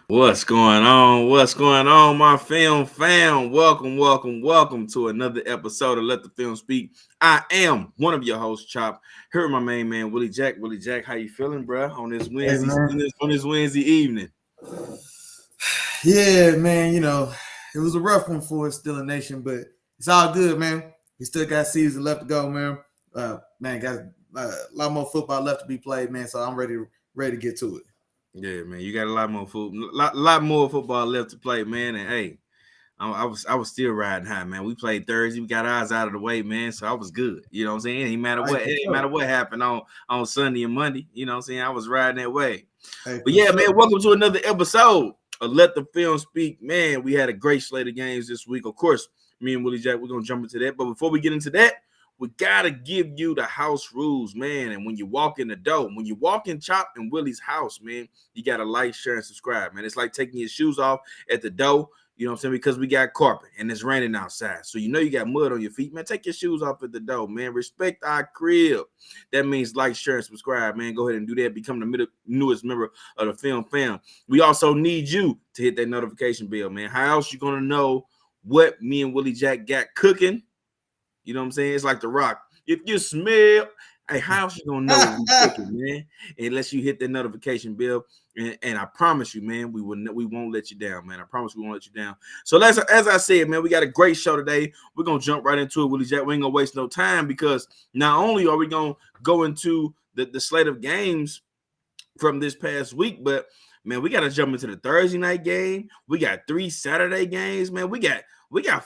What's going on? What's going on, my film fam? Welcome to another episode of Let the Film Speak. I am one of your hosts, Chop. Here with my main man, Willie Jack. Willie Jack, how you feeling, bro? On this Hey Wednesday, man, on this Wednesday evening. yeah, man. It was a rough one for us, still a nation, but it's all good, man. We still got season left to go, man. Man, got a lot more football left to be played, man. So I'm ready to get to it. Yeah, man, you got a lot more lot more football left to play, man. And hey, I was still riding high, man. We played Thursday, we got ours out of the way, man. So I was good. You know what I'm saying? It For didn't sure. matter what happened on Sunday and Monday. You know what I'm saying? I was riding that way. Hey, But for yeah, sure. man, welcome to another episode of Let the Film Speak. Man, we had a great slate of games this week. Of course, me and Willie Jack, we're gonna jump into that. But before we get into that, we gotta give you the house rules, man. And when you walk in the door, when you walk in Chop and Willie's house, man, you gotta like, share, and subscribe, man. It's like taking your shoes off at the door. You know what I'm saying? Because we got carpet and it's raining outside. So you know you got mud on your feet, man. Take your shoes off at the door, man. Respect our crib. That means like, share, and subscribe, man. Go ahead and do that. Become the newest member of the film fam. We also need you to hit that notification bell, man. How else you gonna know what me and Willie Jack got cooking? You know what I'm saying? It's like The Rock. If you smell, hey, how else you gonna know what we cooking, man? Unless you hit that notification bell. And I promise you, man, we won't let you down, man. I promise we won't let you down. So as I said, man, we got a great show today. We're gonna jump right into it, Willie Jack. We ain't gonna waste no time because not only are we gonna go into the slate of games from this past week, but man, we got to jump into the Thursday night game. We got 3 Saturday games, man. We got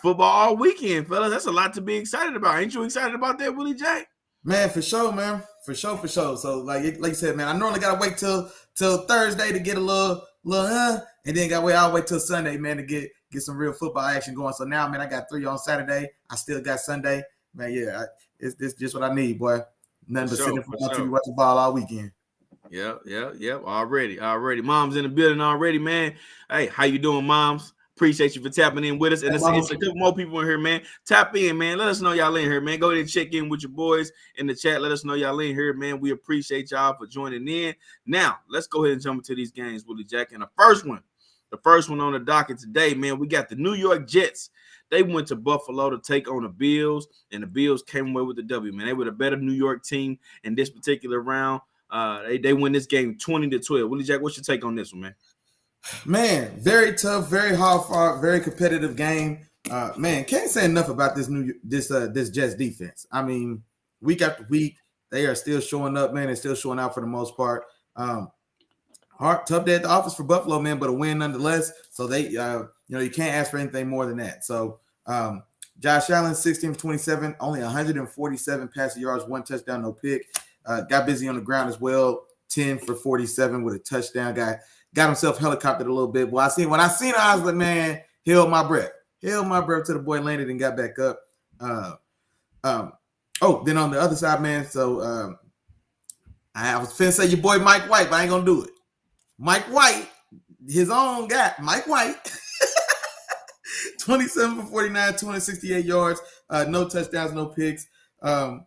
football all weekend, fellas. That's a lot to be excited about. Ain't you excited about that, Willie J? Man, for sure, man. For sure. So like you said, man, I normally gotta wait till Thursday to get a little and then gotta wait all the way till Sunday, man, to get some real football action going. So now, man, I got 3 on Saturday. I still got Sunday. Man, yeah, it's just what I need, boy. Nothing but sitting in front of TV watching ball all weekend. Yep. Already. Mom's in the building already, man. Hey, how you doing, moms? Appreciate you for tapping in with us. And it's a couple more people in here, man. Tap in, man. Let us know y'all in here, man. Go ahead and check in with your boys in the chat. Let us know y'all in here, man. We appreciate y'all for joining in. Now, let's go ahead and jump into these games, Willie Jack. And the first one on the docket today, man, we got the New York Jets. They went to Buffalo to take on the Bills, and the Bills came away with the W, man. They were the better New York team in this particular round. They win this game 20-12. Willie Jack, what's your take on this one, man? Man, very tough, very hard fought, very competitive game. Man, can't say enough about this Jets defense. I mean, week after week, they are still showing up, man. They're still showing out for the most part. Tough day at the office for Buffalo, man, but a win nonetheless. So they, you can't ask for anything more than that. So Josh Allen, 16 for 27, only 147 passing yards, 1 touchdown, no pick. Got busy on the ground as well, 10 for 47 with a touchdown. Got himself helicoptered a little bit. Well, when I seen it, I was like, man, held my breath till the boy landed and got back up. Then on the other side, man, so I was finna say your boy Mike White, but I ain't gonna do it. Mike White, his own guy, Mike White, 27 for 49, 268 yards, no touchdowns, no picks. But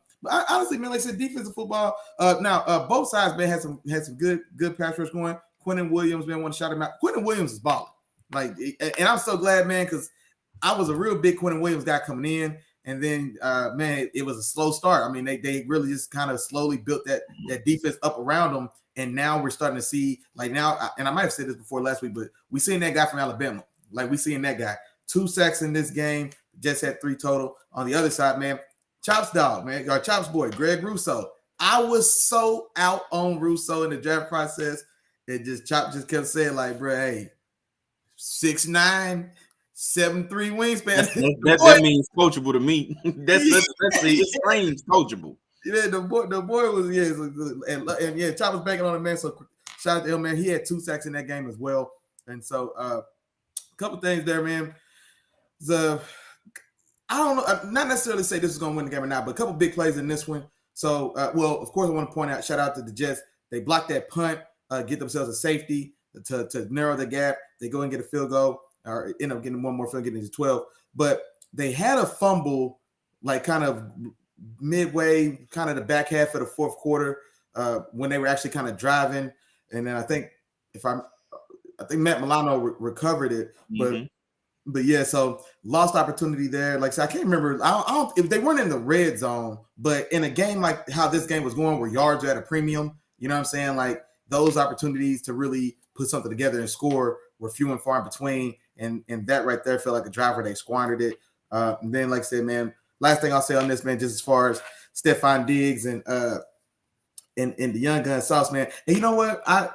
honestly, man, like I said, defensive football. Now, both sides, man, had some good pass rush going. Quentin Williams, man, want to shout him out. Quentin Williams is balling. And I'm so glad, man, because I was a real big Quentin Williams guy coming in. And then, man, it was a slow start. I mean, they really just kind of slowly built that defense up around them. And now we're starting to see, and I might have said this before last week, but we seen that guy from Alabama. We seen that guy. 2 sacks in this game. Just had 3 total. On the other side, man, Chop's dog, man, or Chop's boy, Greg Rousseau. I was so out on Rousseau in the draft process. Chop just kept saying, bro, hey, 6'9", 7'3" wingspan. That means coachable to me. That's it screams coachable. Yeah, the boy was and Chop was banking on him, man. So shout out to him, man. He had 2 sacks in that game as well. And so a couple things there, man. I don't know, not necessarily say this is going to win the game or not, but a couple big plays in this one. So, of course, I want to point out, shout out to the Jets. They blocked that punt, get themselves a safety to narrow the gap. They go and get a field goal, or end up getting one more field, getting to 12. But they had a fumble, kind of midway, kind of the back half of the fourth quarter, when they were actually kind of driving. And then I think, if I'm I think Matt Milano recovered it, Mm-hmm. but yeah, so lost opportunity there. Like I said, I can't remember. I don't if they weren't in the red zone, but in a game like how this game was going, where yards are at a premium, you know what I'm saying? Like those opportunities to really put something together and score were few and far in between, and that right there felt like a drive where they squandered it. And then, like I said, man, last thing I'll say on this, man, just as far as Stephon Diggs and the young gun sauce, man. And you know what? I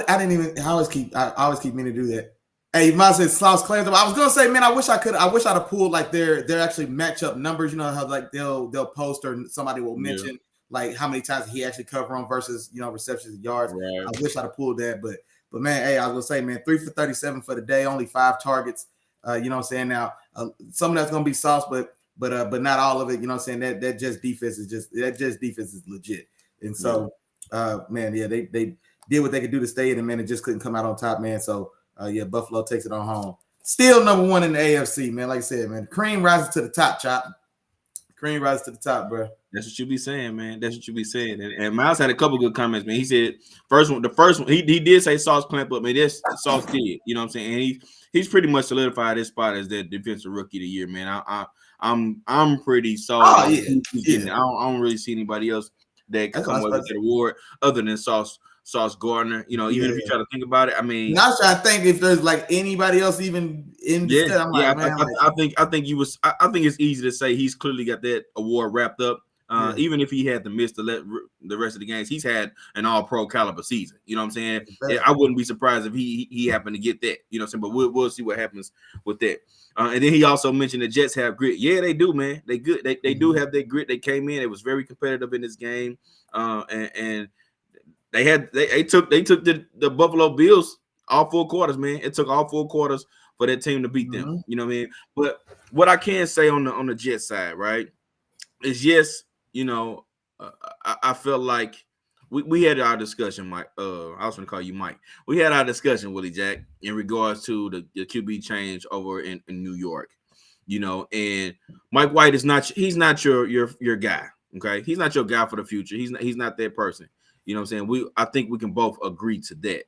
didn't even. I always keep meaning to do that. Hey, Miles said Sauce Clans. I was gonna say, man, I wish I'd have pulled like their actually matchup numbers. You know how like they'll post or somebody will mention like how many times he actually covered on versus receptions and yards. Right. I wish I'd have pulled that, but man, hey, I was gonna say, man, 3 for 37 for the day, only 5 targets. You know what I'm saying? Now, some of that's gonna be Sauce, but not all of it. You know what I'm saying? That just defense is legit. And so, man, yeah, they did what they could do to stay in, and man, it just couldn't come out on top, man. So. Buffalo takes it on home. Still number 1 in the AFC, man. Like I said, man, the cream rises to the top, Chop. Cream rises to the top, bro. That's what you be saying, man. That's what you be saying. And Miles had a couple good comments, man. He said the first one, he did say Sauce clamp up, man. This Sauce did, you know what I'm saying? And he's pretty much solidified his spot as that defensive rookie of the year, man. I'm pretty sold. Oh, yeah. I don't really see anybody else that can come away with that award other than Sauce Gardner, even if you try to think about it, I mean, I was trying to think if there's like anybody else even in the set. I think it's easy to say he's clearly got that award wrapped up. Even if he had to miss the rest of the games, he's had an all-pro caliber season. You know what I'm saying? I wouldn't be surprised if he happened to get that. You know what I'm saying? But we'll see what happens with that. And then he also mentioned the Jets have grit. Yeah, they do, man. They good. They do have that grit. They came in. It was very competitive in this game, and they took the Buffalo Bills all 4 quarters, man. It took all 4 quarters for that team to beat them. Mm-hmm. You know what I mean? But what I can say on the Jets side, right, is yes, I felt like we had our discussion, Mike. I was going to call you Mike. We had our discussion, Willie Jack, in regards to the QB change over in New York. And Mike White is not your guy. Okay, he's not your guy for the future. He's not that person. You know what I'm saying? I think we can both agree to that.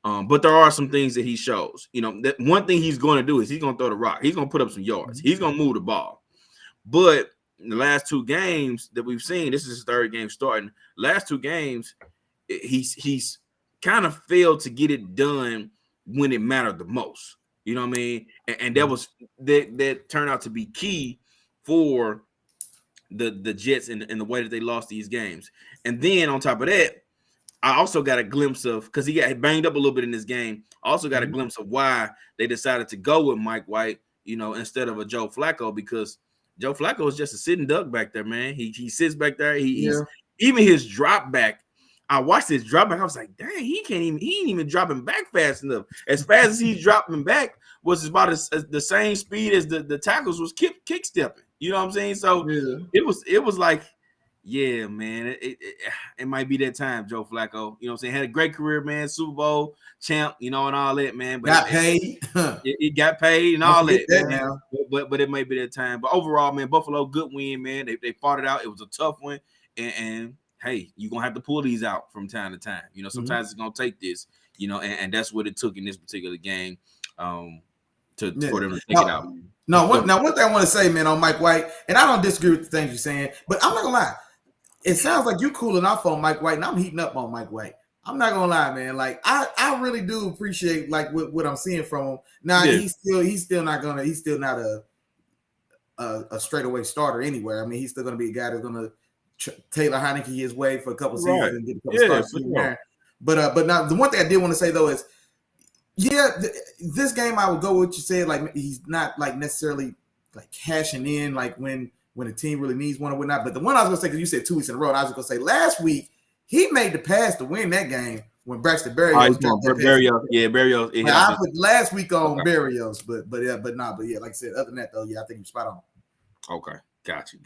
But there are some things that he shows. That one thing he's going to do is he's going to throw the rock. He's going to put up some yards. He's going to move the ball. But in the last 2 games that we've seen, this is his 3rd game starting. Last 2 games, he's kind of failed to get it done when it mattered the most. You know what I mean? And that turned out to be key for the Jets and the way that they lost these games. And then on top of that, I also got a glimpse of, because he got banged up a little bit in this game, I also got a glimpse of why they decided to go with Mike White, instead of a Joe Flacco, because Joe Flacco is just a sitting duck back there, man. He sits back there. He's even his drop back. I watched his drop back. I was like, dang, he ain't even dropping back fast enough. As fast as he's dropping back was about the same speed as the tackles was kick stepping. You know what I'm saying? So it was like, yeah, man, it might be that time, Joe Flacco. You know what I'm saying? Had a great career, man, Super Bowl champ, and all that, man. But got paid. It got paid and all that, man. But it might be that time. But overall, man, Buffalo, good win, man. They fought it out. It was a tough one, and hey, you're gonna have to pull these out from time to time. Sometimes it's gonna take this, and that's what it took in this particular game, for them to take it out. One thing I want to say, man, on Mike White, and I don't disagree with the things you're saying, but I'm not gonna lie. It sounds like you cooling off on Mike White, and I'm heating up on Mike White. I'm not gonna lie, man. Like I really do appreciate like what I'm seeing from him. Now he's still not a straightaway starter anywhere. I mean, he's still gonna be a guy that's gonna Taylor Heineke his way for a couple seasons and get a couple starts in there. But now the one thing I did want to say though is, this game I would go with what you said. Like he's not like necessarily like cashing in like when a team really needs one or whatnot. But the one I was gonna say, because you said 2 weeks in a row, and I was gonna say last week he made the pass to win that game when Braxton Berrios. Berrios. I put last week on Berrios, but like I said, other than that though, I think you're spot on. Okay, got you.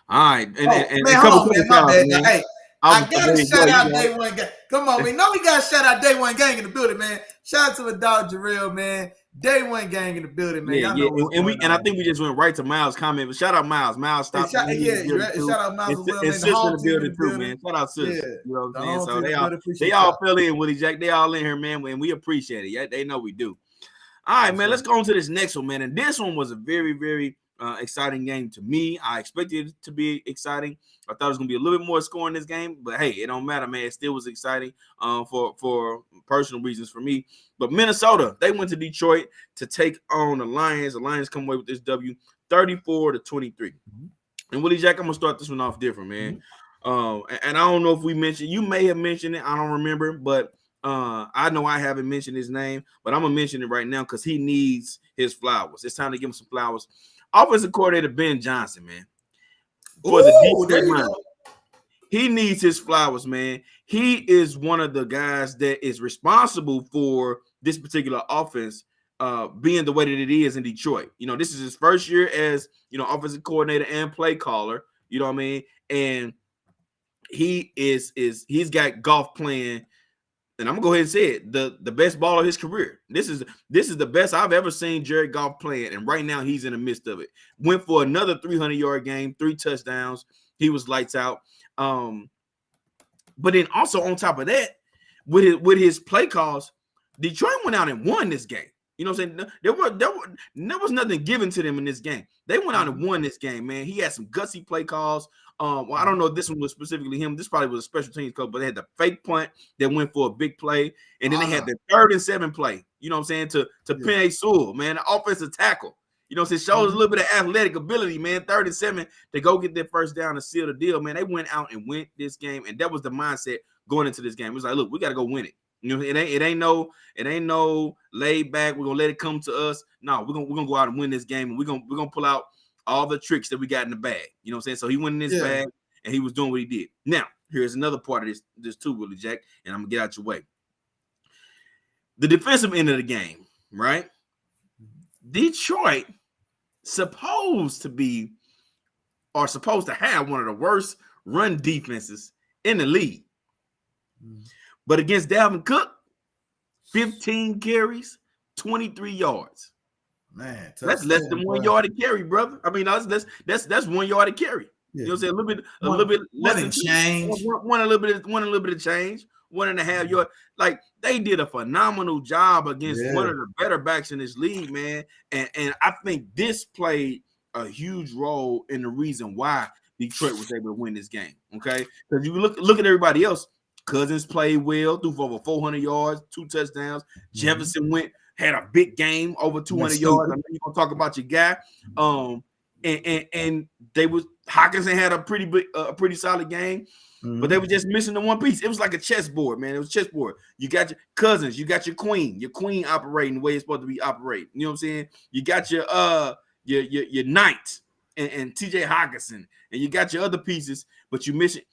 All right, and man, hold on, man, my bad. Man. Hey, I gotta shout out Day One Gang. Come on, man. No, we gotta shout out Day One Gang in the building, man. Shout out to the dog Jarrell, man. Day one gang in the building, man. Yeah, Y'all yeah, know what's going and I on. think we just went right to Miles' comment. But shout out Miles. Miles stopped. Shout out Miles as well, And man. The sis in home the team in building the too, building. man. Shout out sis. Yeah, You know what the I'm saying? home So team in the building. they Appreciate all y'all. fell in, Willie Jack. They all in here, man, and we appreciate it. Yeah, they know we do. All right, man. Let's go on to this next one, man. And this one was a very, very exciting game to me. I expected it to be exciting. I thought it was gonna be a little bit more score in this game, but hey, it don't matter, man. It still was exciting for personal reasons for me. But Minnesota, they went to Detroit to take on the Lions. The Lions come away with this W, 34-23. Mm-hmm. And Willie Jack, I'm gonna start this one off different, man. Mm-hmm. And I don't know if we mentioned. You may have mentioned it. I don't remember, but I know I haven't mentioned his name, but I'm gonna mention it right now because he needs his flowers. It's time to give him some flowers. Offensive coordinator Ben Johnson, man. For the Detroit Lions. He needs his flowers, man. He is one of the guys that is responsible for this particular offense being the way that it is in Detroit. You know, this is his first year as, you know, offensive coordinator and play caller. You know what I mean? And he's got golf playing. And I'm gonna go ahead and say it, the best ball of his career. This is the best I've ever seen Jared Goff playing, and right now he's in the midst of it. Went for another 300-yard game, 3 touchdowns. He was lights out. But then also on top of that, with his play calls, Detroit went out and won this game. You know what I'm saying? There was nothing given to them in this game. They went out and won this game, man. He had some gutsy play calls. Well, I don't know if this one was specifically him. This probably was a special teams coach, but they had the fake punt that went for a big play, and then they had the 3rd and 7 play. You know what I'm saying? To Penei Sewell, man, the offensive tackle. You know what I'm saying? Shows a little bit of athletic ability, man. 3rd and 7 to go get their first down and seal the deal, man. They went out and win this game, and that was the mindset going into this game. It was like, look, we got to go win it. You know, it ain't no laid back. We're gonna let it come to us. No, we're gonna go out and win this game, and we're gonna pull out all the tricks that we got in the bag. You know what I'm saying? So he went in his bag and he was doing what he did. Now, here's another part of this too, Willie Jack, and I'm gonna get out your way. The defensive end of the game, right? Detroit supposed to have one of the worst run defenses in the league. But against Dalvin Cook, 15 carries, 23 yards. Man, that's less than 1 yard to carry, brother. I mean, that's 1 yard to carry. Yeah. You know what I'm saying? A little bit less than change. One a little bit of change. 1.5 yards. Like, they did a phenomenal job against one of the better backs in this league, man. And I think this played a huge role in the reason why Detroit was able to win this game. Okay, because you look at everybody else. Cousins played well, threw for over 400 yards, 2 touchdowns. Jefferson had a big game, over 200 yards. I know you're gonna talk about your guy. And they was Hockenson had a pretty solid game, but they were just missing the one piece. It was like a chessboard, man. It was chessboard. You got your Cousins, you got your queen operating the way it's supposed to be operating. You know what I'm saying? You got your knight and TJ Hockenson, and you got your other pieces, but you missing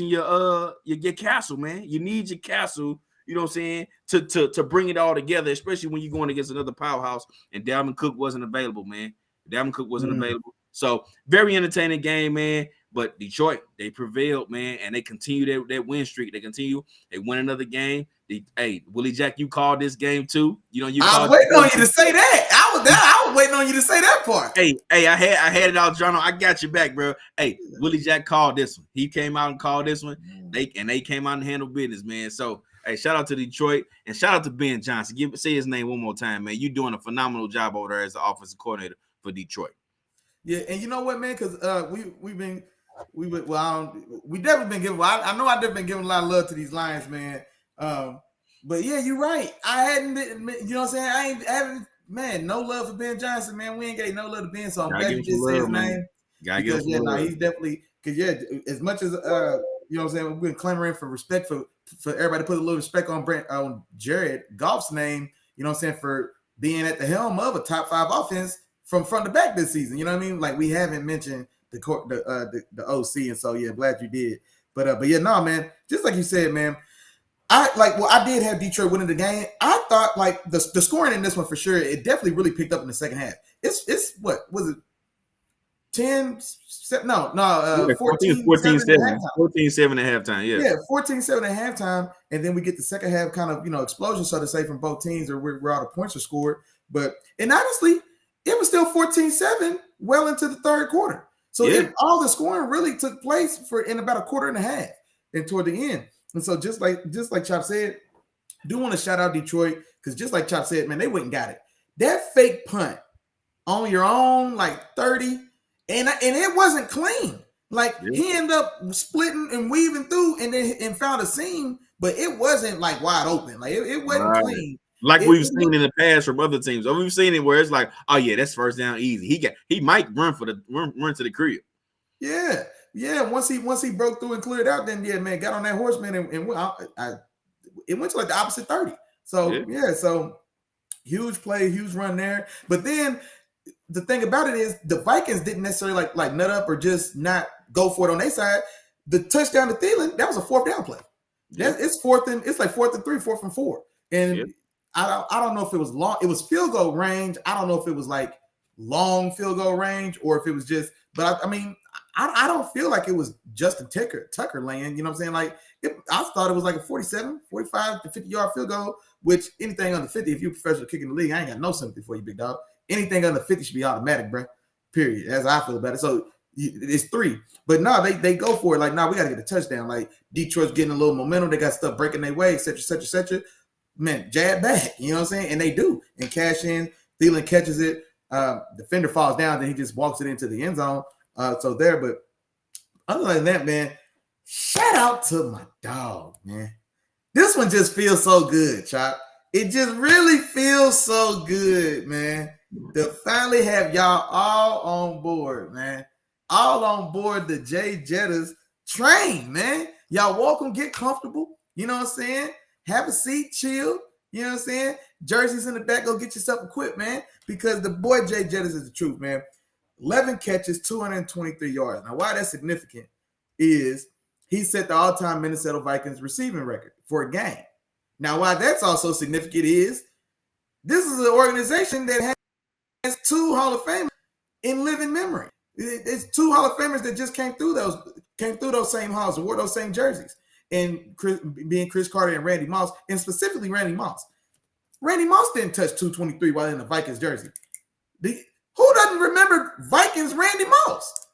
your castle, man. You need your castle, you know what I'm saying, to bring it all together, especially when you're going against another powerhouse. And Dalvin Cook wasn't available, man. Available. So very entertaining game, man. But Detroit, they prevailed, man, and they continue that win streak. They win another game. Hey, Willie Jack, you called this game too. You know, I was waiting on you to say that. I was waiting on you to say that part. Hey, I had it all, John. I got your back, bro. Hey, Willie Jack called this one. He came out and called this one. They came out and handled business, man. So, hey, shout out to Detroit and shout out to Ben Johnson. Say his name one more time, man. You're doing a phenomenal job over there as the offensive coordinator for Detroit. Yeah, and you know what, man? Because we definitely been giving. I know I've been giving a lot of love to these Lions, man. But yeah, you're right. I hadn't been, you know what I'm saying? I haven't, man, no love for Ben Johnson, man. We ain't getting no love to Ben, so I'm glad you did say his name. Because he's definitely, because as much as you know what I'm saying, we've been clamoring for respect for everybody to put a little respect on Jared Goff's name, you know what I'm saying, for being at the helm of a top 5 offense from front to back this season. You know what I mean? Like, we haven't mentioned the OC, and so yeah, glad you did. But yeah, no, man, just like you said, man. I did have Detroit winning the game. I thought like the scoring in this one for sure, it definitely really picked up in the second half. It's what was it? 14-7 at halftime. Yeah, 14-7 at halftime, and then we get the second half kind of explosion, so to say, from both teams, or where all the points are scored. And honestly, it was still 14-7 well into the third quarter. So all the scoring really took place in about a quarter and a half and toward the end. And so just like Chop said, do want to shout out Detroit because just like Chop said, man, they went and got it. That fake punt on your own, like 30, and it wasn't clean. Like he ended up splitting and weaving through and found a seam, but it wasn't like wide open. Like it wasn't clean. Like we've seen in the past from other teams. Or we've seen it where it's like, oh yeah, that's first down easy. He might run to the crib. Yeah. Once he broke through and cleared out, then man, got on that horse, man, and it went to like the opposite 30. So so huge play, huge run there. But then the thing about it is the Vikings didn't necessarily like nut up or just not go for it on their side. The touchdown to Thielen, that was a fourth down play. It's like 4th and 3, 4th and 4. And I don't know if it was long. It was field goal range. I don't know if it was like long field goal range or if it was just. But I don't feel like it was Justin Tucker land. You know what I'm saying? Like I thought it was like a 47, 45 to 50-yard field goal. Which anything under 50, if you're a professional kicker in the league, I ain't got no sympathy for you, big dog. Anything under 50 should be automatic, bro. Period. As I feel about it. So it's 3. But no, they go for it. Like, we got to get a touchdown. Like, Detroit's getting a little momentum. They got stuff breaking their way, et cetera. Man, jab back. You know what I'm saying? And they do. And cash in. Thielen catches it. Defender falls down. Then he just walks it into the end zone. But other than that, man, shout out to my dog, man. This one just feels so good, Chop. It just really feels so good, man. To finally have y'all all on board, man. All on board the Jay Jettas train, man. Y'all welcome, get comfortable. You know what I'm saying? Have a seat, chill. You know what I'm saying? Jerseys in the back, go get yourself equipped, man. Because the boy Jay Jettas is the truth, man. 11 catches, 223 yards. Now, why that's significant is he set the all-time Minnesota Vikings receiving record for a game. Now, why that's also significant is this is an organization that has 2 Hall of Famers in living memory. It's 2 Hall of Famers that just came through those same halls and wore those same jerseys. And being Chris Carter and Randy Moss, and specifically Randy Moss. Randy Moss didn't touch 223 while in the Vikings jersey. Who doesn't remember Vikings Randy Moss?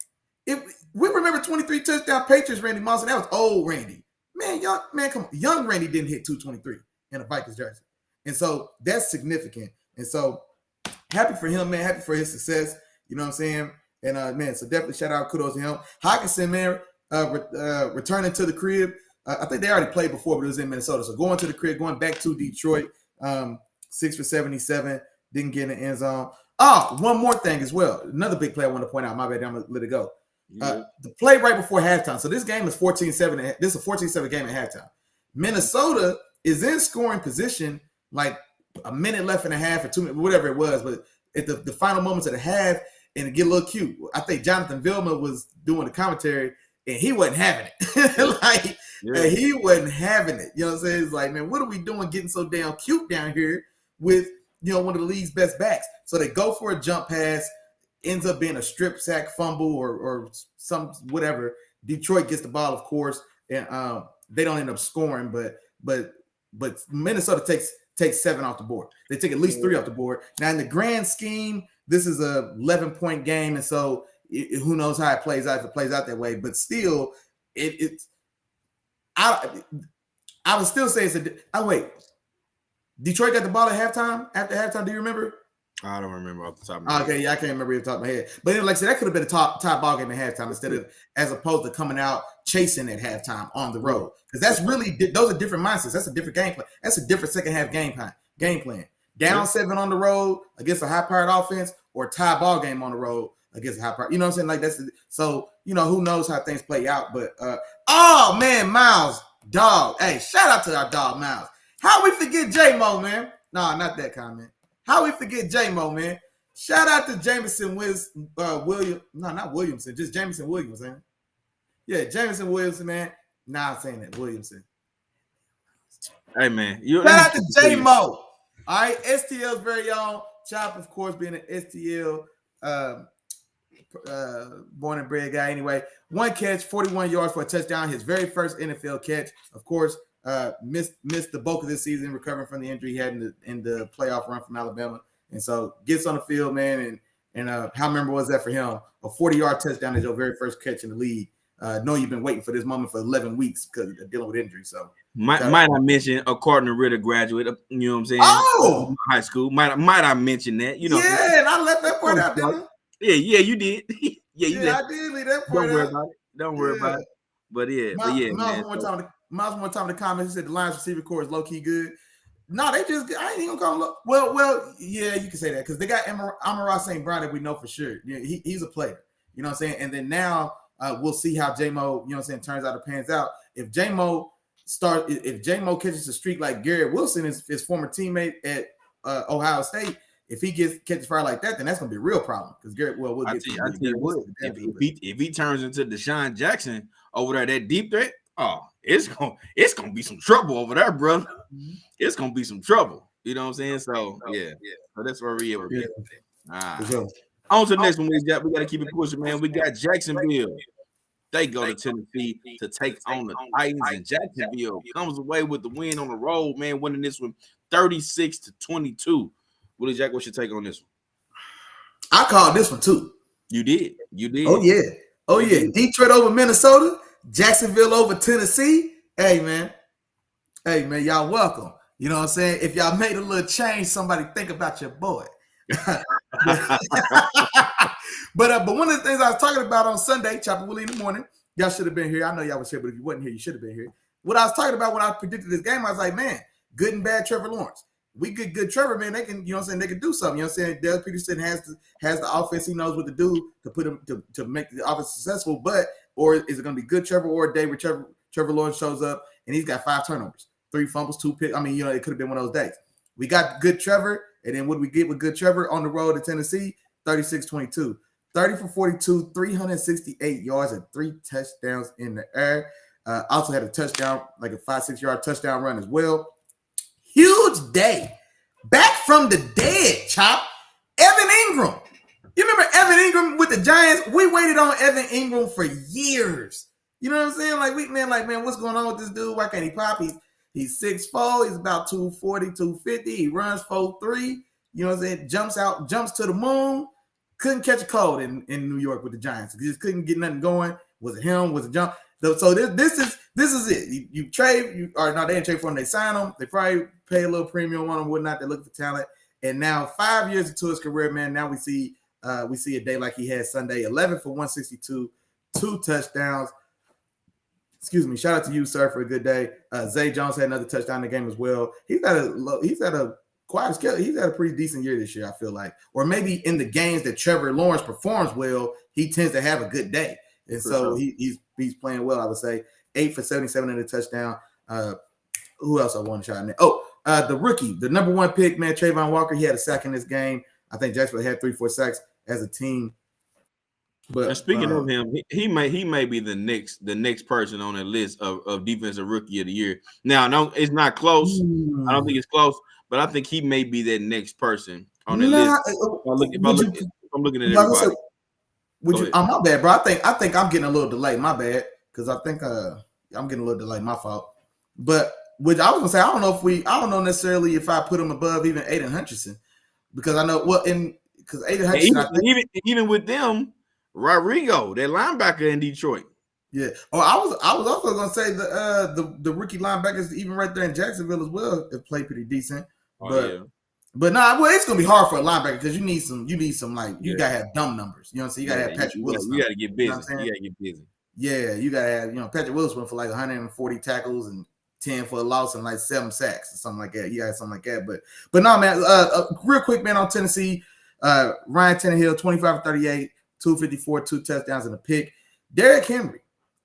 If we remember 23 touchdown Patriots Randy Moss, and that was old Randy. Come on. Young Randy didn't hit 223 in a Vikings jersey. And so that's significant. And so happy for him, man. Happy for his success. You know what I'm saying? And man, so definitely shout out, kudos to him. Hockenson, man, returning to the crib. I think they already played before, but it was in Minnesota. So going to the crib, going back to Detroit, 6 for 77, didn't get in the end zone. Oh, one more thing as well. Another big play I want to point out. My bad, I'm going to let it go. The play right before halftime. So this game is 14-7. This is a 14-7 game at halftime. Minnesota is in scoring position like a minute left and a half or 2 minutes, whatever it was. But at the final moments of the half, and it get a little cute. I think Jonathan Vilma was doing the commentary, and he wasn't having it. He wasn't having it. You know what I'm saying? It's like, man, what are we doing getting so damn cute down here with, one of the league's best backs? So they go for a jump pass, ends up being a strip sack fumble or some whatever. Detroit gets the ball, of course, and they don't end up scoring, but Minnesota takes 7 off the board. They take at least 3 off the board. Now, in the grand scheme, this is a 11-point game, and so who knows how it plays out if it plays out that way. But still, I would still say wait. Detroit got the ball at halftime. After halftime, do you remember? I don't remember off the top of my head. Okay, yeah, I can't remember off the top of my head. But like I said, that could have been a top ball game at halftime as opposed to coming out chasing at halftime on the road. Because that's really those are different mindsets. That's a different game plan. That's a different second half game plan. Down 7 on the road against a high-powered offense, or a tie ball game on the road against a high-powered. You know what I'm saying? Like so. Who knows how things play out? But oh man, Miles, dog. Hey, shout out to our dog, Miles. How we forget J-Mo, man? No, not that comment. How we forget J-Mo, man? Shout out to Jameson Williamson. No, not Williamson. Just Jameson Williams, man. Yeah, Jameson Williamson, man. Nah, I'm saying that. Williamson. Hey, man. Shout out to J-Mo. All right, STL's very own. Chop, of course, being an STL born and bred guy. Anyway, 1 catch, 41 yards for a touchdown. His very first NFL catch. Of course, missed the bulk of this season, recovering from the injury he had in the playoff run from Alabama. And so gets on the field, man, and how memorable was that for him? A 40-yard touchdown is your very first catch in the league. Know you've been waiting for this moment for 11 weeks because of dealing with injury. So might I mention a Cardinal Ritter graduate? You know what I'm saying? Oh, high school. Might I mention that? You know, yeah, and I left that part out, didn't I? Yeah, you did. I did leave that part out. Don't worry about it. But Miles more time in the comments. He said the Lions receiver core is low key good. No, I ain't even gonna call him. Well, yeah, you can say that because they got Amon-Ra St. Brown that we know for sure. Yeah, he's a player. You know what I'm saying? And then now we'll see how J-Mo, you know what I'm saying, turns out or pans out. If J-Mo catches a streak like Garrett Wilson, his former teammate at Ohio State, if he catches fire like that, then that's gonna be a real problem. Because Garrett, we'll get to I tell you what, if he turns into Deshaun Jackson over there, that deep threat, it's gonna be some trouble over there, brother. It's gonna be some trouble. You know what I'm saying? So yeah. So that's where we are. Yeah. All right. On to the next one, we got to keep it pushing, man. We got Jacksonville. They go to Tennessee to take on the Titans, and Jacksonville comes away with the win on the road, man, winning this one 36-22. Willie Jack, what's your take on this one? I called this one too. You did. Oh yeah. Detroit over Minnesota, Jacksonville over Tennessee. Hey man, y'all welcome. You know what I'm saying? If y'all made a little change, somebody think about your boy. But one of the things I was talking about on Sunday, Chop Willie in the morning, y'all should have been here. I know y'all was here, but if you wasn't here, you should have been here. What I was talking about when I predicted this game, I was like, man, good and bad Trevor Lawrence. We get good Trevor, man. They can, you know what I'm saying, they can do something. You know what I'm saying? Doug Peterson has the offense. He knows what to do to put him to make the offense successful. But or is it going to be good Trevor or a day where Trevor Lawrence shows up and he's got 5 turnovers, 3 fumbles, 2 picks? I mean, you know, it could have been one of those days. We got good Trevor, and then what do we get with good Trevor on the road to Tennessee? 36-22. 30 for 42, 368 yards and 3 touchdowns in the air. Also had a touchdown, like a 5-6 yard touchdown run as well. Huge day. Back from the dead, Chop. Evan Ingram. You remember Evan Ingram with the Giants? We waited on Evan Ingram for years. You know what I'm saying? Man, what's going on with this dude? Why can't he pop? He's 6'4". He's about 240, 250. He runs 4'3". You know what I'm saying? Jumps to the moon. Couldn't catch a cold in New York with the Giants. He just couldn't get nothing going. Was it him? Was it jump? So this is it. You trade, they didn't trade for him. They sign him. They probably pay a little premium on him, whatnot. They look for talent. And now 5 years into his career, man, now we see a day like he had Sunday, 11 for 162, 2 touchdowns. Excuse me. Shout out to you, sir, for a good day. Zay Jones had another touchdown in the game as well. He's had a quite a scale. He's had a pretty decent year this year, I feel like. Or maybe in the games that Trevor Lawrence performs well, he tends to have a good day. And so he's playing well, I would say. 8 for 77 in a touchdown. Who else I want to shout out? The rookie, the number 1 pick, man, Trayvon Walker. He had a sack in this game. I think Jacksonville had 3-4 sacks as a team. But and speaking of him, he may be the next person on that list of defensive rookie of the year. Now, no, it's not close. I don't think it's close, but I think he may be that next person on the list. I'm looking at everybody. My bad, bro. I think I'm getting a little delayed. My bad, because I think I'm getting a little delayed. My fault. But which I was gonna say, I don't know necessarily if I put him above even Aiden Hutchinson, because I know because Aiden Hutchinson, even with them, Rodrigo, that linebacker in Detroit. Yeah. Oh, I was also gonna say the rookie linebackers, even right there in Jacksonville as well, have played pretty decent. But it's gonna be hard for a linebacker because you need some like you gotta have dumb numbers. You know what I'm saying? You gotta have Patrick Willis. You gotta get busy. You gotta get busy. Yeah, you gotta have, Patrick Willis went for like 140 tackles and 10 for a loss and like 7 sacks or something like that. You got something like that. But no, man, real quick, man, on Tennessee, Ryan Tannehill, 25 38, 254, 2 touchdowns and a pick. Derrick Henry,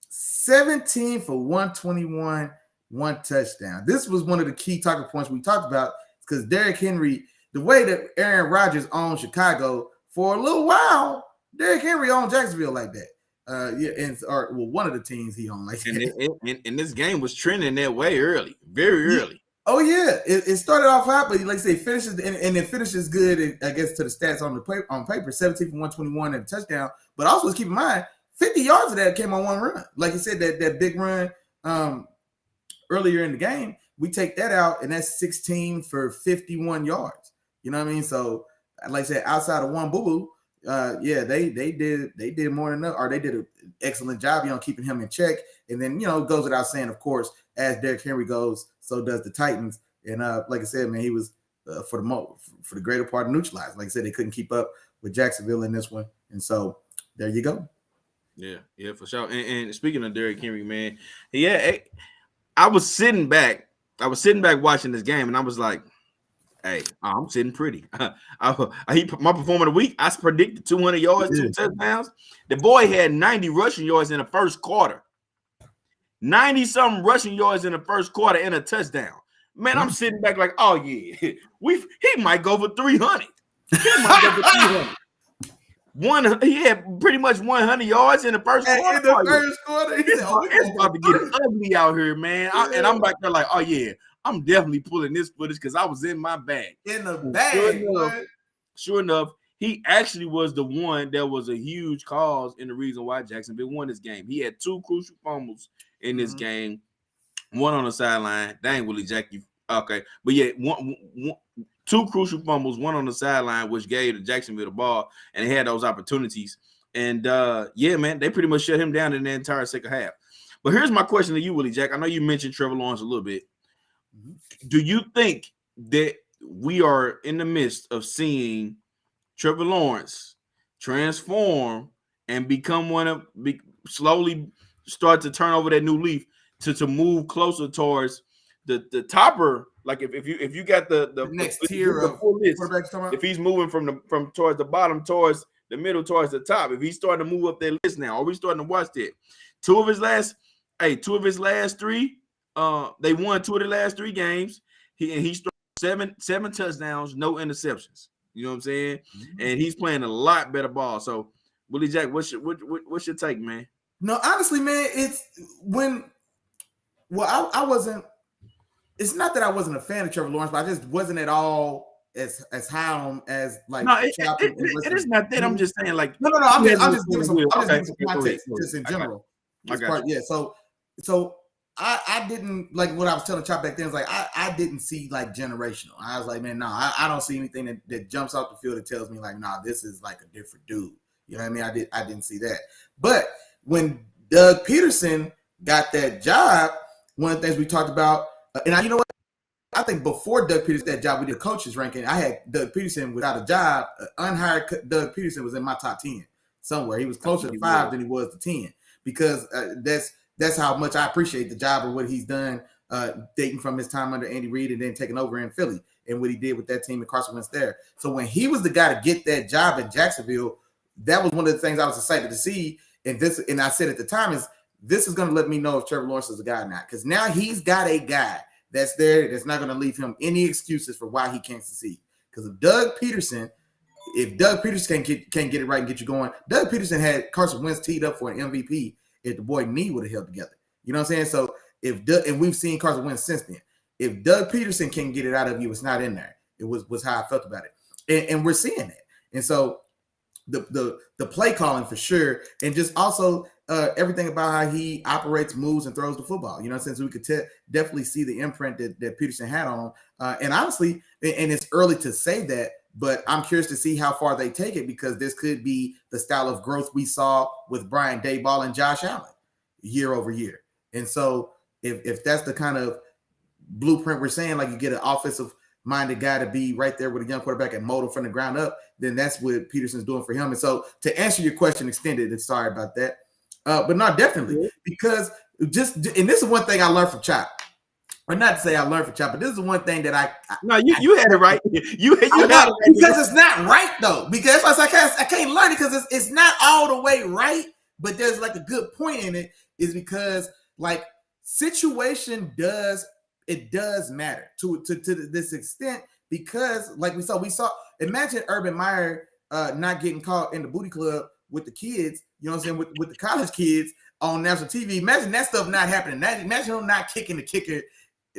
17 for 121, 1 touchdown. This was one of the key talking points we talked about because Derrick Henry, the way that Aaron Rodgers owned Chicago for a little while, Derrick Henry owned Jacksonville like that. One of the teams he owned like that. And this game was trending that way early, very early. Oh yeah, it started off hot, but like I say, finishes and it finishes good. I guess to the stats on paper, 17 for 121 and a touchdown. But also let's keep in mind, 50 yards of that came on one run. Like you said, that big run earlier in the game, we take that out, and that's 16 for 51 yards. You know what I mean? So like I said, outside of one boo-boo, yeah, they did more than enough, or they did an excellent job, keeping him in check. And then, it goes without saying, of course, as Derrick Henry goes, so does the Titans. And like I said, man, he was for the greater part neutralized. Like I said, they couldn't keep up with Jacksonville in this one, and so there you go. Yeah, for sure. And speaking of Derrick Henry, man, I was sitting back watching this game, and I was like, hey, I'm sitting pretty. My performer of the week, I predicted 200 yards, 2 touchdowns. The boy had 90 rushing yards in the first quarter. 90-something rushing yards in the first quarter and a touchdown. Man, I'm sitting back like, oh, yeah, he might go for 300. He might go for 300. He had pretty much 100 yards in the first quarter. In the first quarter, it's about to get ugly out here, man. And I'm back there like, oh, yeah, I'm definitely pulling this footage because I was in my bag. In the bag. Sure enough, he actually was the one that was a huge cause in the reason why Jacksonville won this game. He had 2 crucial fumbles in this game, one on the sideline. Dang, Willie Jack, okay. But yeah, 2 crucial fumbles, one on the sideline, which gave the Jacksonville the ball, and they had those opportunities. And yeah, man, they pretty much shut him down in the entire second half. But here's my question to you, Willie Jack. I know you mentioned Trevor Lawrence a little bit. Do you think that we are in the midst of seeing Trevor Lawrence transform and become slowly start to turn over that new leaf to move closer towards the topper? Like if you got the next tier of quarterbacks, if he's moving from towards the bottom towards the middle towards the top, if he's starting to move up that list now, are we starting to watch that? Two of his last 3, they won 2 of the last 3 games. He started 7 touchdowns, no interceptions. You know what I'm saying? And he's playing a lot better ball. So, Willie Jack, what's your take, man? No, honestly, man, I wasn't. It's not that I wasn't a fan of Trevor Lawrence, but I just wasn't at all as high on as like. No, it is not that. I'm just saying, like, no. I'm just giving some context just in general. Yeah. So I didn't like what I was telling Chop back then. Is like I didn't see like generational. I was like, man, no, I don't see anything that jumps off the field that tells me like, nah, this is like a different dude. You know what I mean? I didn't see that. But when Doug Peterson got that job, one of the things we talked about, and you know what? I think before Doug Peterson that job, we did coaches ranking. I had Doug Peterson without a job. Unhired Doug Peterson was in my top 10 somewhere. He was closer to 5 than he was to 10 because that's how much I appreciate the job of what he's done, dating from his time under Andy Reid and then taking over in Philly and what he did with that team and Carson Wentz there. So when he was the guy to get that job in Jacksonville, that was one of the things I was excited to see. And I said at the time this is going to let me know if Trevor Lawrence is a guy or not, because now he's got a guy that's there that's not going to leave him any excuses for why he can't succeed. Because if Doug Peterson can't get it right and get you going, Doug Peterson had Carson Wentz teed up for an MVP if the boy knee would have held together. You know what I'm saying? So and we've seen Carson Wentz since then. If Doug Peterson can get it out of you, it's not in there. It was how I felt about it, and we're seeing that. And so the play calling for sure, and just also everything about how he operates, moves, and throws the football. You know, since we could definitely see the imprint that Peterson had on. And honestly, and it's early to say that, but I'm curious to see how far they take it, because this could be the style of growth we saw with Brian Daboll and Josh Allen year over year. And so if that's the kind of blueprint we're saying, like you get an offensive minded guy to be right there with a young quarterback and mold him from the ground up, then that's what Peterson's doing for him. And so to answer your question extended, and sorry about that. But not definitely, because and this is one thing I learned from Chop. Or not to say I learned from Chop, but this is one thing that you had it right. You had it right. Because it's not right though. Because I can't learn it because it's not all the way right, but there's like a good point in it, is because like situation does matter to this extent, because like we saw imagine Urban Meyer not getting caught in the booty club with the kids, you know what I'm saying, with the college kids on national TV. Imagine that stuff not happening. Imagine him not kicking the kicker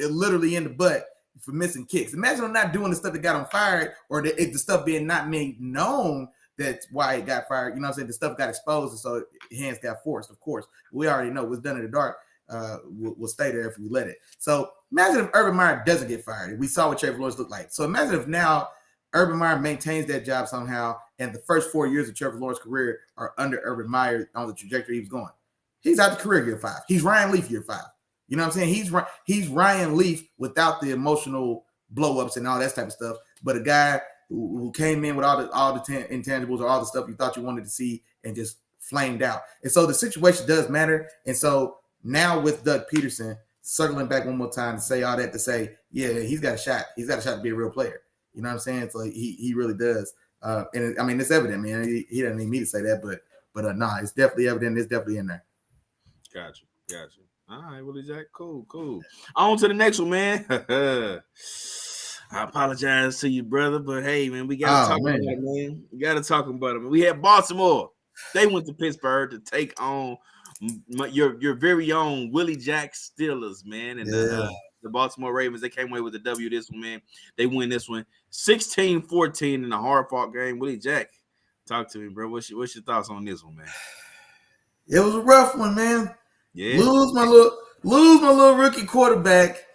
literally in the butt for missing kicks. Imagine him not doing the stuff that got him fired, or the stuff being not made known that's why he got fired. You know what I'm saying? The stuff got exposed, and so hands got forced. Of course, we already know what's done in the dark will stay there if we let it. So imagine if Urban Meyer doesn't get fired. We saw what Trevor Lawrence looked like. So imagine if now Urban Meyer maintains that job somehow, and the first 4 years of Trevor Lawrence's career are under Urban Meyer on the trajectory he was going. He's out the career year 5. He's Ryan Leaf year 5. You know what I'm saying? He's Ryan Leaf without the emotional blow-ups and all that type of stuff, but a guy who came in with all the intangibles or all the stuff you thought you wanted to see and just flamed out. And so the situation does matter. And so now with Doug Peterson, circling back one more time to say all that to say, yeah, he's got a shot. He's got a shot to be a real player. You know what I'm saying? So he really does. And it's evident, man. He doesn't need me to say that, but it's definitely evident. It's definitely in there. Gotcha. All right, Willie Jack. Cool. On to the next one, man. I apologize to you, brother, but hey, man, we gotta talk about it, man. We gotta talk about it. Man. We had Baltimore. They went to Pittsburgh to take on your very own Willie Jack Steelers, man, and the Baltimore Ravens. They came away with the W this one, man. They win this one 16-14 in a hard-fought game. Willie Jack, talk to me, bro. What's your thoughts on this one, man? It was a rough one, man. Yeah. Lose my little rookie quarterback.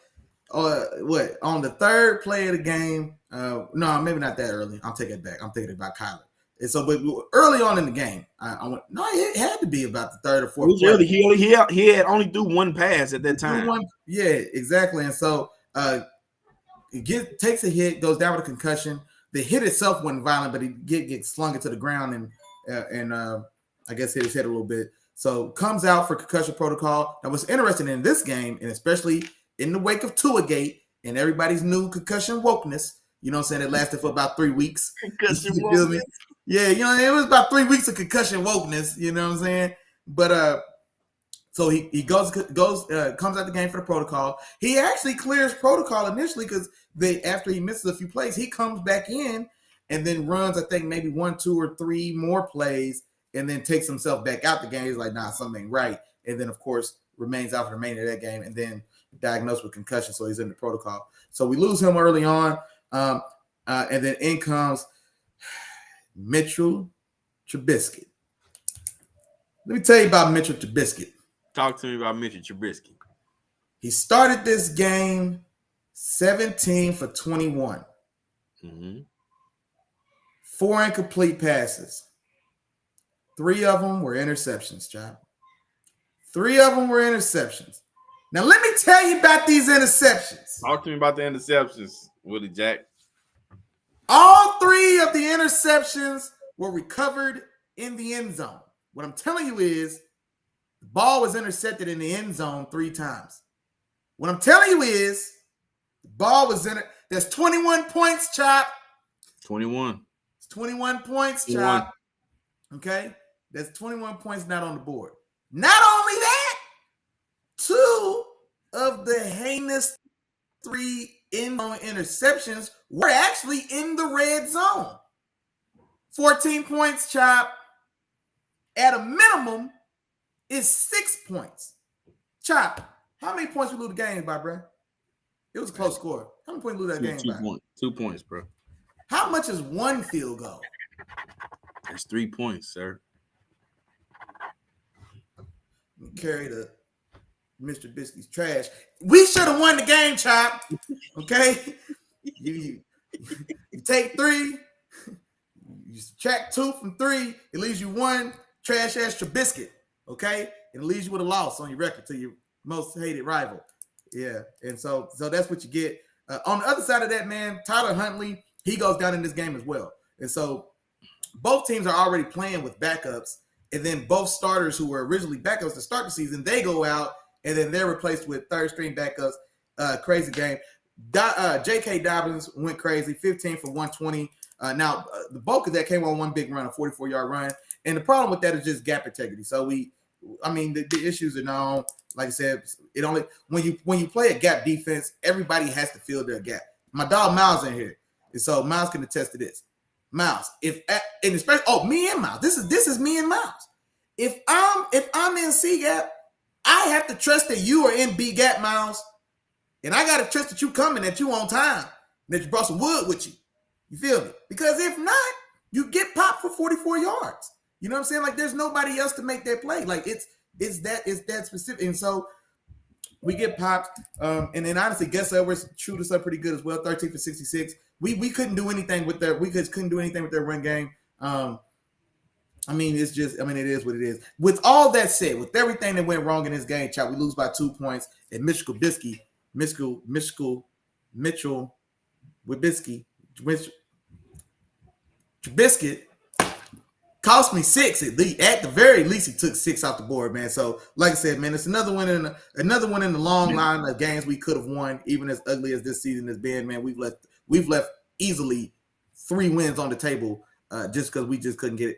On the third play of the game? No, maybe not that early. I'll take it back. I'm thinking about Kyler. And so, but early on in the game, I went. No, it had to be about the third or fourth. Early. He had only threw one pass at that time. Yeah, exactly. And so, takes a hit, goes down with a concussion. The hit itself wasn't violent, but he gets slung into the ground and I guess hit his head a little bit. So comes out for concussion protocol. Now, what's interesting in this game, and especially in the wake of Tuagate and everybody's new concussion wokeness, you know what I'm saying? It lasted for about 3 weeks. Concussion wokeness. Yeah, you know, it was about 3 weeks of concussion wokeness, you know what I'm saying? But so he comes out the game for the protocol. He actually clears protocol initially because after he misses a few plays, he comes back in and then runs, I think, maybe 1, 2, or 3 more plays and then takes himself back out the game. He's like, nah, something ain't right. And then, of course, remains out for the remainder of that game and then diagnosed with concussion, so he's in the protocol. So we lose him early on, and then in comes Mitchell Trubisky. Let me tell you about Mitchell Trubisky. Talk to me about Mitchell Trubisky. He started this game 17 for 21. Mm-hmm. 4 incomplete passes. 3 of them were interceptions, Chop. 3 of them were interceptions. Now, let me tell you about these interceptions. Talk to me about the interceptions, Willie Jack. All 3 of the interceptions were recovered in the end zone. What I'm telling you is the ball was intercepted in the end zone 3 times. What I'm telling you is the ball was in it. There's 21 points, Chop. 21. It's 21 points, Chop. Okay? There's 21 points not on the board. Not only that, 2 of the heinous 3 end-zone interceptions were actually in the red zone. 14 points, Chop. At a minimum, is 6 points. Chop, how many points we lose the game by, bro? It was a close score. How many points we lose that game by? 2 points, bro. How much is 1 field goal? That's 3 points, sir. Carry the Mr. Biscuit's trash. We should have won the game, Chop. Okay? You take 3, you subtract 2 from 3, it leaves you 1 trash-ass Trubisky. Okay? It leaves you with a loss on your record to your most hated rival. Yeah. And so that's what you get. On the other side of that, man, Tyler Huntley, he goes down in this game as well. And so both teams are already playing with backups. And then both starters who were originally backups to start the season, they go out, and then they're replaced with third-string backups. Crazy game. J.K. Dobbins went crazy, 15 for 120. Now, the bulk of that came on one big run, a 44-yard run. And the problem with that is just gap integrity. So the issues are known. Like I said, it only when you play a gap defense, everybody has to fill their gap. My dog Miles in here, and so Miles can attest to this. Miles, me and Miles. This is me and Miles. If I'm in C gap, I have to trust that you are in B gap, Miles, and I gotta trust that you coming, that you on time, that you brought some wood with you. You feel me? Because if not, you get popped for 44 yards. You know what I'm saying? Like there's nobody else to make that play. Like it's that specific, and so we get popped. And then honestly, Gus Edwards chewed us up pretty good as well. 13 for 66. we couldn't do anything with their couldn't do anything with their run game. I mean, it's just, I mean, it is what it is. With all that said, with everything that went wrong in this game, Chop, we lose by 2 points. And Mitchell Wibisky cost me 6 at the very least. He took 6 off the board, man. So, like I said, man, it's another one in the long line of games we could have won, even as ugly as this season has been. Man, we've left easily 3 wins on the table just because we just couldn't get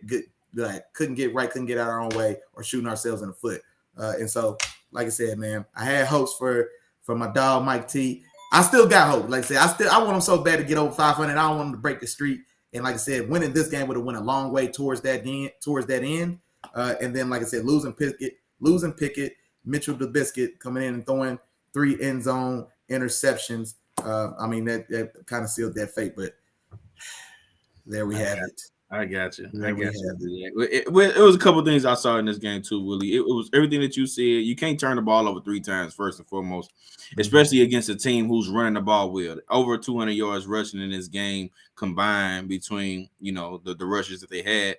out our own way or shooting ourselves in the foot. And so, like I said, man, I had hopes for my dog Mike T. I still got hope. Like I said, I want him so bad to get over 500. I don't want him to break the streak. And like I said, winning this game would have went a long way towards that end. And then, like I said, losing Pickett, Mitchell Wibisky coming in and throwing 3 end zone interceptions. I mean, that kind of sealed that fate. But there we have it. I got you. It was a couple of things I saw in this game too, Willie. It was everything that you said. You can't turn the ball over 3 times, first and foremost, especially against a team who's running the ball well. Over 200 yards rushing in this game combined between, the rushes that they had.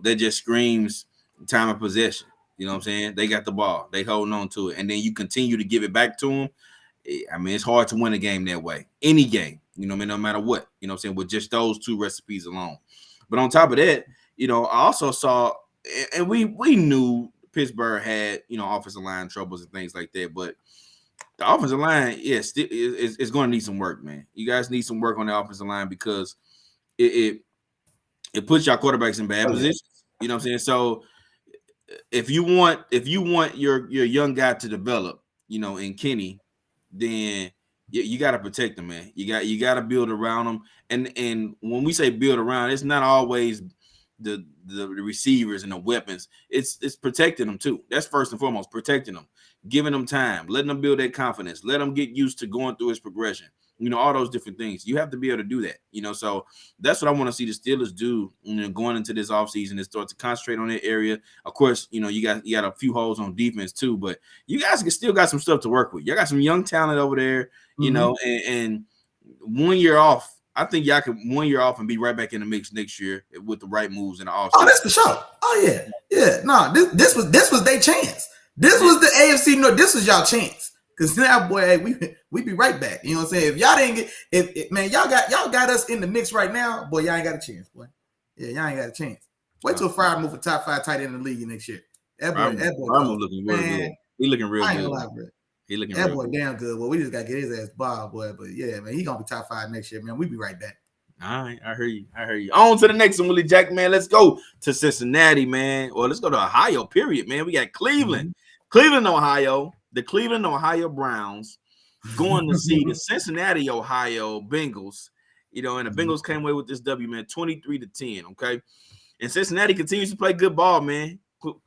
That just screams time of possession. You know what I'm saying? They got the ball. They holding on to it. And then you continue to give it back to them. I mean, it's hard to win a game that way. Any game, no matter what, with just those 2 recipes alone. But on top of that, I also saw, and we knew Pittsburgh had, offensive line troubles and things like that. But the offensive line, is going to need some work, man. You guys need some work on the offensive line because it puts your quarterbacks in bad positions. You know what I'm saying? So if you want your young guy to develop, in Kenny, then you got to protect them, man. You got to build around them. And when we say build around, it's not always the receivers and the weapons. It's protecting them too. That's first and foremost, protecting them, giving them time, letting them build their confidence, let them get used to going through his progression. All those different things. You have to be able to do that. So that's what I want to see the Steelers do. Going into this offseason, is start to concentrate on that area. Of course, you got a few holes on defense too, but you guys still got some stuff to work with. You got some young talent over there, and 1 year off. I think y'all can 1 year off and be right back in the mix next year with the right moves in the offseason. Oh, that's for sure. Oh yeah. No, this was their chance. This was the AFC North. This was y'all chance. Cause now, boy, hey, we be right back. You know what I'm saying? If y'all didn't get, man, y'all got us in the mix right now, boy. Y'all ain't got a chance, boy. Yeah, y'all ain't got a chance. Wait till Fryer move for top 5 tight end in the league next year. That boy looking real good. He looking real good. Lie, bro. He looking that real boy good. Damn good. Well, we just gotta get his ass ball, boy. But yeah, man, he gonna be top 5 next year, man. We be right back. All right, I hear you. On to the next one, Willie Jack, man. Let's go to Cincinnati, man. Or let's go to Ohio, period, man. We got Cleveland. Cleveland, Ohio. The Cleveland, Ohio Browns going to see the Cincinnati, Ohio Bengals. And the Bengals came away with this W, man, 23-10, okay? And Cincinnati continues to play good ball, man.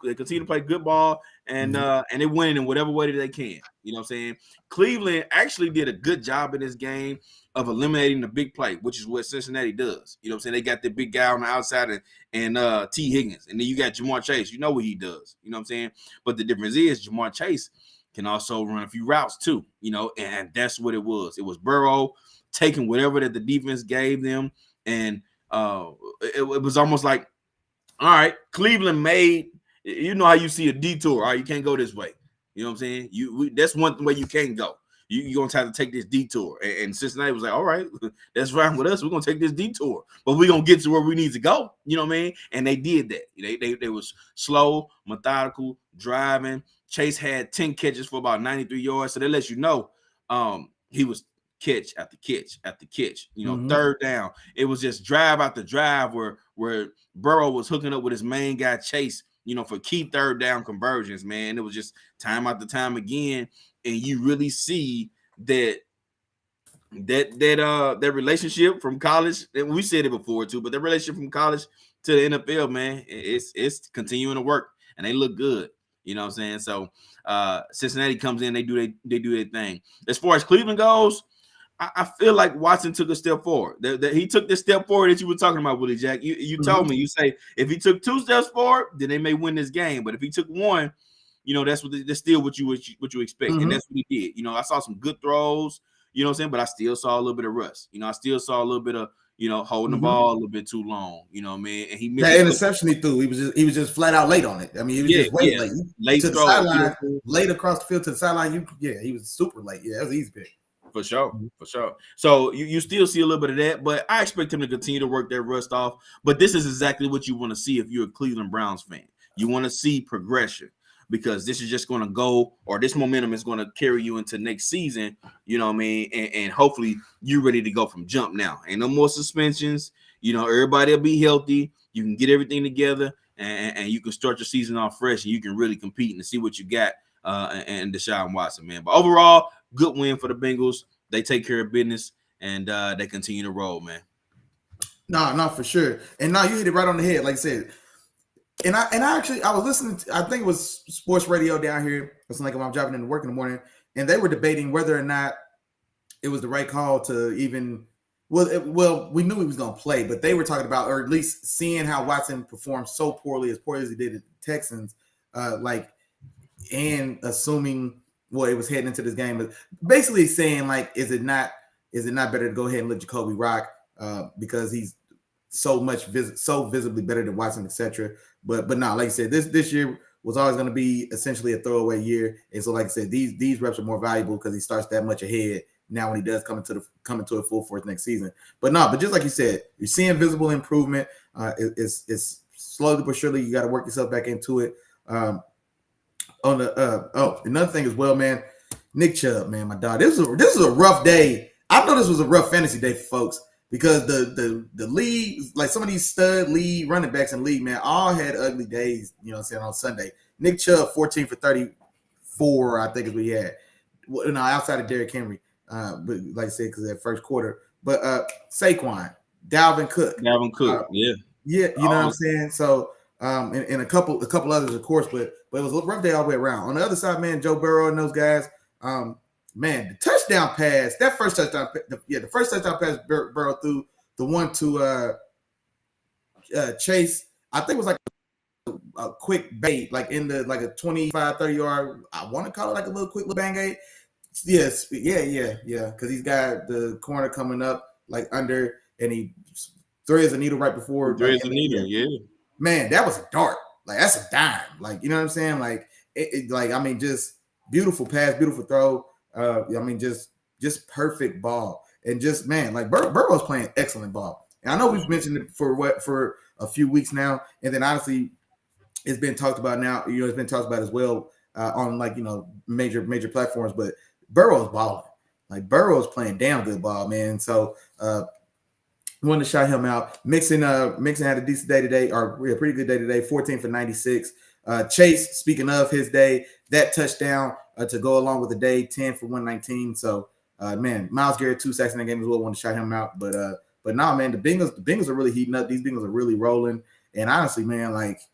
They continue to play good ball, and they win in whatever way that they can. You know what I'm saying? Cleveland actually did a good job in this game of eliminating the big play, which is what Cincinnati does. You know what I'm saying? They got the big guy on the outside and T. Higgins. And then you got Jamar Chase. You know what he does. You know what I'm saying? But the difference is Jamar Chase can also run a few routes too, and that's what it was. It was Burrow taking whatever that the defense gave them. And it was almost like, all right, Cleveland made, how you see a detour. All right, you can't go this way. You know what I'm saying? That's one way you can't go. You're going to have to take this detour. And Cincinnati was like, all right, that's fine with us. We're going to take this detour. But we're going to get to where we need to go. You know what I mean? And they did that. They was slow, methodical, driving. Chase had 10 catches for about 93 yards. So that lets you know he was catch after catch after catch. Third down. It was just drive after drive where Burrow was hooking up with his main guy, Chase, for key third down conversions, man. It was just time after time again. And you really see that relationship from college, and we said it before too, but the relationship from college to the NFL, man, it's continuing to work, and they look good. You know what I'm saying? So Cincinnati comes in, they do their thing. As far as Cleveland goes, I feel like Watson took a step forward. That he took this step forward that you were talking about, Willie Jack. You told me, you say if he took 2 steps forward, then they may win this game. But if he took 1, that's still what you expect, and that's what he did. I saw some good throws. You know what I'm saying? But I still saw a little bit of rust. I still saw a little bit of, holding the ball a little bit too long. You know what I mean? And he missed that interception he threw. He was just flat out late on it. I mean, he was just way late. Late to the throw, sideline, late across the field to the sideline. He was super late. Yeah, that was an easy pick. For sure. So you still see a little bit of that, but I expect him to continue to work that rust off. But this is exactly what you want to see if you're a Cleveland Browns fan. You want to see progression, because this is just going to go, or this momentum is going to carry you into next season. You know what I mean? And hopefully you're ready to go from jump now. Ain't no more suspensions. Everybody will be healthy. You can get everything together, and you can start your season off fresh, and you can really compete and see what you got. And Deshaun Watson, man. But overall, good win for the Bengals. They take care of business, and they continue to roll, man. No, for sure. And now you hit it right on the head, like I said. And I actually was listening to, I think it was sports radio down here. It's like when I'm driving into work in the morning, and they were debating whether or not it was the right call to even. Well, we knew he was going to play, but they were talking about, or at least seeing how Watson performed so poorly as he did at the Texans, and assuming it was heading into this game, but basically saying like, is it not better to go ahead and let Jacoby rock because he's so visibly better than Watson, etc. But no, like I said, this year was always going to be essentially a throwaway year, and so like I said, these reps are more valuable because he starts that much ahead now when he does come into a full force next season. But just like you said, you're seeing visible improvement. It's slowly but surely you got to work yourself back into it. Another thing as well, man. Nick Chubb, man, my dog. This is a rough day. I know this was a rough fantasy day for folks because the league, like some of these stud league running backs in the league, man, all had ugly days. You know what I'm saying, on Sunday. Nick Chubb, 14 for 34, I think is what he had. Outside of Derrick Henry, but like I said, because that first quarter. But Saquon, Dalvin Cook, yeah, you know what I'm saying. So. And a couple others, of course, but it was a rough day all the way around. On the other side, man, Joe Burrow and those guys, man, the touchdown pass, the first touchdown pass Burrow threw, the one to Chase, I think it was like a quick bait, like in the like a 25, 30 yard. I want to call it like a little quick little bang aid. Yes, yeah, because he's got the corner coming up like under, and he threads a needle right before. Threads a needle, yeah. Man, that was a dart. Like, that's a dime. Like, you know what I'm saying? Like, just beautiful pass, beautiful throw. Just perfect ball. And just, man, like Burrow's playing excellent ball. And I know we've mentioned it for a few weeks now. And then honestly, it's been talked about now. It's been talked about as well on major platforms. But Burrow's balling. Like, Burrow's playing damn good ball, man. So wanted to shout him out. Mixon had a decent day today, or a pretty good day today, 14 for 96. Chase, speaking of his day, that touchdown to go along with the day, 10 for 119. So, man, Myles Garrett, 2 sacks in that game as well. Wanted to shout him out. But nah, man, the Bengals are really heating up. These Bengals are really rolling. And honestly, man, if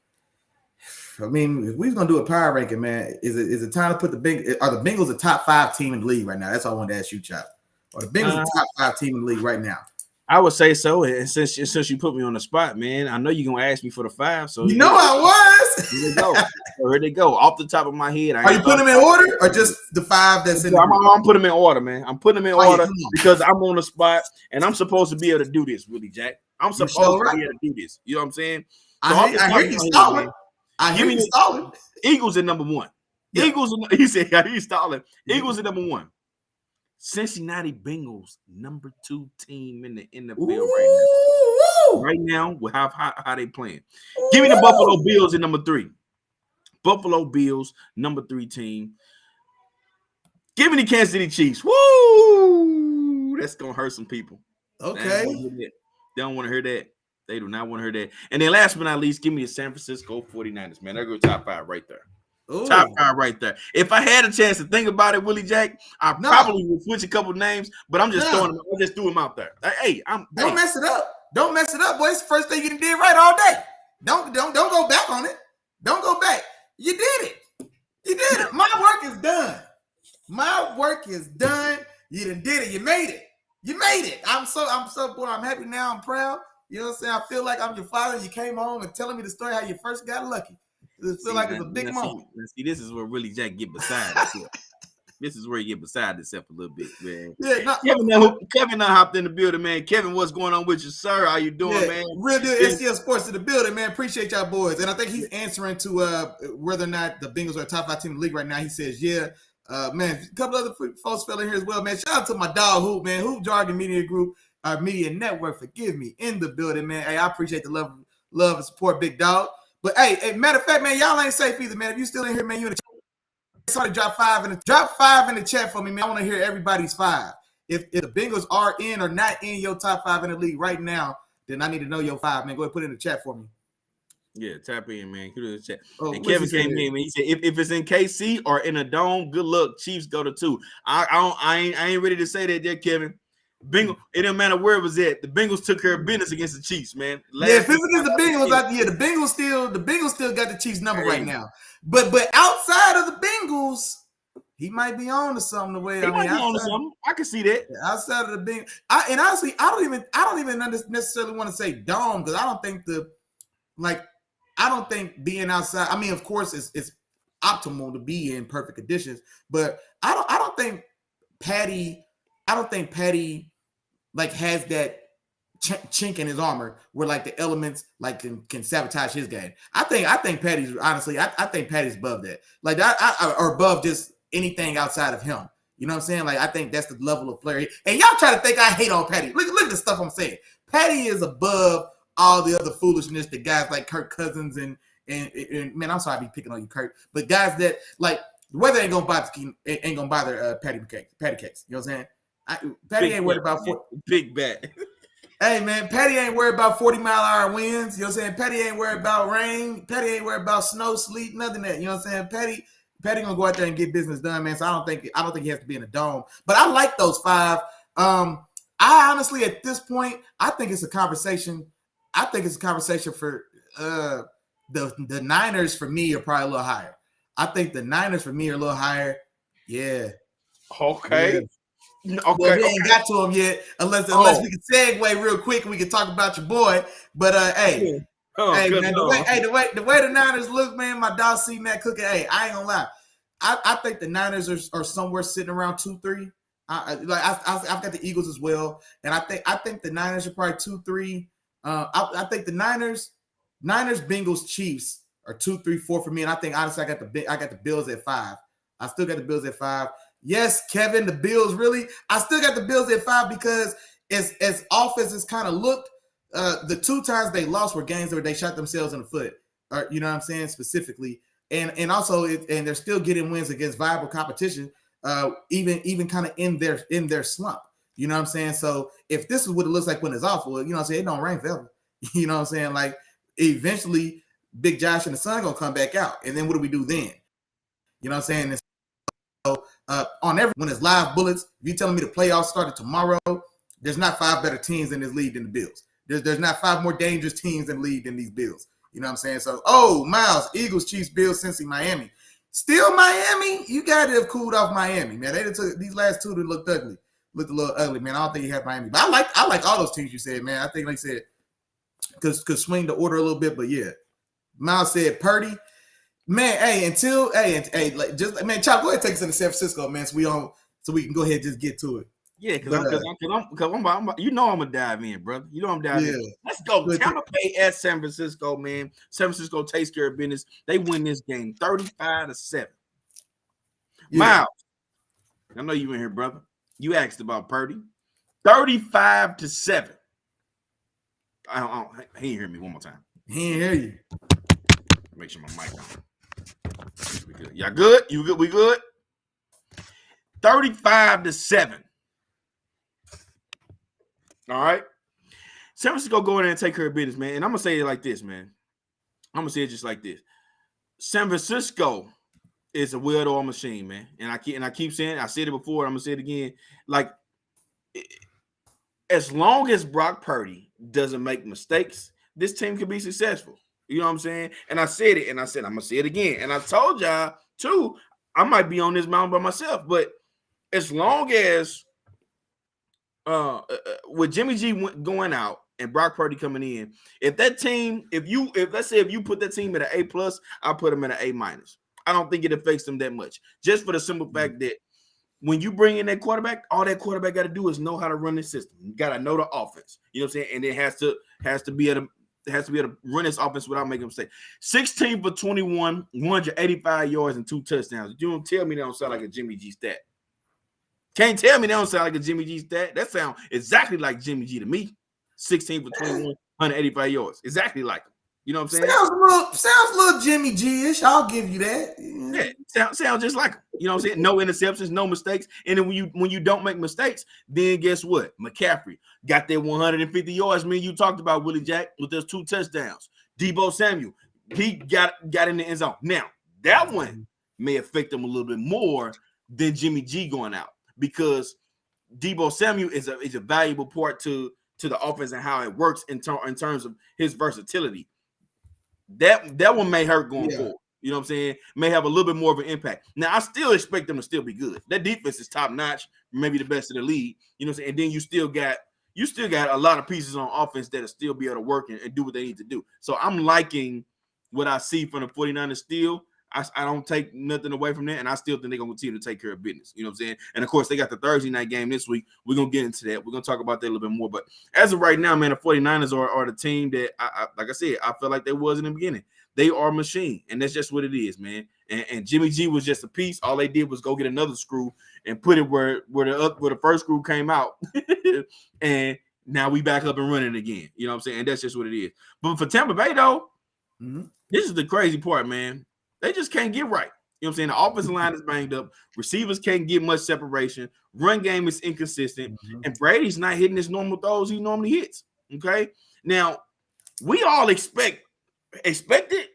we're gonna do a power ranking, man, is it time to put are the Bengals a top 5 team in the league right now? That's all I wanted to ask you, Chop. Are the Bengals a top 5 team in the league right now? I would say so. And since you put me on the spot, man, I know you're gonna ask me for the 5. So I was. Here they go. Off the top of my head. Are you putting them in order or just the 5 that's in? I'm putting them in order, man. I'm putting them in order because I'm on the spot and I'm supposed to be able to do this, Willie Jack. I'm supposed to be able to do this. You know what I'm saying? So I hear you stalling. Eagles at number 1. Yeah. He said he's stalling. Eagles at number 1. Cincinnati Bengals, number 2 team in the NFL right now. With how they playing. Give me the Buffalo Bills at number 3. Buffalo Bills, number 3 team. Give me the Kansas City Chiefs. Woo! That's gonna hurt some people. Okay. They don't want to hear that. They do not want to hear that. And then last but not least, give me the San Francisco 49ers, man. They're going to top 5 right there. Ooh. Top 5 right there. If I had a chance to think about it, Willie Jack, I probably would switch a couple names, but I'm just throwing them. I just threw them out there. Don't mess it up. Don't mess it up, boy. It's the first thing you did right all day. Don't go back on it. Don't go back. You did it. My work is done. You done did it. You made it. I'm so bored. I'm happy now. I'm proud. You know what I'm saying? I feel like I'm your father. You came home and telling me the story how you first got lucky. It feel like it's a big moment. See, this is where Willie Jack get beside himself. This is where you get beside himself a little bit, man. Yeah, Kevin hopped in the building, man. Kevin, what's going on with you, sir? How you doing, man? Real deal STL Sports to the building, man. Appreciate y'all boys. And I think he's answering to whether or not the Bengals are a top 5 team in the league right now. He says, yeah. Man, a couple other folks fell in here as well, man. Shout out to my dog Hoop, man. Hoop Jargon Media Group, our media network, forgive me, in the building, man. Hey, I appreciate the love and support, big dog. But hey, matter of fact, man, y'all ain't safe either, man. If you still in here, man, you in the chat. Somebody drop 5 in the chat for me, man. I want to hear everybody's 5. If the Bengals are in or not in your top 5 in the league right now, then I need to know your 5, man. Go ahead, put it in the chat for me. Yeah, tap in, man. Put it in the chat. Oh, and Kevin came in, man. He said, if it's in KC or in a dome, good luck. Chiefs go to 2. I ain't ready to say that yet, Kevin. Bengals, it didn't matter where it was at. The Bengals took care of business against the Chiefs, man. If it's against the Bengals, the Bengals still got the Chiefs number right now. But outside of the Bengals, he might be on to something. The way he might be on to something. I can see that. Outside of the Bengals, and honestly, I don't even necessarily want to say dome because I don't think being outside. I mean, of course, it's optimal to be in perfect conditions, but I don't think Patty like has that chink in his armor where like the elements like can sabotage his game. I think Patty's honestly, I think Patty's above that. Like or above just anything outside of him. You know what I'm saying? Like I think that's the level of player. And y'all try to think I hate on Patty. Look at the stuff I'm saying. Patty is above all the other foolishness that guys like Kirk Cousins and man, I'm sorry I be picking on you, Kirk, but guys that like the weather ain't gonna bother Patty cakes. You know what I'm saying? Patty ain't worried about big bet. Hey man, Patty ain't worried about 40-mile-an-hour winds. You know what I'm saying? Patty ain't worried about rain. Patty ain't worried about snow, sleet, nothing that. You know what I'm saying? Patty gonna go out there and get business done, man. So I don't think he has to be in a dome. But I like those 5. I honestly, at this point, I think it's a conversation. I think it's a conversation for the Niners for me are probably a little higher. I think the Niners for me are a little higher. Yeah. Okay. Yeah. Okay, we ain't got to him yet, unless we can segue real quick and we can talk about your boy. But hey, man, the way the Niners look, man, my dog see Matt Cooking. Hey, I ain't gonna lie, I think the Niners are somewhere sitting around 2-3. I've got the Eagles as well, and I think the Niners are probably 2-3. I think the Niners, Bengals, Chiefs are 2, 3, 4 for me, and I think honestly I got the Bills at 5. I still got the Bills at 5. Yes, Kevin, the Bills really. I still got the Bills at 5 because as off as it's kind of looked, the 2 times they lost were games where they shot themselves in the foot. Or, you know what I'm saying, specifically, and also and they're still getting wins against viable competition, even kind of in their slump. You know what I'm saying? So if this is what it looks like when it's awful, you know what I'm saying, it don't rain forever. You know what I'm saying? Like eventually, Big Josh and the Sun gonna come back out, and then what do we do then? You know what I'm saying? So when it's live bullets, if you telling me the playoffs started tomorrow, there's not 5 better teams in this league than the Bills. There's not 5 more dangerous teams in the league than these Bills. You know what I'm saying? So, Miles, Eagles, Chiefs, Bills, Cincy, Miami. Still Miami? You got to have cooled off Miami, man. They took these last 2 that looked ugly. Looked a little ugly, man. I don't think you have Miami. But I like all those teams you said, man. I think, like I said, could swing the order a little bit, but yeah. Miles said Purdy. Man, like just man, Chop, go ahead and take us into San Francisco, man. So we can go ahead and just get to it. Yeah, because I'm you know I'm gonna dive in, brother. You know I'm diving in. Let's go. Tampa Bay at San Francisco, man. San Francisco takes care of business. They win this game 35-7. Yeah. Miles, I know you in here, brother. You asked about Purdy. 35-7. He ain't hear me one more time. He ain't hear you. Make sure my mic on. We good. Y'all good? You good? We good? 35-7. All right. San Francisco go in there and take care of business, man. And I'm gonna say it like this, man. I'm gonna say it just like this. San Francisco is a well-oiled machine, man. And I keep saying, I said it before, I'm gonna say it again. Like, as long as Brock Purdy doesn't make mistakes, this team can be successful. You know what I'm saying? And I said it, and I said I'm gonna say it again. And I told y'all too, I might be on this mountain by myself, but as long as with Jimmy G going out and Brock Purdy coming in, if let's say if you put that team at an A+, I'll put them at an A-. I don't think it affects them that much. Just for the simple fact that when you bring in that quarterback, all that quarterback got to do is know how to run the system. You got to know the offense. You know what I'm saying? And it has to be able to run this offense without making mistakes. 16 for 21, 185 yards and 2 touchdowns. You don't tell me that don't sound like a Jimmy G stat. Can't tell me that don't sound like a Jimmy G stat. That sounds exactly like Jimmy G to me. 16 for 21, 185 yards. Exactly like him. You know what I'm saying? Sounds a little Jimmy G-ish. I'll give you that. Yeah, sounds just like him. You know what I'm saying? No interceptions, no mistakes. And then when you don't make mistakes, then guess what? McCaffrey got that 150 yards. Me and you talked about Willie Jack with those 2 touchdowns. Debo Samuel, he got in the end zone. Now, that one may affect him a little bit more than Jimmy G going out because Debo Samuel is a valuable part to the offense and how it works in terms of his versatility. That one may hurt going forward. You know what I'm saying? May have a little bit more of an impact. Now, I still expect them to still be good. That defense is top notch, maybe the best in the league. You know what I'm saying? And then you still got a lot of pieces on offense that'll still be able to work and do what they need to do. So I'm liking what I see from the 49ers still. I don't take nothing away from that, and I still think they're going to continue to take care of business. You know what I'm saying? And, of course, they got the Thursday night game this week. We're going to get into that. We're going to talk about that a little bit more. But as of right now, man, the 49ers are the team that, like I said, I feel like they was in the beginning. They are a machine, and that's just what it is, man. And Jimmy G was just a piece. All they did was go get another screw and put it where the first screw came out. And now we back up and running again. You know what I'm saying? And that's just what it is. But for Tampa Bay, though, this is the crazy part, man. They just can't get right. You know what I'm saying? The offensive line is banged up. Receivers can't get much separation. Run game is inconsistent. And Brady's not hitting his normal throws he normally hits. Okay? Now, we all expect it,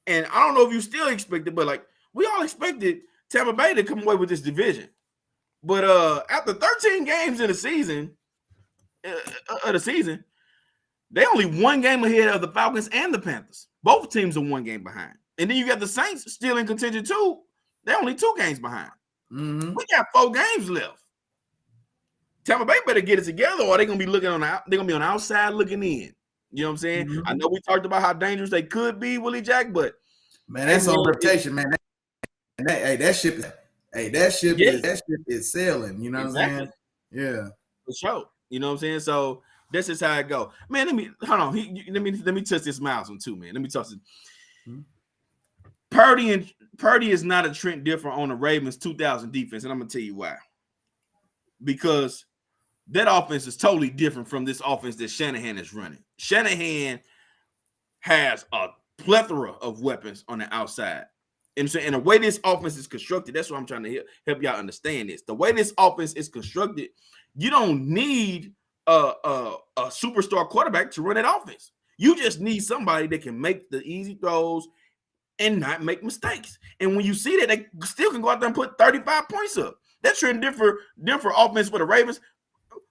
and I don't know if you still expect it, but like we all expected Tampa Bay to come away with this division. But after 13 games in the season, they only 1 game ahead of the Falcons and the Panthers. Both teams are 1 game behind. And then you got the Saints still in contention too. They're only 2 games behind. We got 4 games left. Tampa Bay better get it together, or they're gonna be looking on the outside looking in. You know what I'm saying? I know we talked about how dangerous they could be, Willie Jack, but man, that's on reputation, man. That ship is sailing. You know what I'm saying? Yeah, for sure. You know what I'm saying? So this is how it go. Man, let me touch this Miles one too, man. Let me touch it. Purdy is not a Trent Dilfer on the Ravens 2000 defense, and I'm gonna tell you why. Because that offense is totally different from this offense that Shanahan is running. Shanahan has a plethora of weapons on the outside. And so, the way this offense is constructed, that's what I'm trying to help y'all understand this. The way this offense is constructed, you don't need a superstar quarterback to run that offense. You just need somebody that can make the easy throws and not make mistakes. And when you see that, they still can go out there and put 35 points up. That's Trent Dilfer offense for the Ravens.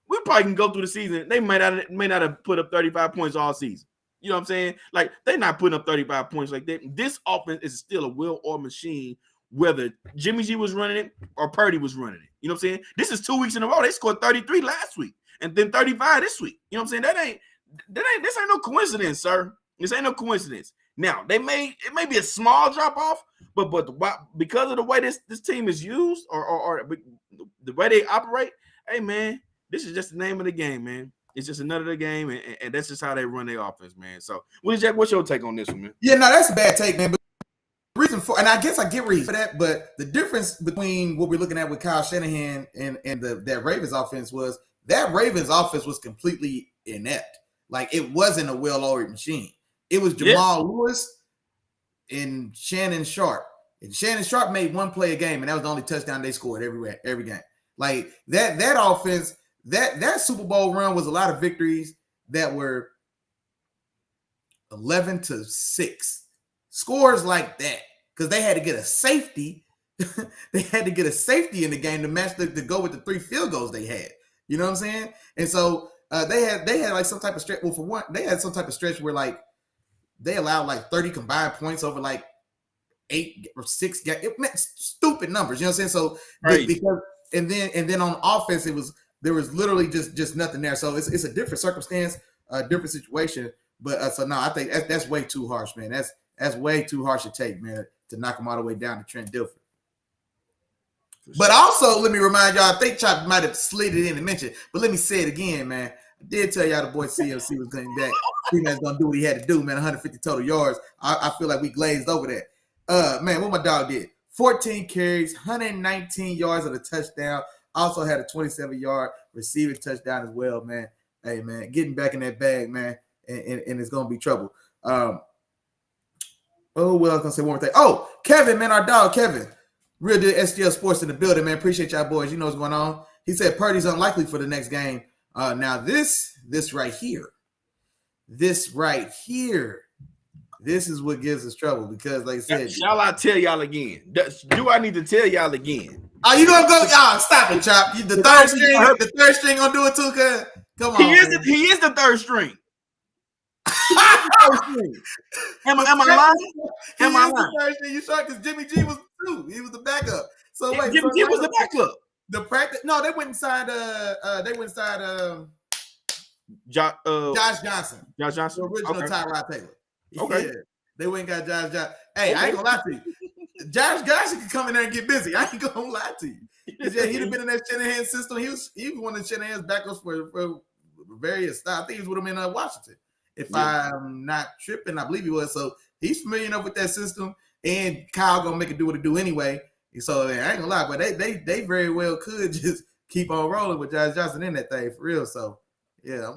We probably can go through the season. They may not have put up 35 points all season. You know what I'm saying? Like, they're not putting up 35 points like that. This offense is still a will-oiled machine, whether Jimmy G was running it or Purdy was running it. You know what I'm saying? This is 2 weeks in a row. They scored 33 last week and then 35 this week. You know what I'm saying? This ain't no coincidence, sir. This ain't no coincidence. Now, it may be a small drop-off, but because of the way this team is used or the way they operate, hey, man, this is just the name of the game, man. It's just another game, and that's just how they run their offense, man. So, Willie Jack, what's your take on this one, man? Yeah, no, that's a bad take, man. But reason for, and I guess I get reason for that, but the difference between what we're looking at with Kyle Shanahan and that Ravens offense was completely inept. Like, it wasn't a well-oiled machine. It was Jamal Lewis and Shannon Sharp. And Shannon Sharp made 1 play a game, and that was the only touchdown they scored every game. Like, that offense. That Super Bowl run was a lot of victories that were 11-6 scores like that, because they had to get a safety. They had to get a safety in the game to match to go with the 3 field goals they had. You know what I'm saying? And so they had like some type of stretch. Well, for one, they had some type of stretch where like they allowed like 30 combined points over like 8 or 6 games. It meant stupid numbers. You know what I'm saying? So right. Because and then on offense there was literally just nothing there. So it's a different circumstance, a different situation. But so no, I think that's way too harsh, man. That's way too harsh to take, man, to knock him all the way down to Trent Dilfer. But also, let me remind y'all, I think Chop might have slid it in and mentioned, but let me say it again, man. I did tell y'all the boy CMC was going back. He-Man's going to do what he had to do, man. 150 total yards. I feel like we glazed over that. Man, what my dog did. 14 carries, 119 yards of a touchdown. Also had a 27-yard receiving touchdown as well, man. Hey, man, getting back in that bag, man, and it's going to be trouble. Well, I was going to say one more thing. Oh, Kevin, man, our dog, Kevin. Real deal SGL Sports in the building, man. Appreciate y'all boys. You know what's going on. He said Purdy's unlikely for the next game. Now this right here, this is what gives us trouble because, like I said, shall I tell y'all again? Do I need to tell y'all again? Oh, you gonna go? Y'all stop it, Chop. The third string gonna do it too, cuz. Come on. He is the third string. Am I lying? Am I lying? Third string, you sure? Because Jimmy G was two. He was the backup. So wait, Jimmy G was the backup. The practice? No, they went inside. Josh Johnson. Josh Johnson, the original Tyrod Taylor. Okay, yeah, they went and got Josh Johnson. Hey, I ain't gonna lie to you. Josh Johnson can come in there and get busy. I ain't gonna lie to you. Yeah, he'd have been in that Shanahan system. He was one of Shanahan's backups for various styles. I think he was with him in Washington. If I'm not tripping, I believe he was. So he's familiar enough with that system. And Kyle gonna make it do what it do anyway. So I ain't gonna lie, but they very well could just keep on rolling with Josh Johnson in that thing for real. So yeah,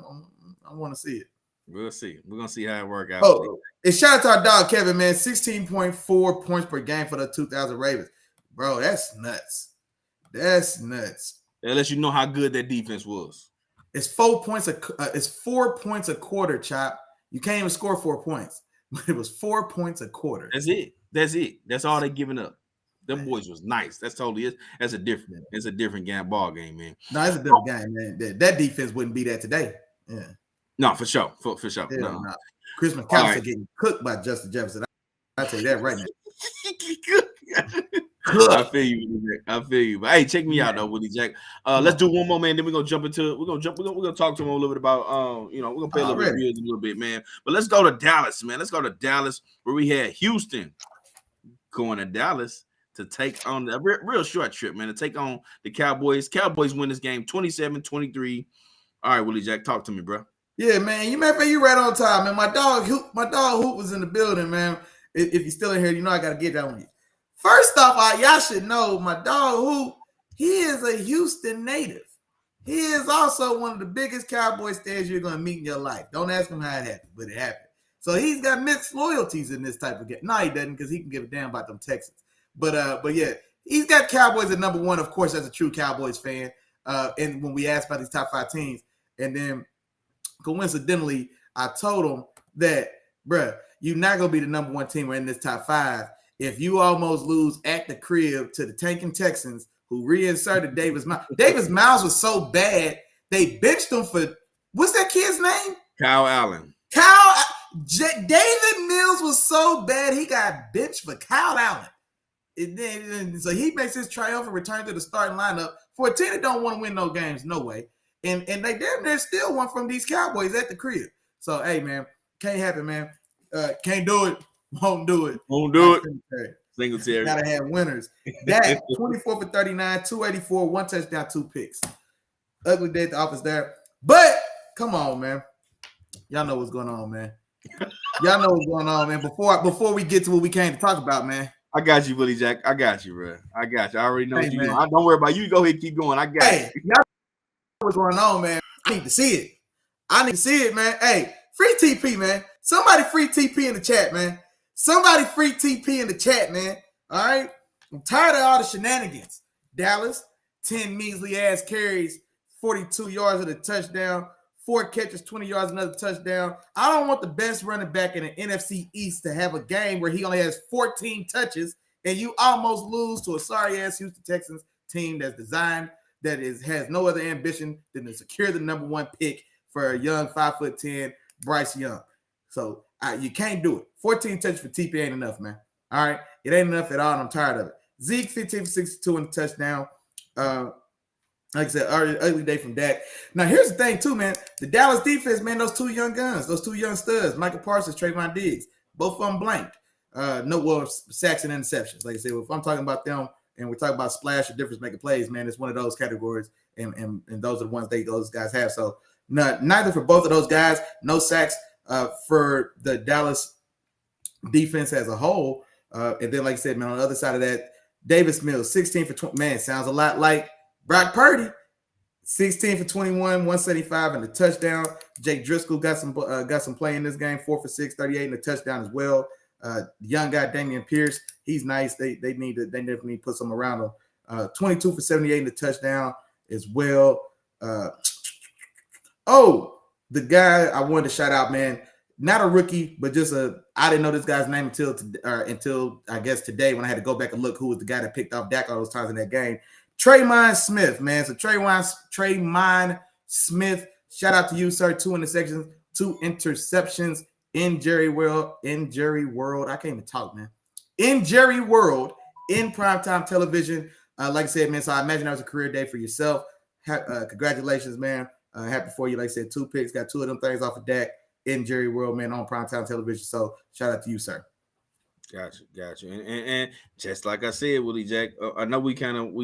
I want to see it. We'll see. We're gonna see how it work out. Oh, and shout out to our dog Kevin, man. 16.4 points per game for the 2000 Ravens, bro. That's nuts. That's nuts. That lets you know how good that defense was. It's 4 points. It's 4 points a quarter, Chop. You can't even score 4 points, but it was 4 points a quarter. That's it. That's all they giving up. Them boys was nice. That's totally it. That's a different. It's a different ball game, man. No, it's a different game, man. That defense wouldn't be that today. Yeah. No, for sure. For sure. Yeah, no. Chris McAllister getting cooked by Justin Jefferson. I tell you that right now. I feel you. But hey, check me out though, Willie Jack. Let's do one more, man. Then we're gonna talk to him a little bit about we're gonna pay a little bit a little bit, man. But let's go to Dallas, man. Let's go to Dallas where we had Houston going to Dallas to take on a real short trip, man, to take on the Cowboys. Cowboys win this game 27-23. All right, Willie Jack, talk to me, bro. Yeah, man. You right on time, man. My dog Hoop was in the building, man. If you're still in here, you know I gotta get that on you. First off, y'all should know my dog Hoop, he is a Houston native. He is also one of the biggest Cowboy fans you're gonna meet in your life. Don't ask him how it happened, but it happened. So he's got mixed loyalties in this type of game. No, he doesn't, because he can give a damn about them Texans. But yeah, he's got Cowboys at number one, of course, as a true Cowboys fan. And when we asked about these top 5 teams, and then coincidentally, I told him that, bruh, you're not gonna be the number one team in this top 5 if you almost lose at the crib to the tanking Texans, who reinserted Davis Miles. Davis Miles was so bad, they benched him for, what's that kid's name? Kyle Allen. David Mills was so bad, he got benched for Kyle Allen. And so he makes his triumphant return to the starting lineup for a team that don't want to win no games, no way. And they damn near still won from these Cowboys at the crib. So, hey, man, can't happen, man. Can't do it. Won't do it. Singletary. Gotta have winners. That 24 for 39, 284, 1 touchdown, 2 picks. Ugly day at the office there. But come on, man. Y'all know what's going on, man. Y'all know what's going on, man. Before we get to what we came to talk about, man. I got you, Willie Jack. I got you, bro. I got you. I already know what you're doing. Don't worry about you. Go ahead, keep going. I got you. Y'all know what's going on, man. I need to see it. Man. Hey, free TP, man. Somebody free TP in the chat, man. All right? I'm tired of all the shenanigans. Dallas, 10 measly ass carries, 42 yards of the touchdown, 4 catches, 20 yards, another touchdown. I don't want the best running back in the NFC East to have a game where he only has 14 touches and you almost lose to a sorry-ass Houston Texans team that's designed, has no other ambition than to secure the number 1 pick for a young 5'10" Bryce Young. So you can't do it. 14 touches for TP ain't enough, man. All right? It ain't enough at all, and I'm tired of it. Zeke, 15 for 62 in the touchdown. Like I said, early day from Dak. Now, here's the thing, too, man. The Dallas defense, man, those 2 young guns, those 2 young studs, Michael Parsons, Trayvon Diggs, both of them blanked. Sacks and interceptions. Like I said, if I'm talking about them and we talk about splash or difference making plays, man, it's one of those categories, and those are the ones those guys have. So neither for both of those guys, no sacks for the Dallas defense as a whole. And then, like I said, man, on the other side of that, Davis Mills, 16 for 20. Man, sounds a lot like Brock Purdy. 16 for 21, 175 and a touchdown. Jake Driscoll got some play in this game, 4 for 6, 38 and a touchdown as well. The young guy Damian Pierce, he's nice. They definitely need to put some around him. 22 for 78 and a touchdown as well. The guy I wanted to shout out, man, not a rookie, but just I didn't know this guy's name until I guess today when I had to go back and look who was the guy that picked off Dak all those times in that game. Tremon Smith, man. So Tremon Smith, shout out to you, sir. 2 interceptions in Jerry World. I can't even talk, man. In Jerry World, in primetime television. Like I said, man, so I imagine that was a career day for yourself. Congratulations, man. Happy for you. Like I said, 2 picks, got 2 of them things off of Dak in Jerry World, man, on primetime television. So shout out to you, sir. Gotcha. And just like I said, Willie Jack, I know we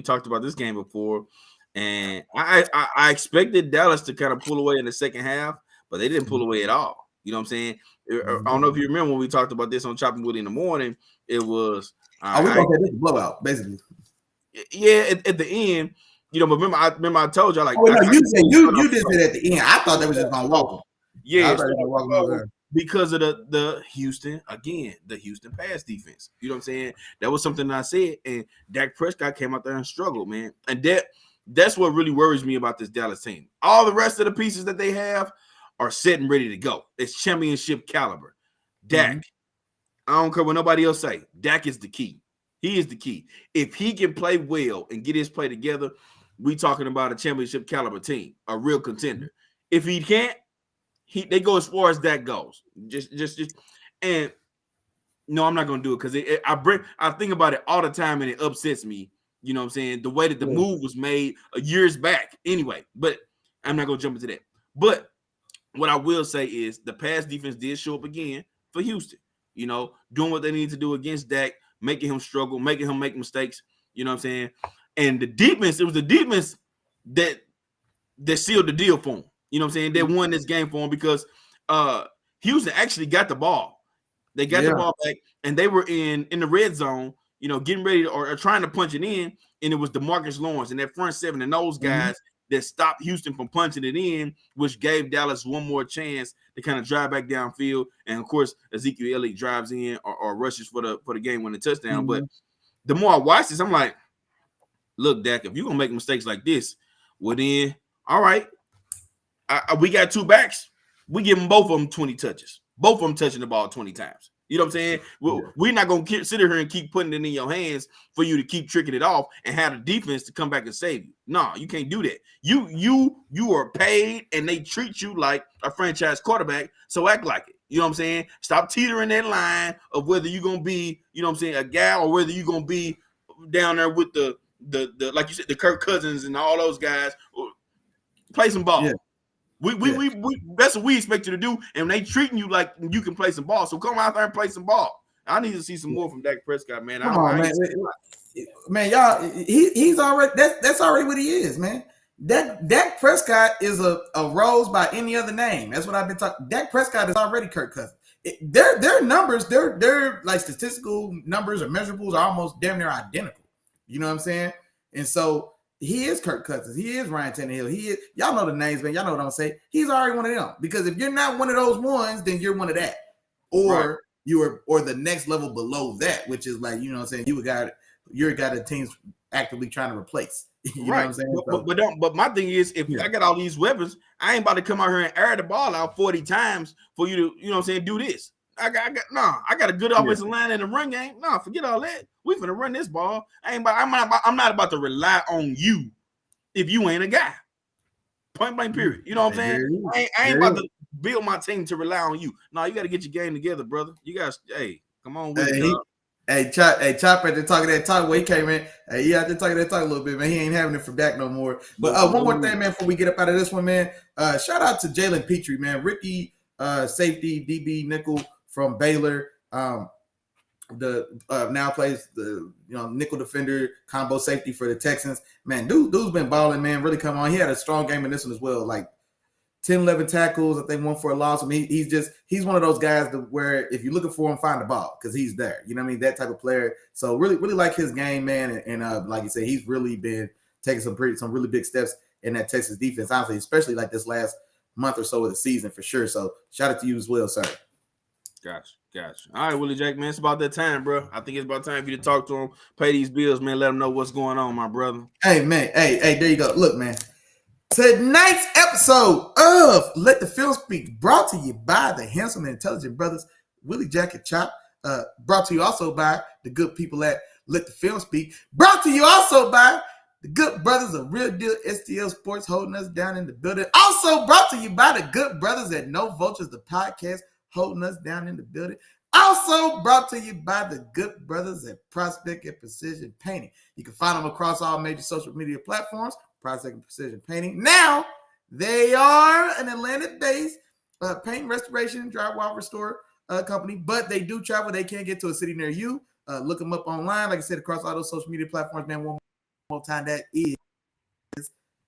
talked about this game before, and I expected Dallas to kind of pull away in the second half, but they didn't pull away at all. You know what I'm saying? I don't know if you remember when we talked about this on Chop Willie in the morning. It was we gonna say this is a blowout, basically. Yeah, at the end, but remember I told y'all like you did it at the end. I thought they was just gonna walk them. Yeah, because of the Houston pass defense. You know what I'm saying? That was something that I said, and Dak Prescott came out there and struggled, man. And that's what really worries me about this Dallas team. All the rest of the pieces that they have are set and ready to go. It's championship caliber. Dak, I don't care what nobody else say. Dak is the key. He is the key. If he can play well and get his play together, we talking about a championship caliber team, a real contender. If he can't, they go as far as that goes. Just, and no, I'm not gonna do it because I think about it all the time and it upsets me. You know what I'm saying? The way that the move was made years back. Anyway, but I'm not gonna jump into that. But what I will say is the pass defense did show up again for Houston. Doing what they need to do against Dak, making him struggle, making him make mistakes. You know what I'm saying? And the defense, it was the defense that sealed the deal for him. You know what I'm saying? They won this game for him because Houston actually got the ball. They got the ball back, and they were in the red zone, getting ready or trying to punch it in, and it was DeMarcus Lawrence and that front seven and those guys that stopped Houston from punching it in, which gave Dallas one more chance to kind of drive back downfield. And, of course, Ezekiel Elliott drives in or rushes for the game-winning touchdown. But the more I watch this, I'm like, look, Dak, if you're going to make mistakes like this, well then, all right, we got 2 backs. We give them both of them 20 touches. Both of them touching the ball 20 times. You know what I'm saying? We're not going to sit here and keep putting it in your hands for you to keep tricking it off and have the defense to come back and save you. No, you can't do that. You are paid and they treat you like a franchise quarterback, so act like it. You know what I'm saying? Stop teetering that line of whether you're going to be, you know what I'm saying, a guy or whether you're going to be down there with the like you said, the Kirk Cousins and all those guys. Play some ball. Yeah. We that's what we expect you to do, and they treating you like you can play some ball. So come out there and play some ball. I need to see some more from Dak Prescott, man. Come on, man, y'all. He's already that's already what he is, man. Dak Prescott is a rose by any other name. That's what I've been talking. Dak Prescott is already Kirk Cousins. Their numbers, their like statistical numbers or measurables are almost damn near identical. You know what I'm saying? And so he is Kirk Cousins. He is Ryan Tannehill. He is. Y'all know the names, man. Y'all know what I'm gonna say. He's already one of them. Because if you're not one of those ones, then you're one of that, or or the next level below that, which is like, you know what I'm saying. You're a guy that teams actively trying to replace. You know what I'm saying? But my thing is, if I got all these weapons, I ain't about to come out here and air the ball out 40 times for you to, you know what I'm saying, do this. I got a good offensive line in the run game. No, forget all that. We finna run this ball. I'm not about to rely on you if you ain't a guy. Point blank period. You know what I'm saying? I ain't about to build my team to rely on you. No, you got to get your game together, brother. You got come on with it. Chop at the talking that talk. Where he came in, he out there talking that talk a little bit, man. He ain't having it for Dak no more. But one more thing, man, before we get up out of this one, man. Shout out to Jalen Petrie, man. Ricky, safety, DB nickel from Baylor. I now plays the nickel defender combo safety for the Texans. Man, dude's been balling, man. Really come on. He had a strong game in this one as well. Like 10, 11 tackles. I think 1 for a loss. I mean, he's one of those guys where if you're looking for him, find the ball because he's there. You know what I mean? That type of player. So really, really like his game, man. And like you said, he's really been taking some really big steps in that Texas defense, honestly, especially like this last month or so of the season for sure. So shout out to you as well, sir. Gotcha. All right, Willie Jack, man, it's about that time, bro. I think it's about time for you to talk to him, pay these bills, man. Let them know what's going on, my brother. Hey, man. Hey, there you go. Look, man. Tonight's episode of Let the Film Speak brought to you by the handsome and intelligent brothers Willie Jack and Chop. Brought to you also by the good people at Let the Film Speak. Brought to you also by the good brothers of Real Deal STL Sports holding us down in the building. Also brought to you by the good brothers at No Vultures, the podcast, holding us down in the building. Also brought to you by the good brothers at Prospect and Precision Painting. You can find them across all major social media platforms, Prospect and Precision Painting. Now, they are an Atlanta-based paint restoration and drywall restore company, but they do travel. They can't get to a city near you. Look them up online. Like I said, across all those social media platforms, man, one more time, that is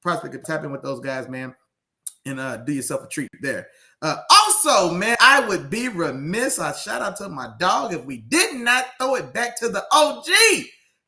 Prospect. Tap in with those guys, man, and do yourself a treat there. Also, man, I would be remiss. I shout out to my dog if we did not throw it back to the OG.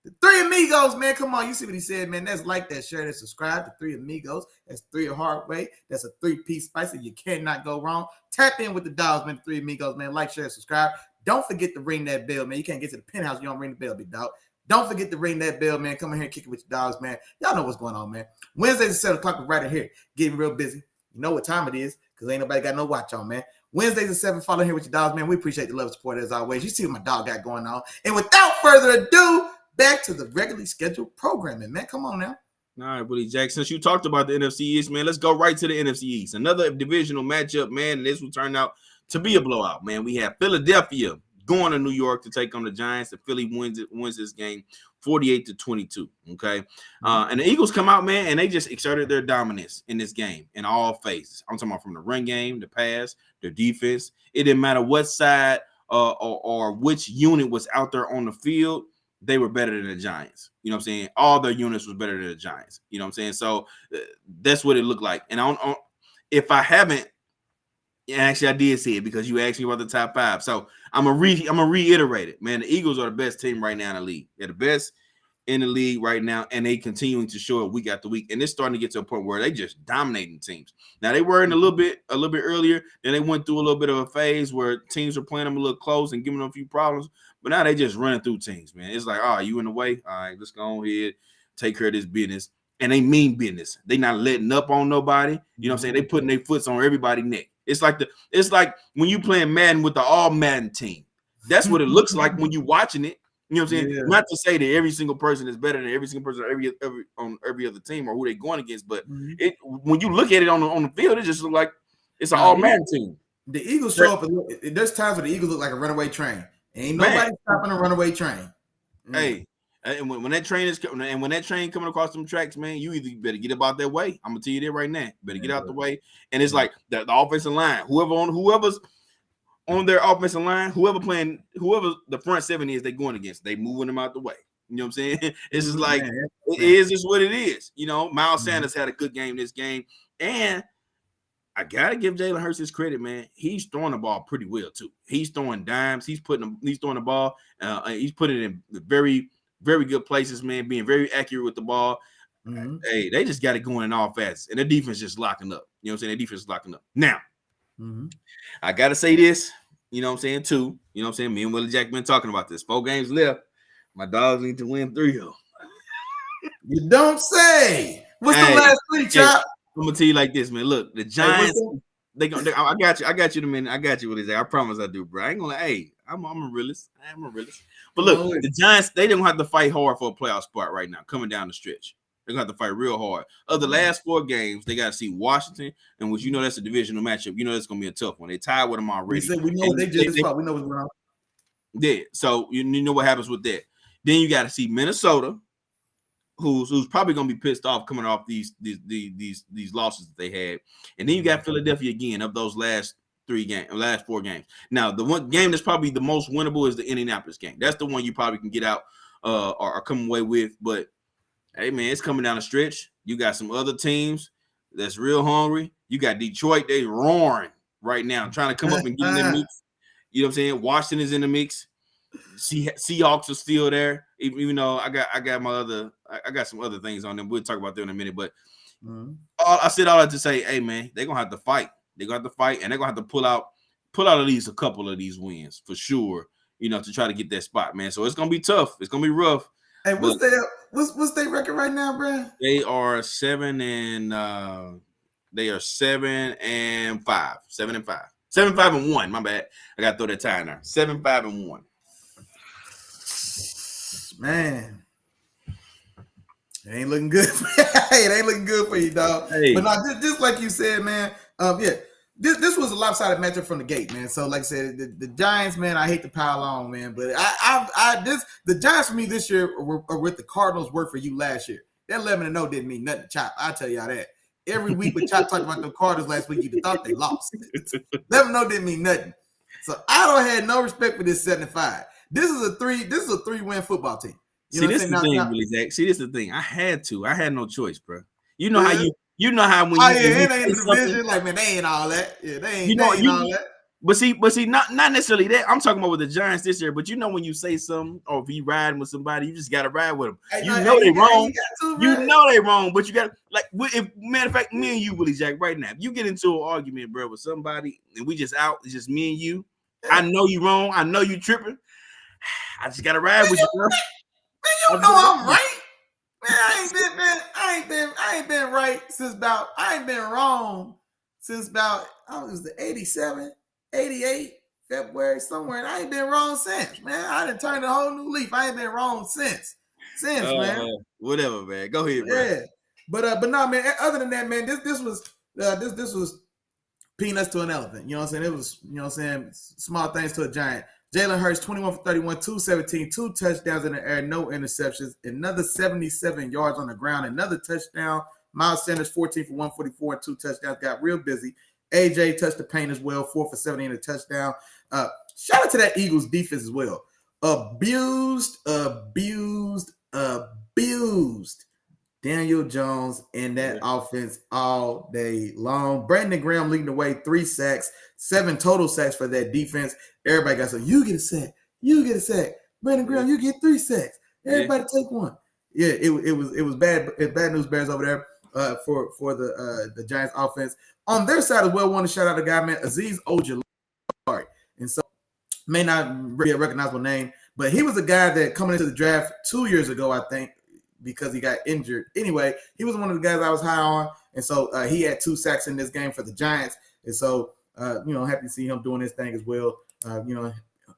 The Three Amigos, man. Come on, you see what he said, man. That's like that, share, that, subscribe to Three Amigos. That's 3 a hard way. That's a 3-piece spicy. You cannot go wrong. Tap in with the dogs, man. The Three Amigos, man. Like, share, subscribe. Don't forget to ring that bell, man. You can't get to the penthouse. You don't ring the bell, big dog. Don't forget to ring that bell, man. Come in here and kick it with your dogs, man. Y'all know what's going on, man. Wednesdays at 7 o'clock, we're right in here. Getting real busy. You know what time it is because ain't nobody got no watch on, man. Wednesdays at 7, follow here with your dogs, man. We appreciate the love and support as always. You see what my dog got going on. And without further ado, back to the regularly scheduled programming, man. Come on now. All right, Willie Jack. Since you talked about the NFC East, man, let's go right to the NFC East. Another divisional matchup, man, and this will turn out to be a blowout, man. We have Philadelphia going to New York to take on the Giants, and Philly wins this game 48-22. Okay, and the Eagles come out, man, and they just exerted their dominance in this game in all phases. I'm talking about from the run game, the pass, their defense. It didn't matter what side or which unit was out there on the field. They were better than the Giants. You know what I'm saying? All their units was better than the Giants. You know what I'm saying? So that's what it looked like. And if I haven't, actually I did see it because you asked me about the top 5. So I'm gonna reiterate it, man. The Eagles are the best team right now in the league. They're the best in the league right now, and they continuing to show it week after week. And it's starting to get to a point where they just dominating teams. Now they were in a little bit earlier, then they went through a little bit of a phase where teams were playing them a little close and giving them a few problems. But now they just running through teams, man. It's like, you in the way? All right, let's go ahead, take care of this business. And they mean business. They not letting up on nobody. You know what I'm saying? They putting their foots on everybody's neck. It's like when you playing Madden with the all Madden team. That's what it looks like when you watching it. You know what I'm saying? Yeah. Not to say that every single person is better than every single person on every other team or who they going against, but when you look at it on the field, it just looks like it's an all Madden team. The Eagles show up. There's times where the Eagles look like a runaway train. Ain't nobody stopping a runaway train. Hey, and when that train is coming across them tracks, man, you either better get about that way. I'm gonna tell you that right now. Better get out the way. And it's like the offensive line, whoever's on their offensive line, whoever the front 7 is, they going against, they moving them out the way. You know what I'm saying? It's just like it is just what it is. You know, Miles Sanders had a good game this game, and I gotta give Jalen Hurts his credit, man. He's throwing the ball pretty well too. He's throwing dimes. He's throwing the ball. He's putting it in very, very good places, man. Being very accurate with the ball. Hey, they just got it going in all facets, and the defense just locking up. You know what I'm saying? The defense is locking up. Now, I gotta say this. You know what I'm saying too. You know what I'm saying. Me and Willie Jack been talking about this. 4 games left. My dogs need to win 3 of them. You don't say. What's the last 3, Chop? I'm gonna tell you like this, man. Look, the Giants, I got you in a minute. I got you, Willie Jack. I promise I do, bro. I ain't gonna I'm a realist. I am a realist. But look, the Giants, they don't have to fight hard for a playoff spot right now, coming down the stretch. They're gonna have to fight real hard. Of the last 4 games, they gotta see Washington, and which that's a divisional matchup. You know that's gonna be a tough one. They tied with them already. We know what they did this spot. We know what's going on. Yeah, so you know what happens with that. Then you gotta see Minnesota, who's probably gonna be pissed off coming off these losses that they had, and then you got Philadelphia again of those last last 4 games. Now, the one game that's probably the most winnable is the Indianapolis game. That's the one you probably can get out or come away with. But hey, man, it's coming down the stretch. You got some other teams that's real hungry. You got Detroit, they roaring right now, trying to come up and get in the mix. You know what I'm saying? Washington is in the mix. Seahawks are still there, even though I got some other things on them. We'll talk about them in a minute. But I said all that to say, hey, man, they're gonna have to fight. They're gonna have to fight, and they're gonna have to pull out at least a couple of these wins for sure. You know, to try to get that spot, man. So it's gonna be tough. It's gonna be rough. Hey, what's their record right now, bro? They are 7 and 5. 7-5-1. My bad. I gotta throw that tie in there. 7-5-1. Man, it ain't looking good. It ain't looking good for you, dog. Hey. But no, just like you said, man. This was a lopsided matchup from the gate, man. So, like I said, the Giants, man, I hate to pile on, man, but the Giants for me this year were what the Cardinals were for you last year. That 11-0 didn't mean nothing to Chop. I'll tell y'all that. Every week when Chop talked about the Cardinals last week, you thought they lost. 11-0 didn't mean nothing. So I don't have no respect for this 75. This is a 3-win football team. This is the thing, Willie Zach. See, this is the thing. I had no choice, bro. You know how when it ain't the division, like, man, they ain't all that. Yeah, they ain't all that. But see, not necessarily that. I'm talking about with the Giants this year. But when you say something, or if you riding with somebody, you just gotta ride with them. They wrong. You know they wrong, but you got matter of fact, me and you, Willie Jack, right now, if you get into an argument, bro, with somebody, and we just out, it's just me and you. I know you wrong. I know you tripping. I just gotta ride with you, bro. Man, you know I'm right. Man, I ain't been right since about. I ain't been wrong since about. It was the 87, 88 February somewhere, and I ain't been wrong since. Man, I done turned a whole new leaf. I ain't been wrong since, man. Whatever, man. Go ahead, bro. Yeah, but no, man. Other than that, man, this was peanuts to an elephant. You know what I'm saying? It was, you know what I'm saying, small things to a giant. Jalen Hurts, 21 for 31, 217, 2 touchdowns in the air, no interceptions, another 77 yards on the ground, another touchdown. Miles Sanders, 14 for 144 and 2 touchdowns, got real busy. AJ touched the paint as well, 4 for 70 and a touchdown. Shout out to that Eagles defense as well. Abused Daniel Jones and that offense all day long. Brandon Graham leading the way, 3 sacks, 7 total sacks for that defense. Everybody got you get a sack. Brandon Graham, you get 3 sacks. Everybody take one. Yeah, it was bad. Bad news bears over there for the Giants offense. On their side as well, want to shout out a guy, man, Azeez Ojulari. And so may not be a recognizable name, but he was a guy that coming into the draft 2 years ago, I think, because he got injured. Anyway, he was one of the guys I was high on. And so he had 2 sacks in this game for the Giants. And so, happy to see him doing his thing as well.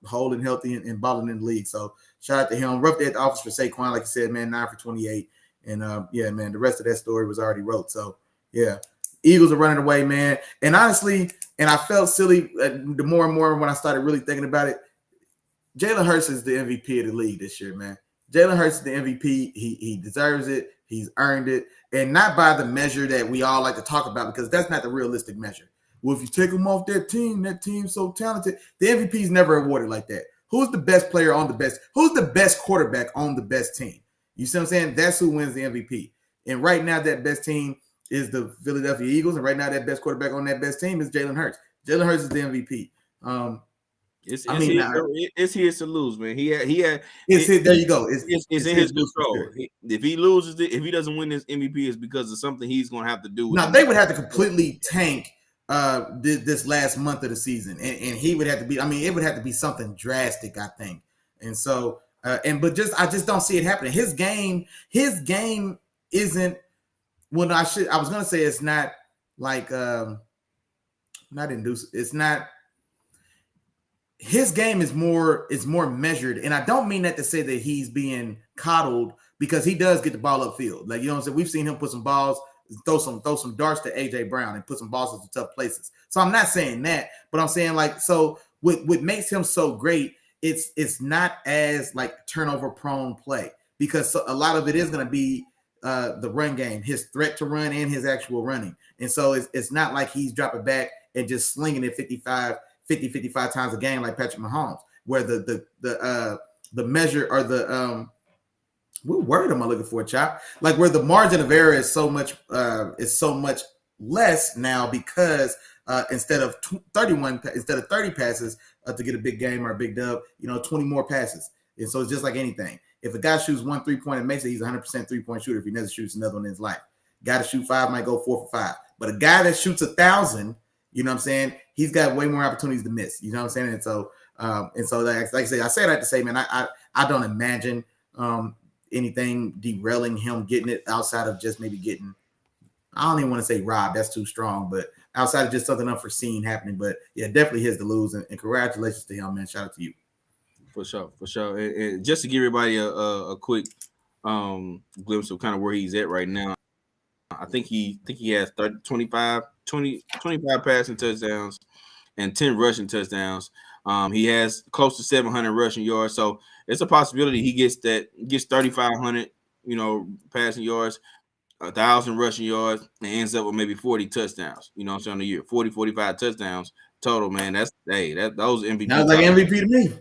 Holding healthy and balling in the league. So shout out to him. Rough day at the office for Saquon, like you said, man, 9 for 28. And man, the rest of that story was already wrote. So yeah, Eagles are running away, man. And honestly, and I felt silly the more and more when I started really thinking about it. Jalen Hurts is the MVP of the league this year, man. Jalen Hurts is the MVP. He deserves it. He's earned it. And not by the measure that we all like to talk about, because that's not the realistic measure. Well, if you take him off that team's so talented. The MVP is never awarded like that. Who's the best player on the best? Who's the best quarterback on the best team? You see what I'm saying? That's who wins the MVP. And right now, that best team is the Philadelphia Eagles. And right now, that best quarterback on that best team is Jalen Hurts. Jalen Hurts is the MVP. It's his to lose, man. There you go. It's in his control. If he loses it, if he doesn't win this MVP, it's because of something he's going to have to do. Now, they would have to completely tank this last month of the season, and he would have to be. I mean, it would have to be something drastic, I think. And so, I just don't see it happening. His game isn't. Well, I was gonna say it's not like not induced. It's not. His game is more measured, and I don't mean that to say that he's being coddled, because he does get the ball upfield. Like, you know what I'm saying? We've seen him put some balls. Throw some darts to AJ Brown and put some balls into tough places. So I'm not saying that, but I'm saying, like, so what makes him so great, it's not as like turnover prone play, because a lot of it is going to be the run game, his threat to run and his actual running. And so it's not like he's dropping back and just slinging it 55 times a game like Patrick Mahomes, where the measure or the what word am I looking for, Chop? Like where the margin of error is so much less now because instead of 30 passes to get a big game or a big dub, 20 more passes. And so it's just like anything. If a guy shoots 1 3-pointer and makes it, he's 100% 3-point shooter. If he never shoots another one in his life, guy to shoot 5 might go 4 for 5. But a guy that shoots 1,000, you know what I'm saying? He's got way more opportunities to miss. You know what I'm saying? And so like I say that to say, man, I don't imagine anything derailing him getting it outside of just maybe getting. I don't even want to say robbed. That's too strong, but outside of just something unforeseen happening. But yeah, definitely his to lose, and congratulations to him, man. Shout out to you. For sure. And just to give everybody a quick glimpse of kind of where he's at right now, I think he has 25 passing touchdowns and 10 rushing touchdowns. He has close to 700 rushing yards, so it's a possibility he gets 3,500, passing yards, 1,000 rushing yards, and ends up with maybe 40 touchdowns. You know what I'm saying? On the year, 40, 45 touchdowns total, man. Those MVP. Sounds like MVP to me.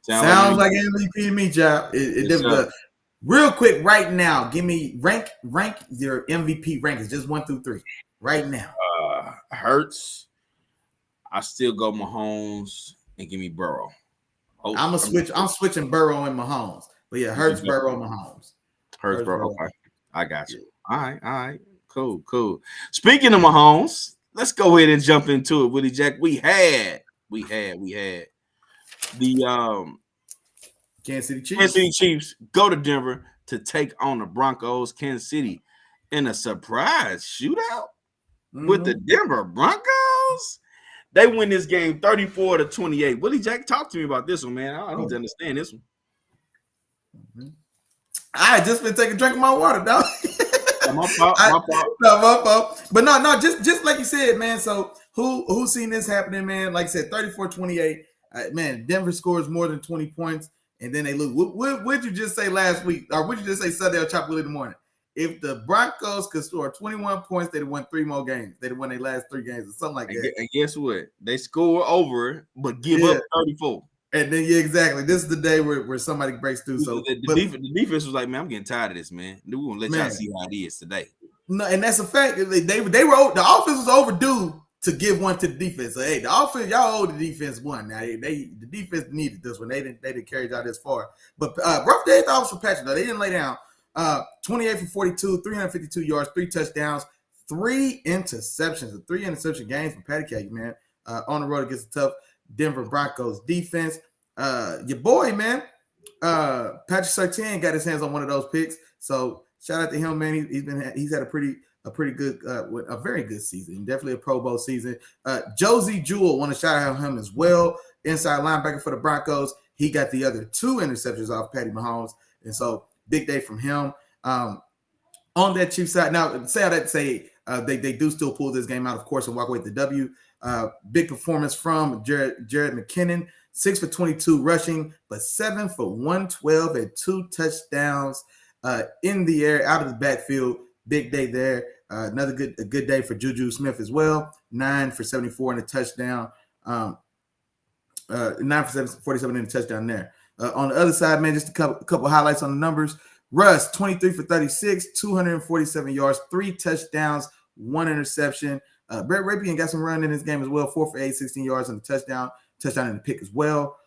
Sounds like MVP to me, Job. Real quick, right now, give me rank your MVP rankings, just 1 through 3, right now. Hurts. I still go Mahomes and give me Burrow. I'm switching Burrow and Mahomes, but yeah, Hurts, Burrow, Mahomes. Hurts, Burrow. Okay, I got you. All right, cool. Speaking of Mahomes, let's go ahead and jump into it, Willie Jack. We had the Kansas City Chiefs go to Denver to take on the Broncos. Kansas City in a surprise shootout with the Denver Broncos. They win this game 34-28. Willie Jack, talk to me about this one, man. I don't understand this one. I had just been taking a drink of my water, dog. My fault. No, my fault. But no, just like you said, man. So who seen this happening, man? Like I said, 34-28. Man, Denver scores more than 20 points, and then they lose. What did you just say last week? Or what did you just say Sunday on Chop Willie in the morning? If the Broncos could score 21 points, they'd have won 3 more games. They'd have won their last 3 games or something like that. And guess what? They score over, but give up 34. And then, yeah, exactly. This is the day where somebody breaks through. So the defense was like, man, I'm getting tired of this, man. We're going to let y'all see how it is today. No, and that's a fact. They were the offense was overdue to give one to the defense. So, hey, the offense, y'all owe the defense one. Now the defense needed this one. They didn't carry y'all this far. But rough day at the office for Patrick, though. They didn't lay down. 28 for 42, 352 yards, 3 touchdowns, 3 interceptions. A 3 interception games from Patty Cake, man. On the road against a tough Denver Broncos defense. Your boy, man, Patrick Surtain got his hands on one of those picks. So shout out to him, man. He's had a very good season. Definitely a Pro Bowl season. Josie Jewell, want to shout out him as well. Inside linebacker for the Broncos. He got the other 2 interceptions off Patty Mahomes, and so big day from him. On that Chiefs side, now say all that to say they do still pull this game out, of course, and walk away with the W. Big performance from Jared McKinnon, 6 for 22 rushing, but 7 for 112 and 2 touchdowns in the air, out of the backfield. Big day there. Another good day for Juju Smith as well. 9 for 74 and a touchdown. 9 for 47 and a touchdown there. On the other side, man, just a couple highlights on the numbers. Russ, 23 for 36, 247 yards, 3 touchdowns, 1 interception. Brett Ripien got some run in this game as well, 4 for 8, 16 yards and a touchdown and a pick as well.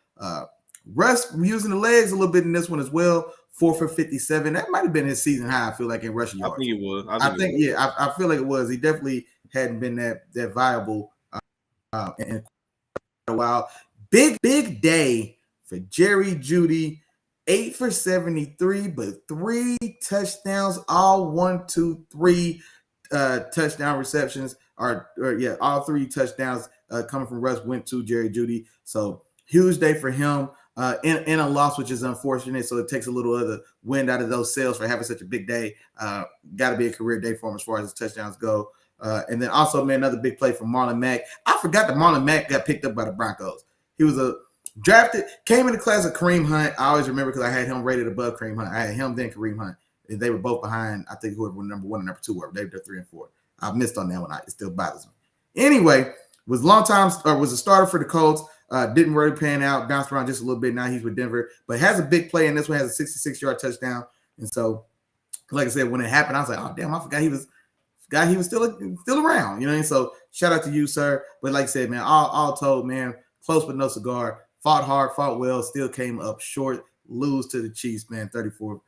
Russ using the legs a little bit in this one as well, 4 for 57. That might have been his season high, I feel like, in rushing yards. I think it was. I feel like it was. He definitely hadn't been that viable in a while. Big day for Jerry Jeudy, 8 for 73, but 3 touchdowns, all 1, 2, 3 touchdown receptions, all 3 touchdowns coming from Russ went to Jerry Jeudy. So huge day for him in a loss, which is unfortunate. So it takes a little of the wind out of those sails for having such a big day. Got to be a career day for him as far as his touchdowns go. And then also, man, another big play from Marlon Mack. I forgot that Marlon Mack got picked up by the Broncos. He was came in the class of Kareem Hunt. I always remember because I had him rated above Kareem Hunt. I had him then Kareem Hunt. They were both behind, I think, whoever number 1 and number 2 were. They were 3 and 4. I missed on that one. It still bothers me. Anyway, was long time or was a starter for the Colts. Didn't really pan out, bounced around just a little bit. Now he's with Denver, but has a big play in this one. Has a 66-yard touchdown, and so like I said, when it happened, I was like, oh damn, I forgot he was still around. You know what I mean? So shout out to you, sir. But like I said, man, all told, man, close but no cigar. Fought hard, fought well, still came up short. Lose to the Chiefs, man, 34-28.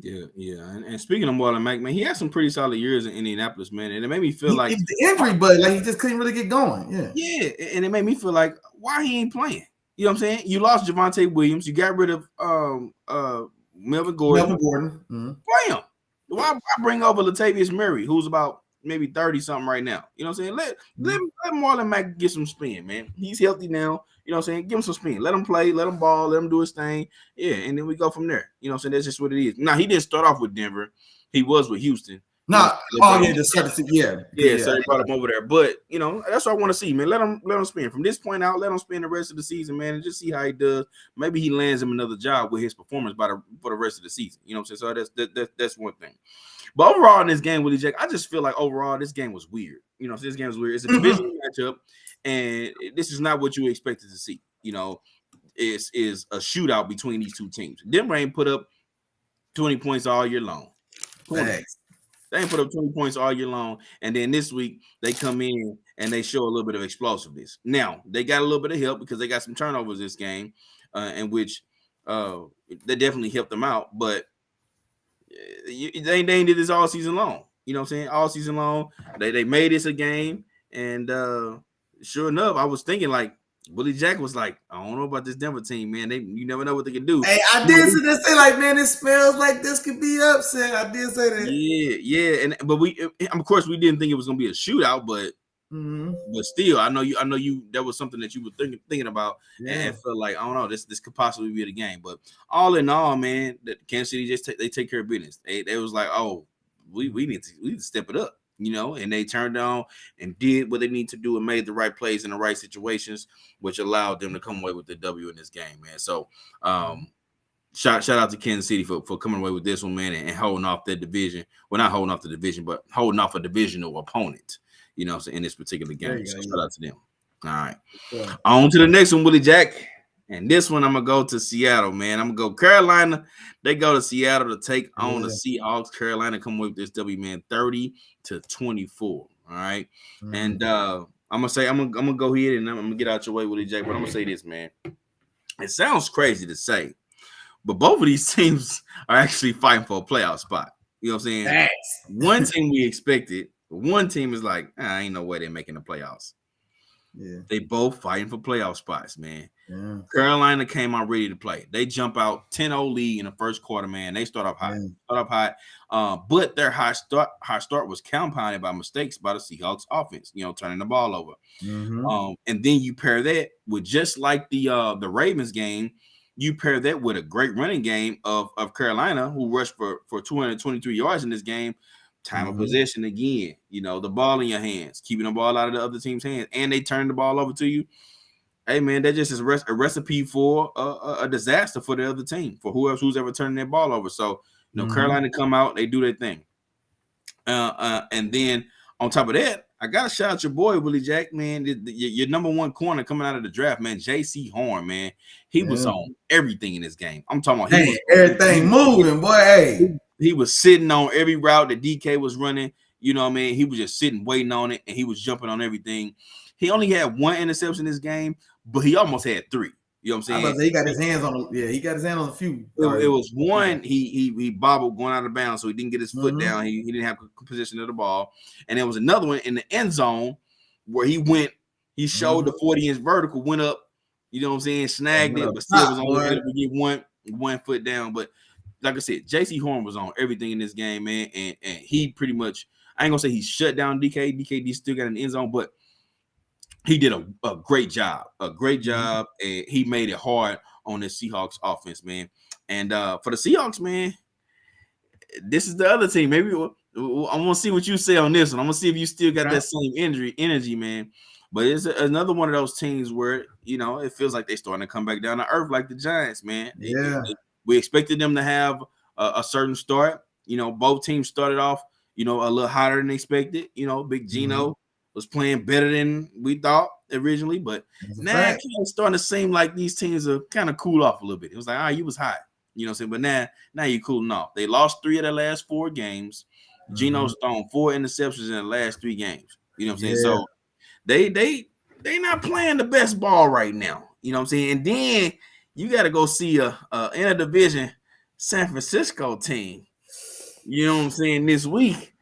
Yeah. And speaking of Marlon Mack, man, he had some pretty solid years in Indianapolis, man. And it made me feel like the injury, but like he just couldn't really get going. Yeah. And it made me feel like why he ain't playing. You know what I'm saying? You lost Javonte Williams, you got rid of Melvin Gordon. Mm-hmm. Play him. Why bring over Latavius Murray, who's about maybe 30 something right now? You know what I'm saying? Let Marlon Mack get some spin, man. He's healthy now. You know what I'm saying? Give him some spin. Let him play. Let him ball. Let him do his thing. Yeah, and then we go from there. You know what I'm saying? That's just what it is. Now, he didn't start off with Denver. He was with Houston. So they brought him over there. But, you know, that's what I want to see, man. Let him spin. From this point out, let him spin the rest of the season, man, and just see how he does. Maybe he lands him another job with his performance for the rest of the season. You know what I'm saying? So that's one thing. But overall in this game, Willie Jack, I just feel like overall this game was weird. You know, this game was weird. It's a divisional matchup, and this is not what you expected to see. You know, is a shootout between these two teams. Denver ain't put up 20 points all year long. Thanks. They ain't put up 20 points all year long, and then this week they come in and they show a little bit of explosiveness. Now they got a little bit of help because they got some turnovers this game, in which they definitely helped them out, but they ain't did this all season long. You know what I'm saying? All season long, they made this a game, and sure enough, I was thinking like Willie Jack was like, I don't know about this Denver team, man. You never know what they can do. Hey, I did say like, man, it smells like this could be upset. I did say that. Yeah, but of course, we didn't think it was gonna be a shootout, but but still, I know you. That was something that you were thinking about, and felt like I don't know, this could possibly be the game. But all in all, man, the Kansas City they take care of business. They was like, oh, we need to step it up. You know, and they turned on and did what they need to do and made the right plays in the right situations, which allowed them to come away with the W in this game, man. So, shout out to Kansas City for coming away with this one, man, and holding off that division. Well, not holding off the division, but holding off a divisional opponent, you know, in this particular game. So shout out to them. All right. Yeah. On to the next one, Willie Jack. And this one, I'm going to go to Seattle, man. I'm going to go Carolina. They go to Seattle to take on the Seahawks. Carolina come away with this W, man, 30-24. All right. And I'm going to go ahead and I'm going to get out your way, Willie Jack. But I'm going to say this, man. It sounds crazy to say, but both of these teams are actually fighting for a playoff spot. You know what I'm saying? Thanks. One team we expected. One team is like, ain't no way they're making the playoffs. Yeah. They both fighting for playoff spots, man. Yeah. Carolina came out ready to play. They jump out 10-0 lead in the first quarter, man. They start up high. But their high start was compounded by mistakes by the Seahawks offense, you know, turning the ball over. And then you pair that with, just like the Ravens game, you pair that with a great running game of Carolina, who rushed for 223 yards in this game. Time of possession again, you know, the ball in your hands, keeping the ball out of the other team's hands, and they turn the ball over to you. Hey, man, that just is a recipe for a disaster for the other team, for who's ever turning their ball over. So, you know, Carolina come out, they do their thing. And then on top of that, I got to shout out your boy, Willie Jack, man, your number one corner coming out of the draft, man, J.C. Horn, man. He was on everything in this game. I'm talking about everything moving, boy. Hey. He was sitting on every route that DK was running. You know what I mean? He was just sitting, waiting on it, and he was jumping on everything. He only had one interception this game, but he almost had three. You know what I'm saying? He got his hands on. He got his hand on a few. It was one. He bobbled going out of bounds, so he didn't get his foot down. He didn't have position of the ball. And there was another one in the end zone where he went. He showed the 40-inch vertical, went up. You know what I'm saying? Snagged it, but still was only able to get one foot down. But like I said, J.C. Horn was on everything in this game, man, and he pretty much, I ain't gonna say he shut down DK. DK still got an end zone, but he did a great job, and he made it hard on this Seahawks offense, man. And for the Seahawks, man, this is the other team. Maybe I'm gonna see what you say on this one. I'm gonna see if you still got that same energy, man. But it's another one of those teams where, you know, it feels like they're starting to come back down to earth like the Giants, man. We expected them to have a certain start. You know, both teams started off, you know, a little hotter than expected. You know, Big Gino was playing better than we thought originally, but now it's starting to seem like these teams are kind of cool off a little bit. It was like, you was hot, you know what I'm saying? But now you're cooling off. They lost 3 of their last 4 games. Geno's thrown 4 interceptions in the last 3 games. You know what I'm saying? So they not playing the best ball right now. You know what I'm saying? And then you got to go see a interdivision San Francisco team. You know what I'm saying? This week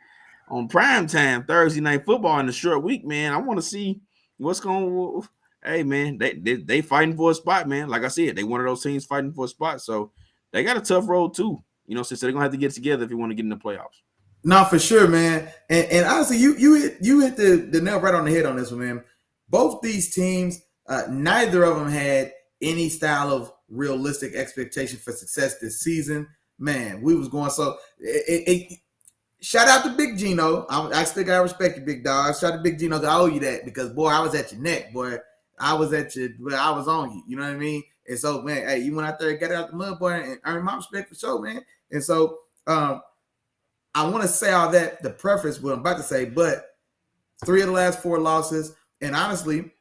on primetime Thursday night football in the short week, man. I want to see what's going. Hey, man, they fighting for a spot, man. Like I said, they one of those teams fighting for a spot, so they got a tough road too. You know, so they're gonna have to get together if you want to get in the playoffs. No, for sure, man. And honestly, you hit the nail right on the head on this one, man. Both these teams, neither of them had any style of realistic expectation for success this season. Man, we was going so. Shout out to Big Gino. I still gotta respect you, big dog. Shout out to Big Gino. I owe you that because boy, I was at your neck, boy. I was on you. You know what I mean? And so, man, hey, you went out there and got out the mud, boy, and earned my respect for sure, man. And so, I want to say all that the preface what I'm about to say, but 3 of the last 4 losses, and honestly,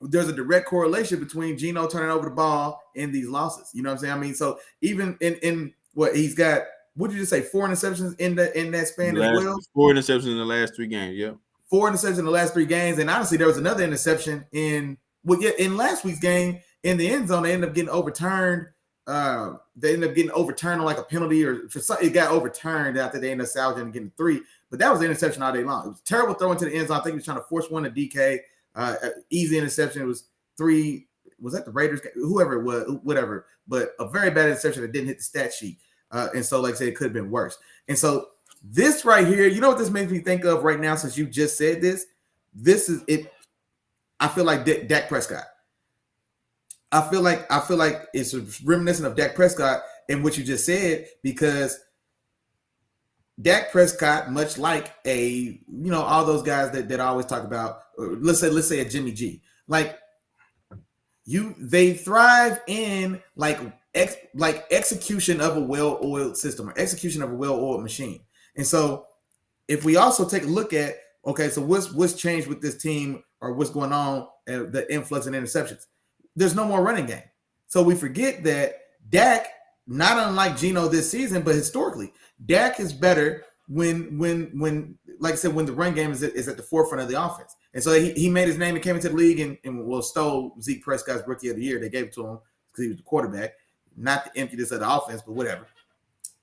there's a direct correlation between Gino turning over the ball and these losses. You know what I'm saying? I mean, so even in what he's got. What did you just say? 4 interceptions in that span as well? 4 interceptions in the last 3 games, yeah. 4 interceptions in the last 3 games. And honestly, there was another interception in last week's game in the end zone. They ended up getting overturned. They ended up getting overturned on like a penalty or for something. It got overturned after they ended up salvaging and getting 3. But that was an interception all day long. It was a terrible throw into the end zone. I think he was trying to force one to DK. Easy interception. It was 3. Was that the Raiders? Whoever it was, whatever. But a very bad interception that didn't hit the stat sheet. And so, like I said, it could have been worse. And so this right here, you know what this makes me think of right now since you just said this? This is it. I feel like Dak Prescott. I feel like it's reminiscent of Dak Prescott and what you just said because Dak Prescott, much like all those guys that I always talk about, let's say a Jimmy G, they thrive in like execution of a well-oiled system or execution of a well-oiled machine. And so if we also take a look at, okay, so what's changed with this team or what's going on, the influx and interceptions, there's no more running game. So we forget that Dak, not unlike Geno this season, but historically, Dak is better when like I said, when the run game is at the forefront of the offense. And so he made his name and came into the league and stole Zeke Prescott's Rookie of the Year. They gave it to him because he was the quarterback. Not the emptiness of the offense, but whatever.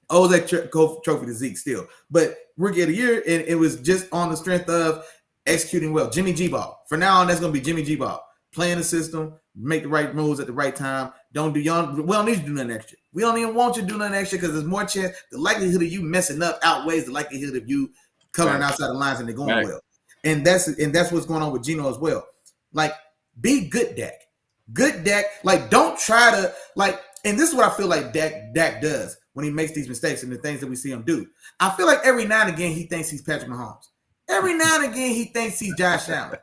Oh, that trophy to Zeke still. But Rookie of the Year, and it was just on the strength of executing well. Jimmy G ball. For now on, that's going to be Jimmy G ball. Playing the system, make the right moves at the right time. We don't need you to do nothing extra. We don't even want you to do nothing extra because there's more chance. The likelihood of you messing up outweighs the likelihood of you coloring outside the lines and they're going well. And that's what's going on with Geno as well. Like, be good Dak. Good Dak. Like, don't try to, like, and this is what I feel like Dak does when he makes these mistakes and the things that we see him do. I feel like every now and again he thinks he's Patrick Mahomes. Every now and again he thinks he's Josh Allen.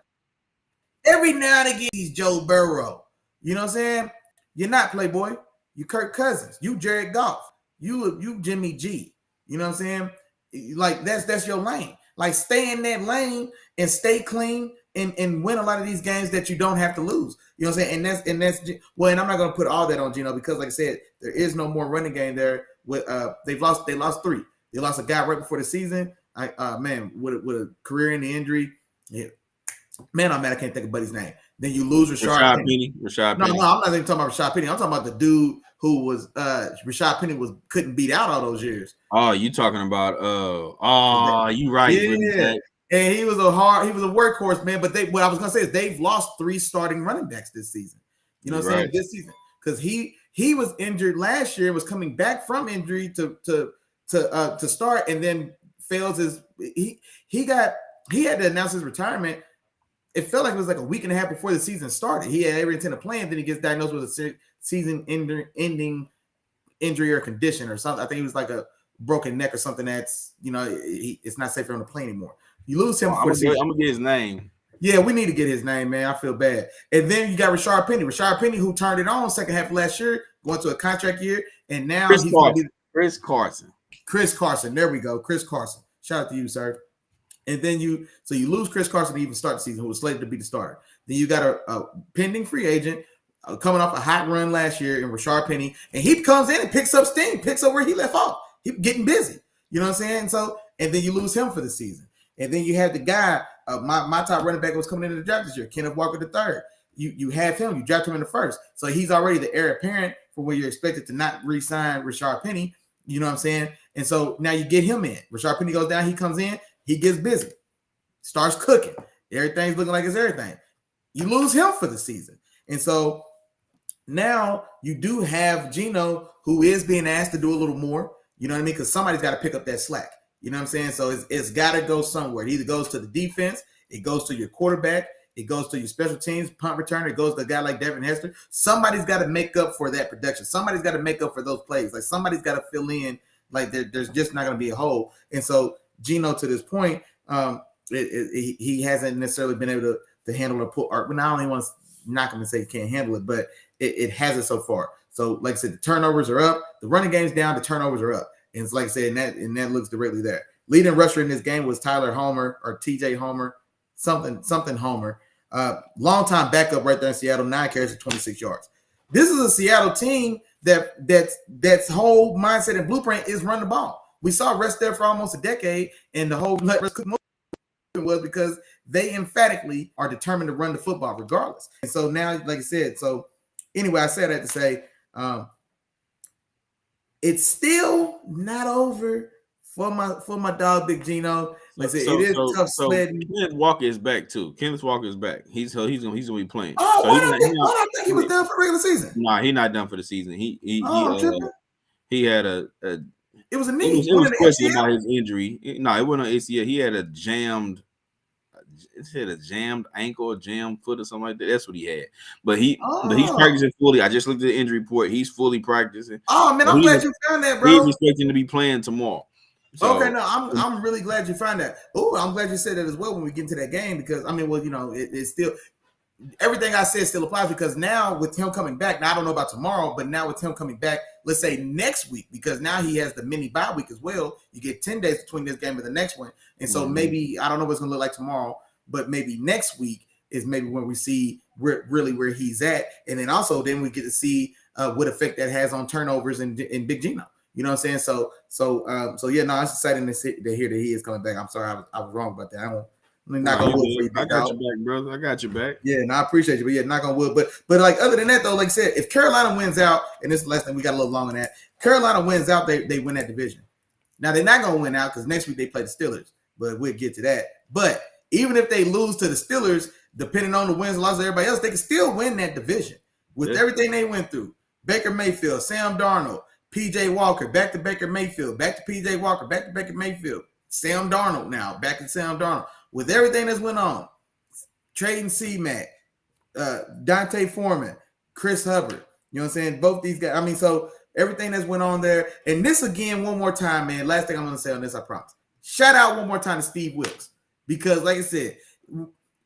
Every now and again he's Joe Burrow. You know what I'm saying? You're not Playboy. You Kirk Cousins. You Jared Goff. You Jimmy G. You know what I'm saying? Like that's your lane. Like stay in that lane and stay clean and win a lot of these games that you don't have to lose. You know what I'm saying? And that's well, and I'm not gonna put all that on Geno because, like I said, there is no more running game there. With they lost 3. They lost a guy right before the season. Man, with a career-ending injury. Yeah. Man, I'm mad I can't think of Buddy's name. Then you lose Rashad Penny. Rashad Penny. No, I'm not even talking about Rashad Penny. I'm talking about the dude who was Rashad Penny couldn't beat out all those years. Oh, you talking about you right. Yeah. And he was a workhorse, man. But what I was gonna say is they've lost 3 starting running backs this season. You know what I'm saying? This season. Because he was injured last year, was coming back from injury to start, and then fails he had to announce his retirement. It felt like it was like a week and a half before the season started. He had every intent of playing, then he gets diagnosed with a season-ending injury or condition or something. I think he was like a broken neck or something that's, it's not safe for him to play anymore. You lose him before the season. I'm going to get his name. Yeah, we need to get his name, man. I feel bad. And then you got Rashad Penny. Rashad Penny, who turned it on second half of last year, going to a contract year, and now Chris Carson. Chris Carson. There we go. Chris Carson. Shout out to you, sir. And then you lose Chris Carson to even start the season, who was slated to be the starter. Then you got a pending free agent coming off a hot run last year in Rashard Penny, and he comes in and picks up steam, picks up where he left off. He's getting busy. You know what I'm saying? So, and then you lose him for the season. And then you have the guy, my top running back was coming into the draft this year, Kenneth Walker III. You have him, you draft him in the first. So he's already the heir apparent for where you're expected to not re-sign Rashard Penny. You know what I'm saying? And so now you get him in. Rashard Penny goes down, he comes in, he gets busy, starts cooking. Everything's looking like it's everything. You lose him for the season. And so now you do have Geno, who is being asked to do a little more. You know what I mean? Because somebody's got to pick up that slack. You know what I'm saying? So it's got to go somewhere. It either goes to the defense, it goes to your quarterback, it goes to your special teams, punt returner, it goes to a guy like Devin Hester. Somebody's got to make up for that production. Somebody's got to make up for those plays. Like somebody's got to fill in. Like there's just not going to be a hole. And so Geno, to this point, he hasn't necessarily been able to handle or pull. Or, not only want to knock him and say he can't handle it, but it hasn't so far. So, like I said, the turnovers are up. The running game's down. The turnovers are up. And it's like I said, and that looks directly there. Leading rusher in this game was Tyler Homer or TJ Homer, something Homer. Longtime backup right there in Seattle, 9 carries for 26 yards. This is a Seattle team that's whole mindset and blueprint is run the ball. We saw Russ there for almost a decade, and the whole let Russ cook was because they emphatically are determined to run the football regardless. And so now, like I said, so anyway, I said that to say it's still not over for my dog Big Geno. Like I said, it is tough sledding. Kenneth Walker is back too. Kenneth Walker is back. He's gonna be playing. Oh, so why don't think he was done for the regular season? Nah, he's not done for the season. He had a it was a knee. It was question about his injury. No, it wasn't an ACL. He had a jammed ankle, a jammed foot, or something like that. That's what he had. But he's practicing fully. I just looked at the injury report. He's fully practicing. Oh man, I'm glad you found that, bro. He's expecting to be playing tomorrow. So, okay, no, I'm really glad you found that. Oh, I'm glad you said that as well when we get into that game because I mean, well, you know, it's still everything I said still applies because now with him coming back, now I don't know about tomorrow, but now with him coming back, let's say next week, because now he has the mini bye week as well. You get 10 days between this game and the next one, and so maybe I don't know what it's gonna look like tomorrow, but maybe next week is maybe when we see really where he's at, and then also then we get to see what effect that has on turnovers and Big Geno. You know what I'm saying? So yeah, no, it's exciting to hear that he is coming back. I'm sorry, I was wrong about that. I'm not gonna wood for you. I got your back, brother. I got your back. Yeah, no, I appreciate you, but yeah, not gonna wood. But like other than that though, like I said, if Carolina wins out, and this is the last thing we got a little long on that. Carolina wins out, they win that division. Now they're not gonna win out because next week they play the Steelers, but we'll get to that. But even if they lose to the Steelers, depending on the wins and losses of everybody else, they can still win that division with everything they went through. Baker Mayfield, Sam Darnold, PJ Walker, back to Baker Mayfield, back to PJ Walker, back to Baker Mayfield, Sam Darnold now, back to Sam Darnold. With everything that's went on, trading C-Mac, Dante Foreman, Chris Hubbard, you know what I'm saying? Both these guys. I mean, so everything that's went on there. And this again, one more time, man. Last thing I'm going to say on this, I promise. Shout out one more time to Steve Wilkes. Because like I said,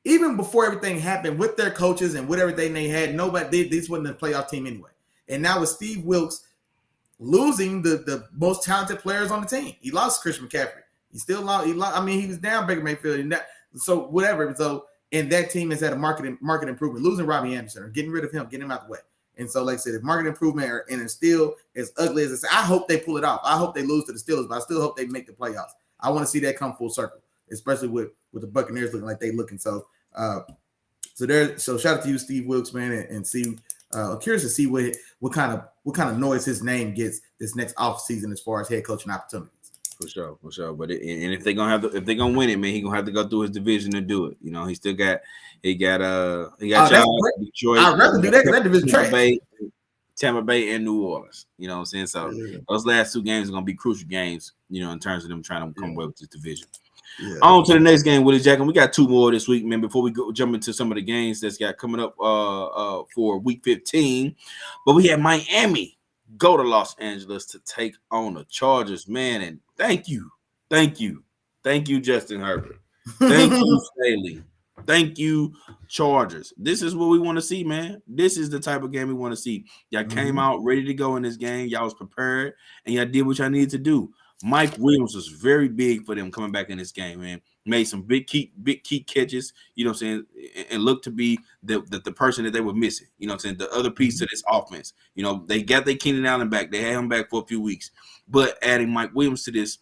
even before everything happened with their coaches and with everything they had, this wasn't a playoff team anyway. And now with Steve Wilkes losing the most talented players on the team. He lost Christian McCaffrey. He still lost. I mean, he was down Baker Mayfield. And so whatever. So, and that team has had a market improvement. Losing Robbie Anderson or getting rid of him, getting him out the way. And so, like I said, if market improvement and it's still as ugly as it's, I hope they pull it off. I hope they lose to the Steelers, but I still hope they make the playoffs. I want to see that come full circle, especially with the Buccaneers looking like they looking. So, so shout out to you, Steve Wilkes, man, and see. I'm curious to see what kind of noise his name gets this next off season as far as head coaching opportunities. For sure. But if they're gonna win it, man, he's gonna have to go through his division to do it. You know, he got Detroit. I'd rather do that because that division trash. Tampa Bay and New Orleans. You know what I'm saying? So those last 2 games are gonna be crucial games, you know, in terms of them trying to come away with this division. Yeah. On to the next game, Willie Jack, and we got 2 more this week, man. Before we jump into some of the games that's got coming up for week 15, but we have Miami go to Los Angeles to take on the Chargers, man. And thank you, Justin Herbert. Thank you, Staley. Thank you, Chargers. This is what we want to see, man. This is the type of game we want to see. Y'all came out ready to go in this game. Y'all was prepared, and y'all did what y'all needed to do. Mike Williams was very big for them coming back in this game, man. made some big key catches, you know what I'm saying, and looked to be the person that they were missing, you know what I'm saying, the other piece of this offense. You know, they got their Keenan Allen back. They had him back for a few weeks. But adding Mike Williams to this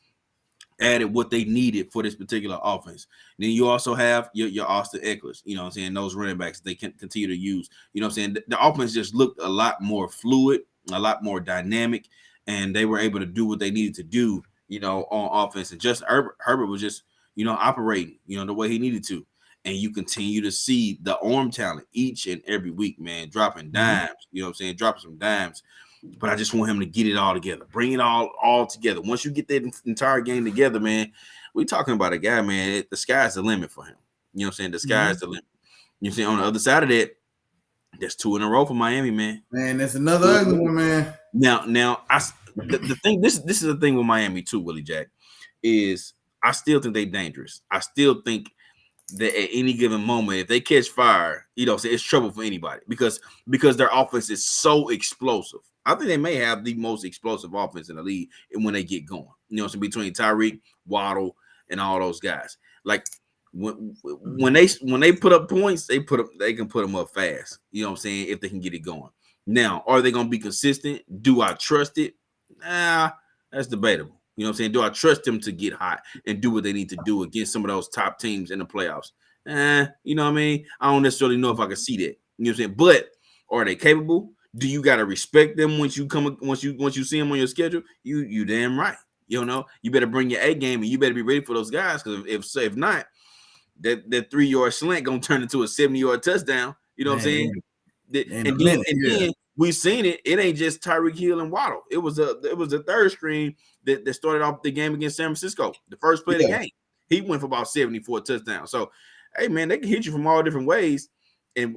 added what they needed for this particular offense. Then you also have your Austin Eckler's, you know what I'm saying, those running backs they can continue to use. You know what I'm saying? The offense just looked a lot more fluid, a lot more dynamic, and they were able to do what they needed to do, you know, on offense. And just Herbert was just, you know, operating, you know, the way he needed to. And you continue to see the arm talent each and every week, man, dropping dimes, you know what I'm saying, dropping some dimes. But I just want him to get it all together, bring it all together. Once you get that entire game together, man, we're talking about a guy, man. The sky's the limit for him. You know what I'm saying? The sky's the limit. You see, on the other side of that, there's 2 in a row for Miami, man. Man, that's another ugly one, man. Now, the thing. This is the thing with Miami too, Willie Jack, is I still think they're dangerous. I still think that at any given moment, if they catch fire, you know, it's trouble for anybody because their offense is so explosive. I think they may have the most explosive offense in the league when they get going. You know, so between Tyreek, Waddle, and all those guys. Like when they put up points, they can put them up fast. You know what I'm saying? If they can get it going. Now, are they going to be consistent? Do I trust it? Nah, that's debatable. You know what I'm saying? Do I trust them to get hot and do what they need to do against some of those top teams in the playoffs? You know what I mean? I don't necessarily know if I can see that. You know what I'm saying? But are they capable? Do you got to respect them once you see them on your schedule? You damn right. You know, you better bring your A game and you better be ready for those guys because if not, that 3-yard slant gonna turn into a 70-yard touchdown. You know what I'm saying? And then we've seen it. It ain't just Tyreek Hill and Waddle. It was a third screen that started off the game against San Francisco. The first play of the game, he went for about 74 touchdowns. So, hey man, they can hit you from all different ways, and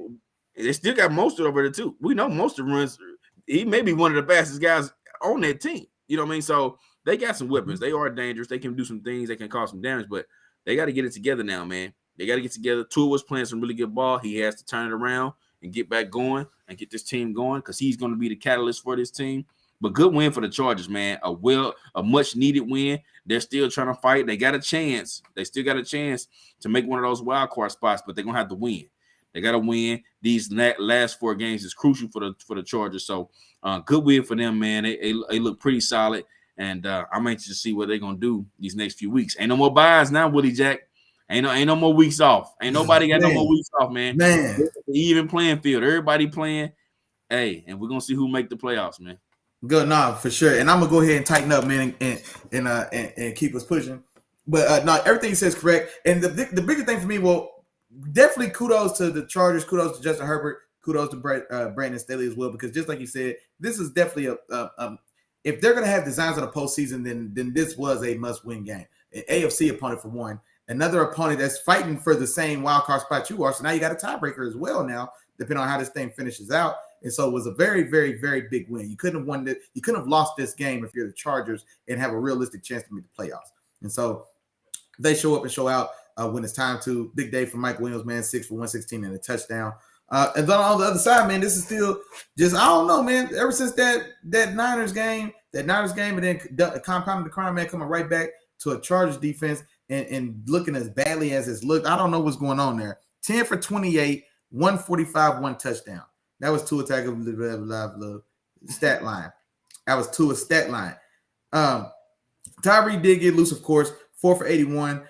they still got Mostert over there too. We know Mostert runs. He may be one of the fastest guys on that team. You know what I mean? So they got some weapons. They are dangerous. They can do some things. They can cause some damage, but they got to get it together now, man. They got to get together. Tua was playing some really good ball. He has to turn it around and get back going and get this team going because he's going to be the catalyst for this team. But good win for the Chargers, man. A much needed win. They're still trying to fight. They got a chance. They still got a chance to make one of those wild card spots, but they're going to have to win. They got to win. These last 4 games is crucial for the Chargers. So good win for them, man. They look pretty solid, and I'm anxious to see what they're going to do these next few weeks. Ain't no more buys now, Willie Jack. Ain't no more weeks off. Ain't nobody got no more weeks off, man. Even playing field. Everybody playing. Hey, and we're going to see who make the playoffs, man. Good, nah, for sure. And I'm gonna go ahead and tighten up, man, and keep us pushing. But no, everything you said is correct. And the bigger thing for me, well, definitely kudos to the Chargers, kudos to Justin Herbert, kudos to Brandon Staley as well, because just like you said, this is definitely if they're gonna have designs on the postseason, then this was a must-win game. An AFC opponent for one, another opponent that's fighting for the same wild card spot you are. So now you got a tiebreaker as well now, depending on how this thing finishes out. And so it was a very, very, very big win. You couldn't have won it. You couldn't have lost this game if you're the Chargers and have a realistic chance to make the playoffs. And so they show up and show out when it's time to. Big day for Mike Williams, man, 6 for 116 and a touchdown. And then on the other side, man, this is still just, I don't know, man. Ever since that Niners game, and then compounding the crime, man, coming right back to a Chargers defense and looking as badly as it's looked. I don't know what's going on there. 10 for 28, 145, 1 touchdown. That was Tua Tagovailoa stat line. That was Tua's stat line. Tyree did get loose, of course, 4 for 81,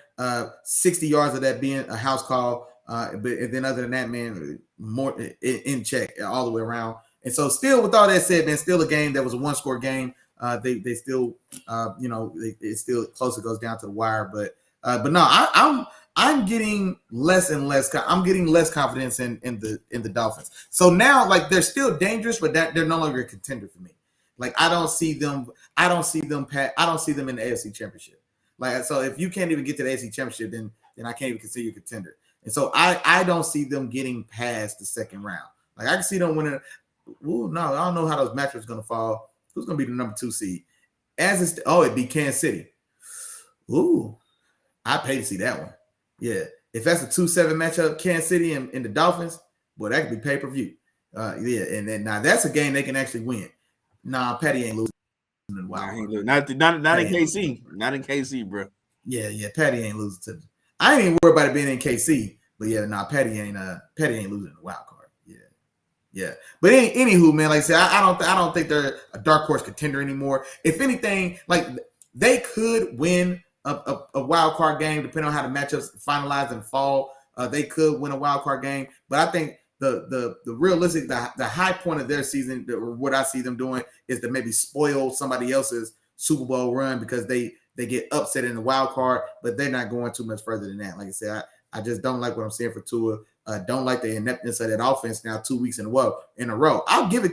60 yards of that being a house call. But then other than that, man, more in check all the way around. And so still with all that said, man, still a game that was a 1-score game. They still, it's still close. It goes down to the wire. But no, I'm getting less and less. I'm getting less confidence in the Dolphins. So now, like, they're still dangerous, but they're no longer a contender for me. Like, I don't see them in the AFC Championship. Like, so if you can't even get to the AFC Championship, then I can't even consider you a contender. And so I don't see them getting past the second round. Like, I can see them winning. Ooh, no, I don't know how those matchups are going to fall. Who's going to be the number 2 seed? It'd be Kansas City. Ooh, I pay to see that one. Yeah, if that's a 2-7 matchup, Kansas City and the Dolphins, boy, that could be pay-per-view. Yeah, and then now that's a game they can actually win. Nah, Patty ain't losing. Not in KC. Not in KC, bro. Yeah, Patty ain't losing to them. I ain't even worried about it being in KC. But yeah, Patty ain't losing the wild card. Yeah. But anywho, man, like I said, I don't think they're a dark horse contender anymore. If anything, like they could win a wild card game depending on how the matchups finalize and fall. They could win a wild card game, but I think the realistic, the high point of their season, what I see them doing is to maybe spoil somebody else's Super Bowl run because they get upset in the wild card, but they're not going too much further than that. Like I said, I just don't like what I'm seeing for Tua. Don't like the ineptness of that offense now 2 weeks in a row. I'll give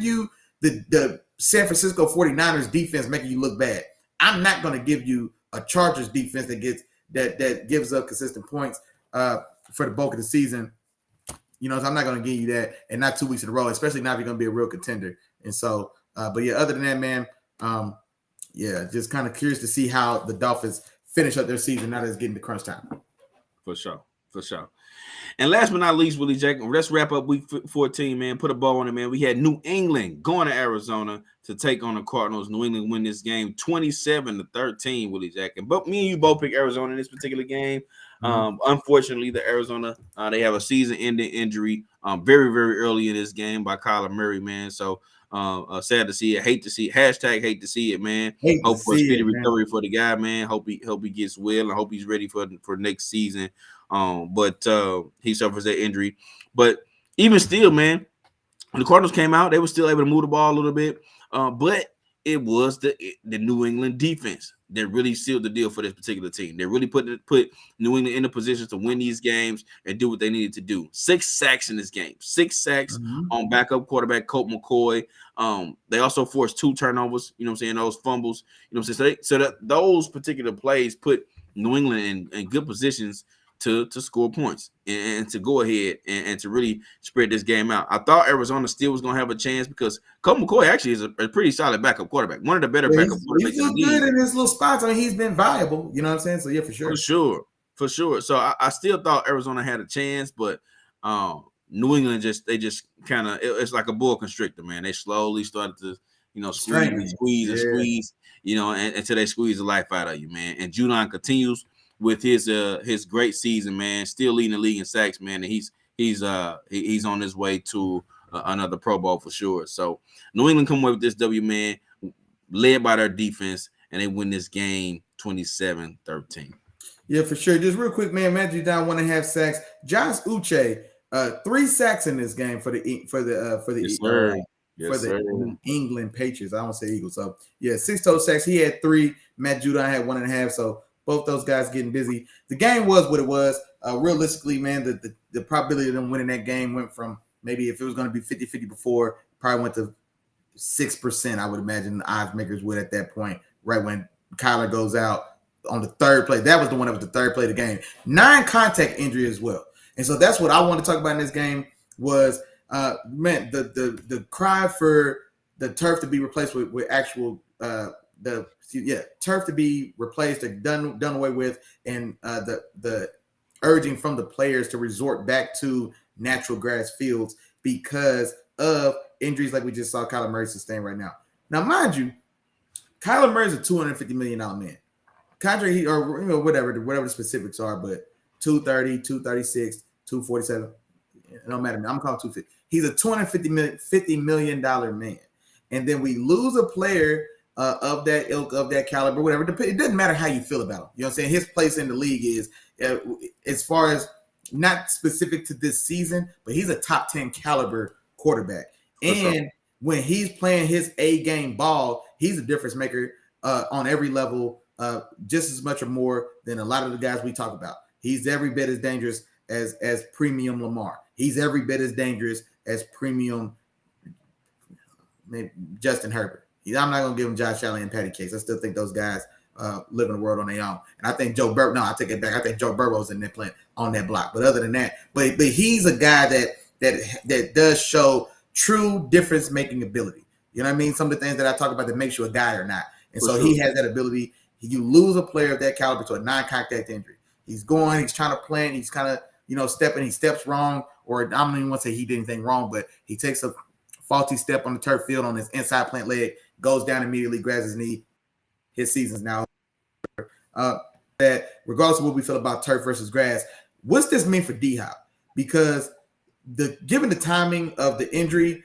you the San Francisco 49ers defense making you look bad. I'm not going to give you a Chargers defense that gives up consistent points for the bulk of the season. So I'm not going to give you that, and not 2 weeks in a row, especially now if you're going to be a real contender. And so, but yeah, other than that, man, just kind of curious to see how the Dolphins finish up their season now that it's getting to crunch time. For sure. And last but not least, Willie Jack, let's wrap up week 14, man. Put a bow on it, man. We had New England going to Arizona to take on the Cardinals. New England win this game 27-13, Willie Jack. But me and you both picked Arizona in this particular game. Unfortunately, the Arizona, they have a season-ending injury very, very early in this game by Kyler Murray, man. So sad to see it. Hate to see it. Hashtag hate to see it, man. Hope for a speedy recovery for the guy, man. Hope he gets well. I hope he's ready for next season. But he suffers that injury. But even still, man, when the Cardinals came out, they were still able to move the ball a little bit. But it was the New England defense that really sealed the deal for this particular team. They really put New England in a position to win these games and do what they needed to do. 6 sacks in this game. 6 sacks on backup quarterback Colt McCoy. They also forced 2 turnovers, those fumbles. So that those particular plays put New England in good positions to score points and to go ahead and to really spread this game out. I thought Arizona still was going to have a chance because Colt McCoy actually is a pretty solid backup quarterback. One of the better backup quarterbacks. He's good in his little spots. I mean, he's been viable. You know what I'm saying? So, yeah, for sure. For sure. So, I still thought Arizona had a chance, but New England they just kind of – it's like a boa constrictor, man. They slowly started to, squeeze, until they squeeze the life out of you, man. And Judon continues – with his great season, man, still leading the league in sacks, man, and he's on his way to another Pro Bowl for sure. So New England come away with this W, man, led by their defense, and they win this game 27-13. Yeah, for sure. Just real quick, man, Matthew down 1.5 sacks. Josh Uche, 3 sacks in this game for the New England Patriots. I don't say Eagles. So yeah, 6 total sacks. He had 3. Matt Judon had 1.5. So both those guys getting busy. The game was what it was. Realistically, man, the probability of them winning that game went from maybe if it was going to be 50-50 before, probably went to 6%, I would imagine the odds makers would at that point, right when Kyler goes out on the third play. That was the one that was the third play of the game. 9 contact injury as well. And so that's what I want to talk about in this game was, the cry for the turf to be replaced with actual turf to be replaced or done away with, and the urging from the players to resort back to natural grass fields because of injuries like we just saw Kyler Murray sustain right now. Now, mind you, Kyler Murray's a $250 million man. Contract whatever the specifics are, but 230, 236, 247, it don't matter. I'm gonna call it 250. He's a $250 million man, and then we lose a player of that ilk, of that caliber, whatever. It doesn't matter how you feel about him. You know what I'm saying? His place in the league is, as far as not specific to this season, but he's a top 10 caliber quarterback. And when he's playing his A game ball, he's a difference maker on every level, just as much or more than a lot of the guys we talk about. He's every bit as dangerous as premium Lamar. He's every bit as dangerous as premium Justin Herbert. I'm not going to give him Josh Allen and Patty Case. I still think those guys live in the world on their own. And I think Joe Burrow, no, I take it back. I think Joe Burrow's in there playing on that block. But other than that, but he's a guy that does show true difference-making ability. You know what I mean? Some of the things that I talk about that makes you a guy or not. And so he has that ability. You lose a player of that caliber to a non-contact injury. He's trying to plant, he's kind of, stepping, he steps wrong, or I don't even want to say he did anything wrong, but he takes a faulty step on the turf field on his inside plant leg, goes down immediately, grabs his knee. His season's now over. that, regardless of what we feel about turf versus grass, what's this mean for D-Hop? Because given the timing of the injury,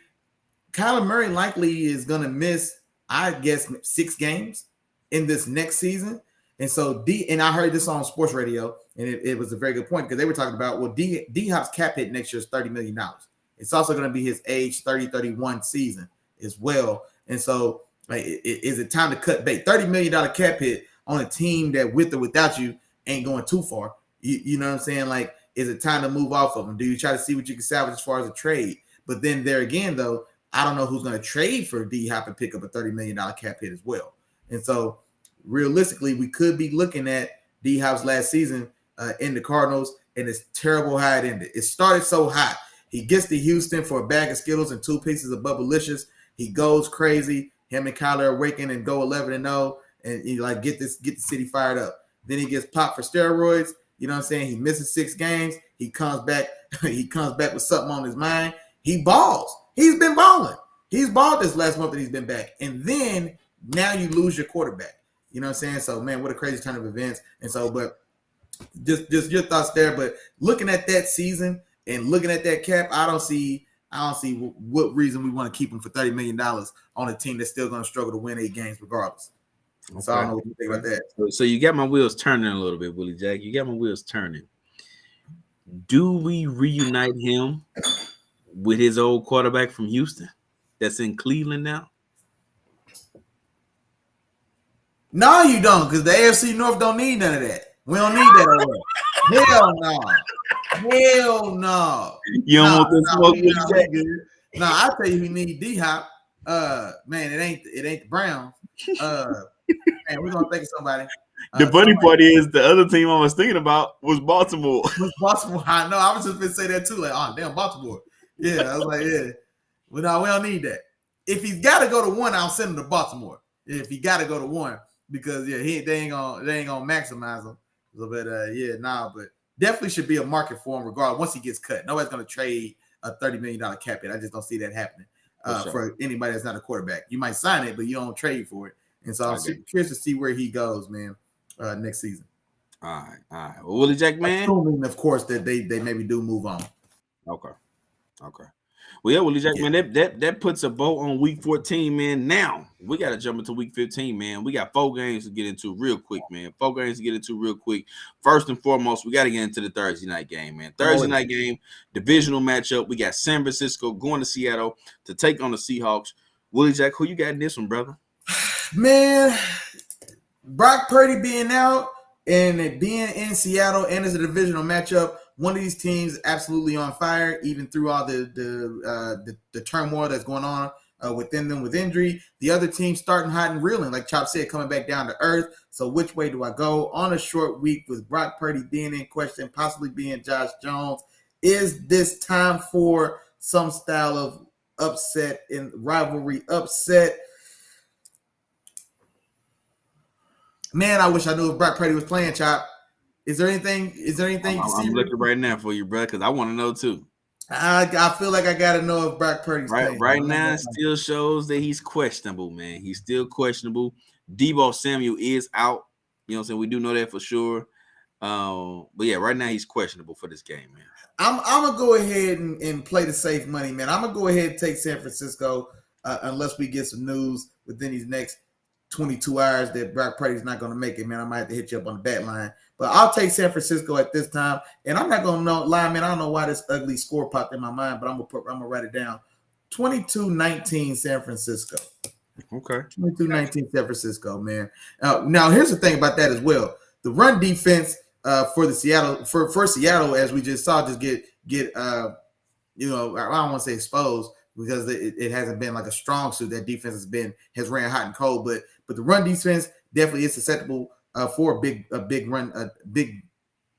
Kyler Murray likely is going to miss, I guess, 6 games in this next season. And so and I heard this on sports radio, and it was a very good point because they were talking about, well, D-Hop's cap hit next year is $30 million. It's also going to be his age 30-31 season as well. And so is it time to cut bait? $30 million cap hit on a team that with or without you ain't going too far. You know what I'm saying? Like, is it time to move off of them? Do you try to see what you can salvage as far as a trade? But then there again, though, I don't know who's going to trade for D-Hop and pick up a $30 million cap hit as well. And so realistically, we could be looking at D-Hop's last season in the Cardinals, and it's terrible how it ended. It started so hot. He gets to Houston for a bag of Skittles and 2 pieces of Bubblicious. He goes crazy. Him and Kyler awaken and go 11-0, and he get the city fired up. Then he gets popped for steroids. You know what I'm saying? He misses 6 games. He comes back. He comes back with something on his mind. He balls. He's been balling. He's balled this last month that he's been back. And then now you lose your quarterback. You know what I'm saying? So, man, what a crazy turn of events. And so, but just your thoughts there. But looking at that season and looking at that cap, I don't see what reason we want to keep him for $30 million on a team that's still going to struggle to win 8 games regardless. Okay. So I don't know what you think about that. So you got my wheels turning a little bit, Willie Jack. You got my wheels turning. Do we reunite him with his old quarterback from Houston that's in Cleveland now? No, you don't, because the AFC North don't need none of that. We don't need that over there. Hell no. Hell no. You don't want this smoke with Jack? No, I tell you, we need D-Hop. Man, it ain't the Browns. Man, we're gonna think of somebody. The funny part is the other team I was thinking about was Baltimore. I know. I was just gonna say that too. Like, oh damn, Baltimore. Yeah, I was like, yeah. Well, no, we don't need that. If he's got to go to 1, I'll send him to Baltimore. If he got to go to 1, because they ain't gonna maximize him. But definitely should be a market for him regardless. Once he gets cut, nobody's gonna trade a $30 million cap hit. I just don't see that happening for anybody that's not a quarterback. You might sign it, but you don't trade for it. And so I'm curious to see where he goes, man, next season. All right. Well, Willie Jack, man. Assuming, of course, that they maybe do move on. Okay. Well, yeah, Willie Jack, man, that puts a bow on week 14, man. Now we got to jump into week 15, man. We got 4 games to get into real quick, man. 4 games to get into real quick. First and foremost, we got to get into the Thursday night game, man. Thursday night game, divisional matchup. We got San Francisco going to Seattle to take on the Seahawks. Willie Jack, who you got in this one, brother? Man, Brock Purdy being out and it being in Seattle and as a divisional matchup, one of these teams absolutely on fire, even through all the turmoil that's going on within them with injury. The other team starting hot and reeling, like Chop said, coming back down to earth. So which way do I go? On a short week with Brock Purdy being in question, possibly being Josh Jones, is this time for some style of upset and rivalry upset? Man, I wish I knew if Brock Purdy was playing, Chop. Is there anything you can see? I'm looking right now for you, bro, because I want to know too. I feel like I got to know if Brock Purdy's playing. Right now, it still shows that he's questionable, man. He's still questionable. Deebo Samuel is out. You know what I'm saying? We do know that for sure. But yeah, right now he's questionable for this game, man. I'm gonna go ahead and play the safe money, man. I'm gonna go ahead and take San Francisco unless we get some news within these next 22 hours that Brock Purdy's not going to make it, man. I might have to hit you up on the bat line. But I'll take San Francisco at this time. And I'm not going to lie, man. I don't know why this ugly score popped in my mind, but I'm going to write it down. 22-19 San Francisco. Okay. 22-19 San Francisco, man. Now, here's the thing about that as well. The run defense for Seattle, as we just saw, just get I don't want to say exposed, because it hasn't been like a strong suit. That defense has ran hot and cold, but the run defense definitely is susceptible for a big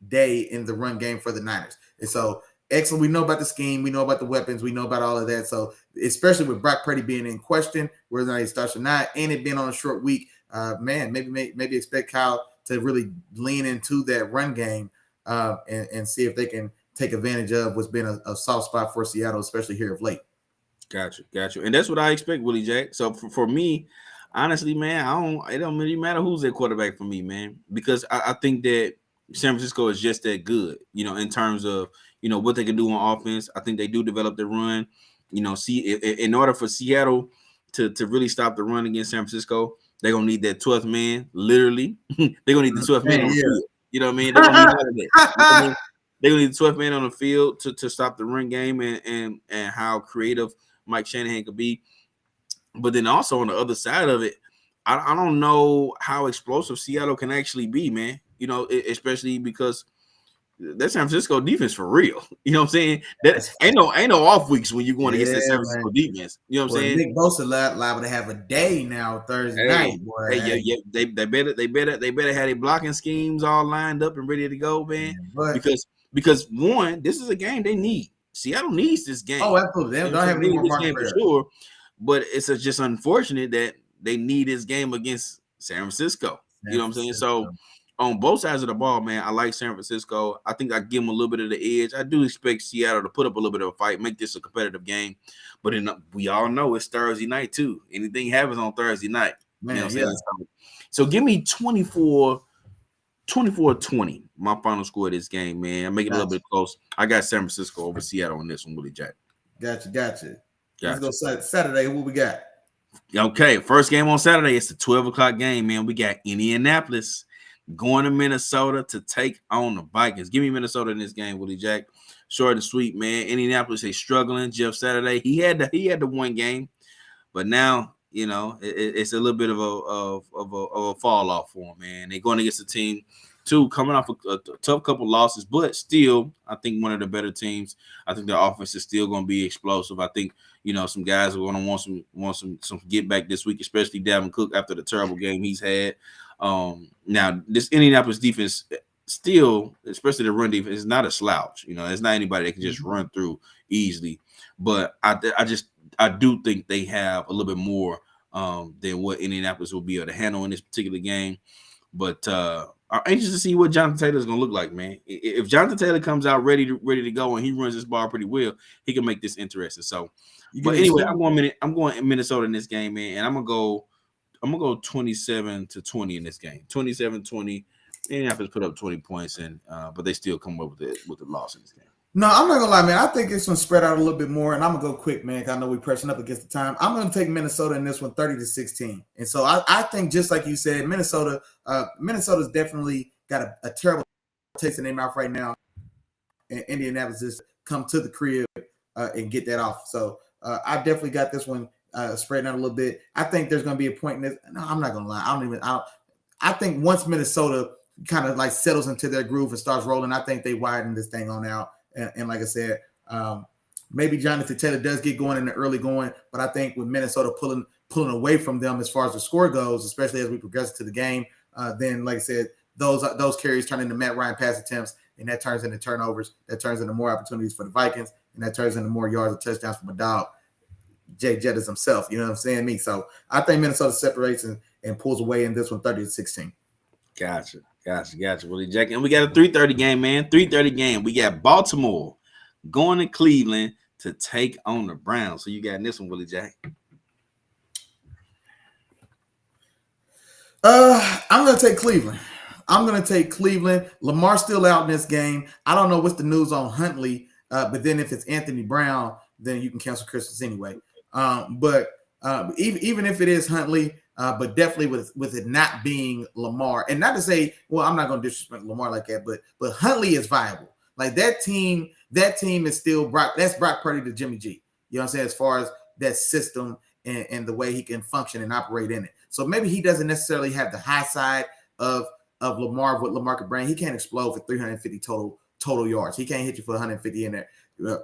day in the run game for the Niners. And so excellent. We know about the scheme, we know about the weapons, we know about all of that. So especially with Brock Purdy being in question, whether or not he starts or not, and it being on a short week, man, maybe expect Kyle to really lean into that run game and see if they can take advantage of what's been a soft spot for Seattle, especially here of late. Got you. And that's what I expect, Willie Jack. So for me, honestly, man, it don't really matter who's their quarterback for me, man, because I think that San Francisco is just that good, in terms of what they can do on offense. I think they do develop the run. See, in order for Seattle to really stop the run against San Francisco, they're gonna need that 12th man. Literally, they're gonna need the 12th man on the field. You know what I mean? They're gonna need all of that. You know what I mean? They're gonna need the 12th man on the field to stop the run game and how creative Mike Shanahan could be. But then also on the other side of it, I don't know how explosive Seattle can actually be, man. Especially because that San Francisco defense for real. You know what I'm saying? That ain't no off weeks when you're going against that San Francisco defense. You know what I'm saying? Nick Bosa liable to have a day now Thursday night. Boy. Yeah. They better have their blocking schemes all lined up and ready to go, man. Because one, this is a game they need. Seattle needs this game. Oh, absolutely. They don't have any more game for sure. But it's just unfortunate that they need this game against San Francisco. You know what I'm saying? So on both sides of the ball, man, I like San Francisco. I think I give them a little bit of the edge. I do expect Seattle to put up a little bit of a fight, make this a competitive game. But we all know it's Thursday night too. Anything happens on Thursday night. Man, you know what I'm saying? So give me 24-20, my final score of this game, man. I make it a little bit close. I got San Francisco over Seattle on this one, Willie Jack. Gotcha. Let's go Saturday. What we got? Okay, first game on Saturday. It's the 12 o'clock game, man. We got Indianapolis going to Minnesota to take on the Vikings. Give me Minnesota in this game, Willie Jack. Short and sweet, man. Indianapolis is struggling. Jeff Saturday, he had the one game, but now it's a little bit of a fall off for him, man. They're going against a team too coming off a tough couple losses, but still, I think one of the better teams. I think their offense is still going to be explosive. I think some guys are going to want some get back this week, especially Dalvin Cook after the terrible game he's had. Now this Indianapolis defense still, especially the run defense, is not a slouch. It's not anybody that can just run through easily. But I do think they have a little bit more than what Indianapolis will be able to handle in this particular game. But I'm anxious to see what Jonathan Taylor is going to look like, man. If Jonathan Taylor comes out ready to go and he runs this ball pretty well, he can make this interesting. So, but anyway, I'm going Minnesota in this game, man, and I'm gonna go 27-20 in this game. 27-20. Indianapolis put up 20 points, and but they still come up with the loss in this game. No, I'm not gonna lie, man. I think it's gonna spread out a little bit more, and I'm gonna go quick, man. Cause I know we're pressing up against the time. I'm gonna take Minnesota in this one, 30-16. And so I think, just like you said, Minnesota's definitely got a terrible taste in their mouth right now. And Indianapolis just come to the crib and get that off. So I definitely got this one spreading out a little bit. I think there's gonna be a point in this. No, I'm not gonna lie. I think once Minnesota kind of like settles into their groove and starts rolling, I think they widen this thing on out. And like I said, maybe Jonathan Taylor does get going in the early going, but I think with Minnesota pulling away from them as far as the score goes, especially as we progress to the game, then like I said, those carries turn into Matt Ryan pass attempts, and that turns into turnovers. That turns into more opportunities for the Vikings, and that turns into more yards and touchdowns from a dog, Jay Jettis himself. You know what I'm saying? So I think Minnesota separates and pulls away in this one, 30-16. Gotcha, Willie Jack. And we got a 3:30 game, man. 3:30 game. We got Baltimore going to Cleveland to take on the Browns. So you got in this one, Willie Jack. I'm going to take Cleveland. Lamar's still out in this game. I don't know what's the news on Huntley, but then if it's Anthony Brown, then you can cancel Christmas anyway. But even if it is Huntley, but definitely with it not being Lamar, and not to say, well, I'm not going to disrespect Lamar like that, but Huntley is viable. Like that team is still Brock. That's Brock Purdy to Jimmy G. You know what I'm saying? As far as that system and the way he can function and operate in it. So maybe he doesn't necessarily have the high side of Lamar, what Lamar could bring. He can't explode for 350 total yards. He can't hit you for 150 in there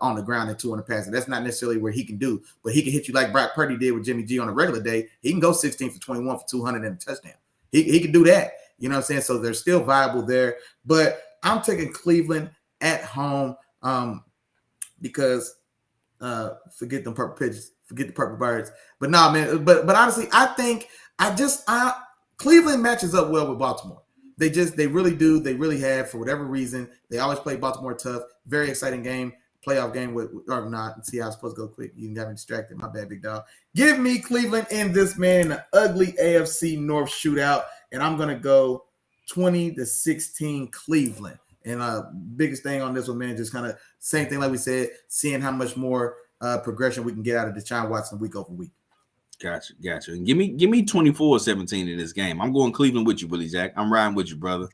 on the ground and 200 passing. That's not necessarily where he can do, but he can hit you like Brock Purdy did with Jimmy G on a regular day. He can go 16 for 21 for 200 and a touchdown. He can do that. You know what I'm saying? So they're still viable there. But I'm taking Cleveland at home because forget them purple pigeons, forget the purple birds. But no, man. But honestly, I think Cleveland matches up well with Baltimore. They really do. They really have, for whatever reason. They always play Baltimore tough. Very exciting game. playoff game with or not. See how it's supposed to go quick. You got me distracted. My bad, big dog. Give me Cleveland in this, man, in an ugly AFC North shootout, and I'm gonna go 20-16 Cleveland. And biggest thing on this one, man, just kind of same thing like we said, seeing how much more progression we can get out of Deshaun Watson week over week. Gotcha. And give me 24-17 in this game. I'm going Cleveland with you, Willie Jack. I'm riding with you, brother.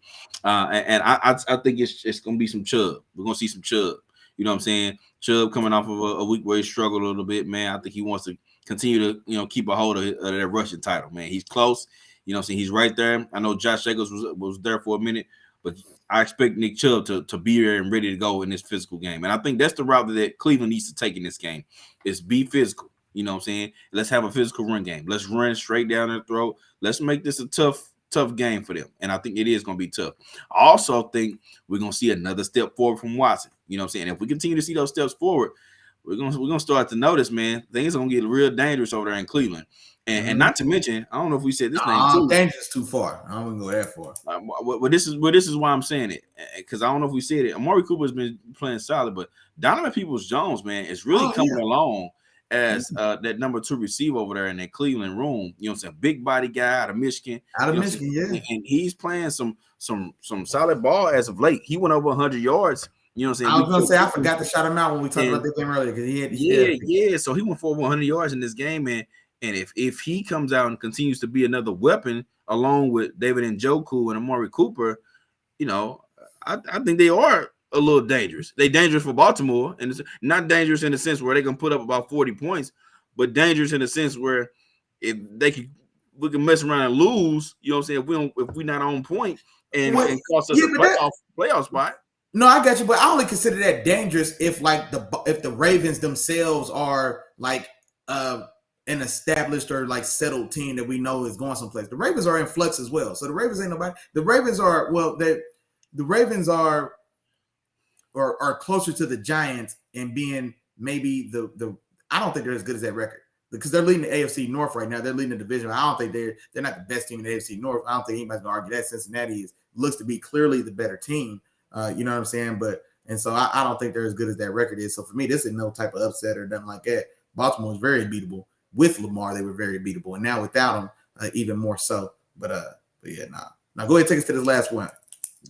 And I think it's gonna be some Chubb. We're gonna see some Chubb. You know what I'm saying? Chubb coming off of a week where he struggled a little bit, man. I think he wants to continue to keep a hold of that rushing title, man. He's close. You know what I'm saying? He's right there. I know Josh Jacobs was there for a minute, but I expect Nick Chubb to be there and ready to go in this physical game. And I think that's the route that Cleveland needs to take in this game is be physical. You know what I'm saying? Let's have a physical run game. Let's run straight down their throat. Let's make this a tough game for them. And I think it is going to be tough. I also think we're going to see another step forward from Watson. You know what I'm saying? If we continue to see those steps forward, we're gonna start to notice, man, things are going to get real dangerous over there in Cleveland. And not to mention, I don't know if we said this name too. Dangerous too far. I don't go that far. But this is why I'm saying it, because I don't know if we said it. Amari Cooper's been playing solid, but Donovan Peoples-Jones, man, is really coming along as that number 2 receiver over there in that Cleveland room. You know what I'm saying? Big body guy out of Michigan. Yeah. And he's playing some solid ball as of late. He went over 100 yards. You know what I'm saying? I was gonna say I forgot to shout him out when we talked about this game earlier because he had So he went for over 100 yards in this game, man. And if he comes out and continues to be another weapon along with David Njoku and Amari Cooper, I think they are a little dangerous. They dangerous for Baltimore, and it's not dangerous in the sense where they can put up about 40 points, but dangerous in the sense where we can mess around and lose. You know what I'm saying? If we're not on point and cost us a playoff spot. No, I got you, but I only consider that dangerous if the Ravens themselves are like an established or like settled team that we know is going someplace. The Ravens are in flux as well, so the Ravens ain't nobody. The Ravens are the Ravens are closer to the Giants and being maybe the I don't think they're as good as that record because they're leading the AFC North right now. They're leading the division. I don't think they're not the best team in the AFC North. I don't think anybody's gonna argue that. Cincinnati looks to be clearly the better team. You know what I'm saying? And so I don't think they're as good as that record is. So for me, this is no type of upset or nothing like that. Baltimore was very beatable. With Lamar, they were very beatable, and now without him, even more so. But yeah, nah. Now go ahead and take us to this last one.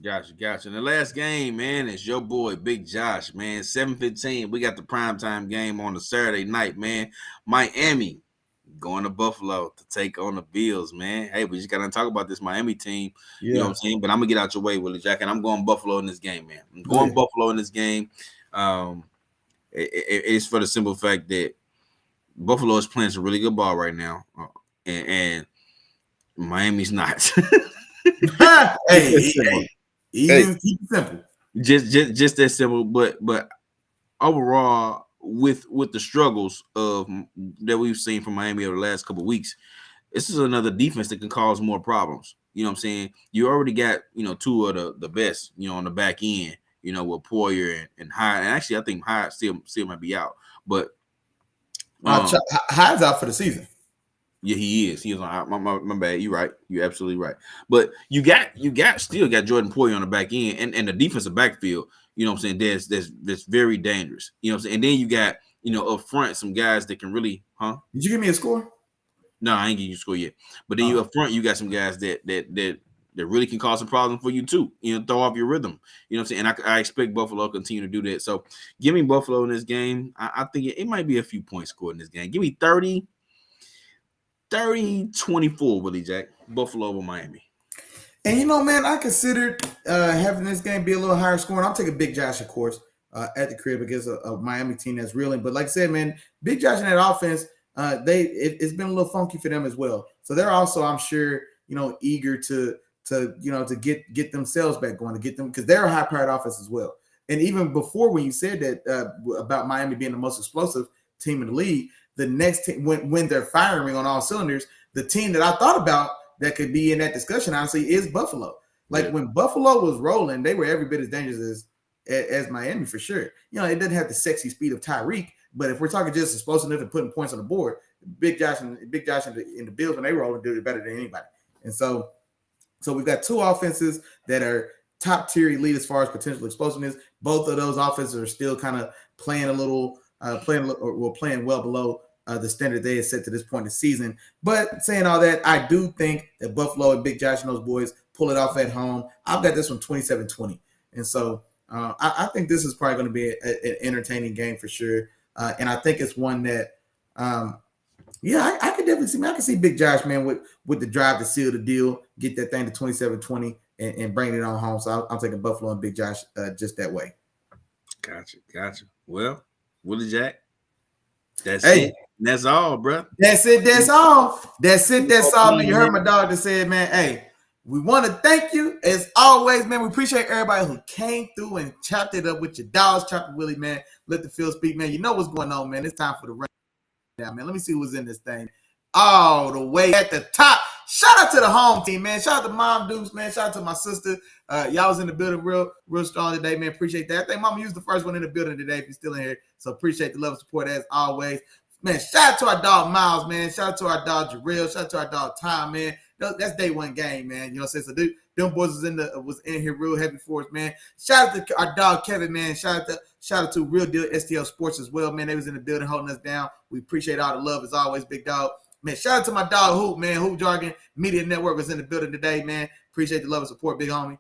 Gotcha. And the last game, man, is your boy Big Josh, man. 7:15. We got the primetime game on the Saturday night, man. Miami going to Buffalo to take on the Bills, man. Hey, we just got to talk about this Miami team. Yeah. You know what I'm saying? But I'm going to get out your way, Willie Jack, and I'm going Buffalo in this game, man. I'm going Buffalo in this game. It's for the simple fact that Buffalo is playing some really good ball right now, and Miami's not. Hey, keep it simple. Just that simple. But overall, with the struggles that we've seen from Miami over the last couple of weeks, this is another defense that can cause more problems. You know what I'm saying? You already got 2 of the best on the back end. With Poyer and Hyde. And actually, I think Hyde still might be out, but. Hyde's out for the season. Yeah, he is. He is on my bad. You're right. You're absolutely right. But you still got Jordan Poyer on the back end and the defensive backfield. You know what I'm saying? That's very dangerous. You know what I'm saying? And then you got up front some guys that can really, Did you give me a score? No, I ain't giving you a score yet. But then you up front, you got some guys that really can cause some problems for you too. Throw off your rhythm. You know what I'm saying? And I expect Buffalo to continue to do that. So give me Buffalo in this game. I think it might be a few points scored in this game. Give me 30-24, Willie Jack. Buffalo over Miami. And man, I considered having this game be a little higher scoring. I'm taking Big Josh, of course, at the crib against a Miami team that's reeling. But like I said, man, Big Josh in that offense, it's been a little funky for them as well. So they're also, I'm sure, eager to get themselves back going, to get them, because they're a high-powered offense as well. And even before, when you said that about Miami being the most explosive team in the league, the next team, when they're firing on all cylinders, the team that I thought about that could be in that discussion, honestly, is Buffalo. Like when Buffalo was rolling, they were every bit as dangerous as Miami for sure. It doesn't have the sexy speed of Tyreek, but if we're talking just explosiveness and putting points on the board, Big Josh and the Bills, when they roll, do it better than anybody. And so we've got 2 offenses that are top tier elite as far as potential explosiveness. Both of those offenses are still kind of playing well below the standard they had set to this point in the season. But saying all that, I do think that Buffalo and Big Josh and those boys pull it off at home. I've got this one 27-20. And so I think this is probably going to be an entertaining game for sure. And I think it's one that, I could definitely see. I can see Big Josh, man, with the drive to seal the deal, get that thing to 27-20 and bring it on home. So I'm taking Buffalo and Big Josh just that way. Gotcha. Well, Willie Jack, that's it. That's all, bro. That's it. That's all. That's all. Man, you heard my dog that said, man, hey, we want to thank you as always, man. We appreciate everybody who came through and chopped it up with your dogs, Chop Willie, man. Let the field speak, man. You know what's going on, man. It's time for the run down, man. Let me see who's in this thing. All the way at the top. Shout out to the home team, man. Shout out to Mom Deuce, man. Shout out to my sister. Y'all was in the building real strong today, man. Appreciate that. I think Mama used the first one in the building today if you're still in here. So appreciate the love and support as always. Man, shout out to our dog Miles, man. Shout out to our dog Jarrell. Shout out to our dog Tom, man. That's day one game, man. You know what I'm saying? So them boys was in here real heavy for us, man. Shout out to our dog Kevin, man. Shout out to Real Deal STL Sports as well, man. They was in the building holding us down. We appreciate all the love as always, big dog. Man, shout out to my dog Hoop, man. Hoop Jargon Media Network was in the building today, man. Appreciate the love and support, big homie.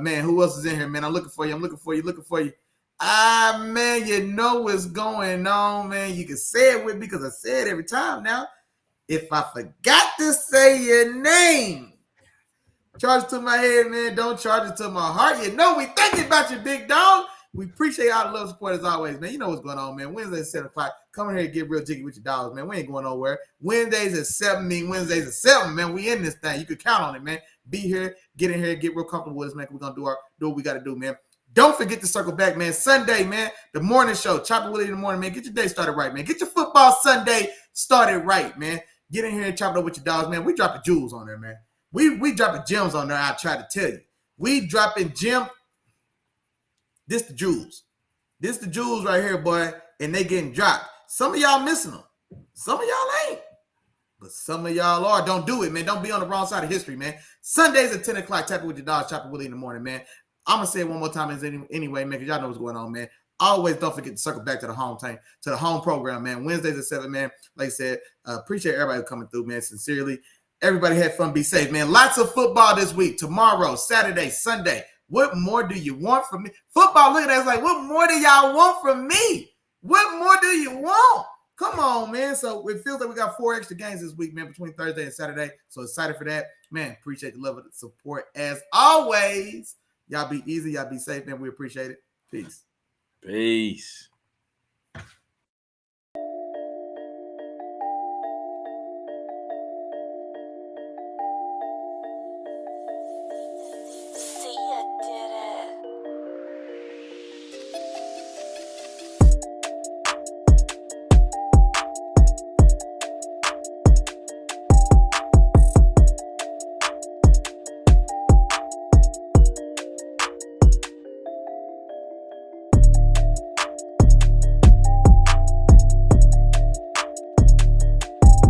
Man, who else is in here, man? I'm looking for you. Man, you know what's going on, man. You can say it with me because I say it every time now. If I forgot to say your name, charge it to my head, man. Don't charge it to my heart. You know we thinking about you, big dog. We appreciate all the love and support as always, man. You know what's going on, man. Wednesdays at 7 o'clock. Come in here and get real jiggy with your dogs, man. We ain't going nowhere. Wednesdays at 7 mean Wednesdays at 7, man. We in this thing. You can count on it, man. Be here, get in here, get real comfortable with us, man. We're going to do what we got to do, man. Don't forget to circle back, man. Sunday, man, the morning show. Chop Willie in the morning, man. Get your day started right, man. Get your football Sunday started right, man. Get in here and chop it up with your dogs, man. We dropping jewels on there, man. We dropping gems on there, I try to tell you. We dropping gem. This the jewels. This the jewels right here, boy, and they getting dropped. Some of y'all missing them. Some of y'all ain't. But some of y'all are. Don't do it, man. Don't be on the wrong side of history, man. Sundays at 10 o'clock, tap it with your dogs, Chop Willie in the morning, man. I'm going to say it one more time anyway, man, because y'all know what's going on, man. Always don't forget to circle back to the home team, to the home program, man. Wednesdays at 7, man. Like I said, appreciate everybody coming through, man, sincerely. Everybody had fun. Be safe, man. Lots of football this week. Tomorrow, Saturday, Sunday. What more do you want from me? Football, look at that. It's like, what more do y'all want from me? What more do you want? Come on, man. So it feels like we got 4 extra games this week, man, between Thursday and Saturday. So excited for that. Man, appreciate the love and the support as always. Y'all be easy. Y'all be safe, man. We appreciate it. Peace.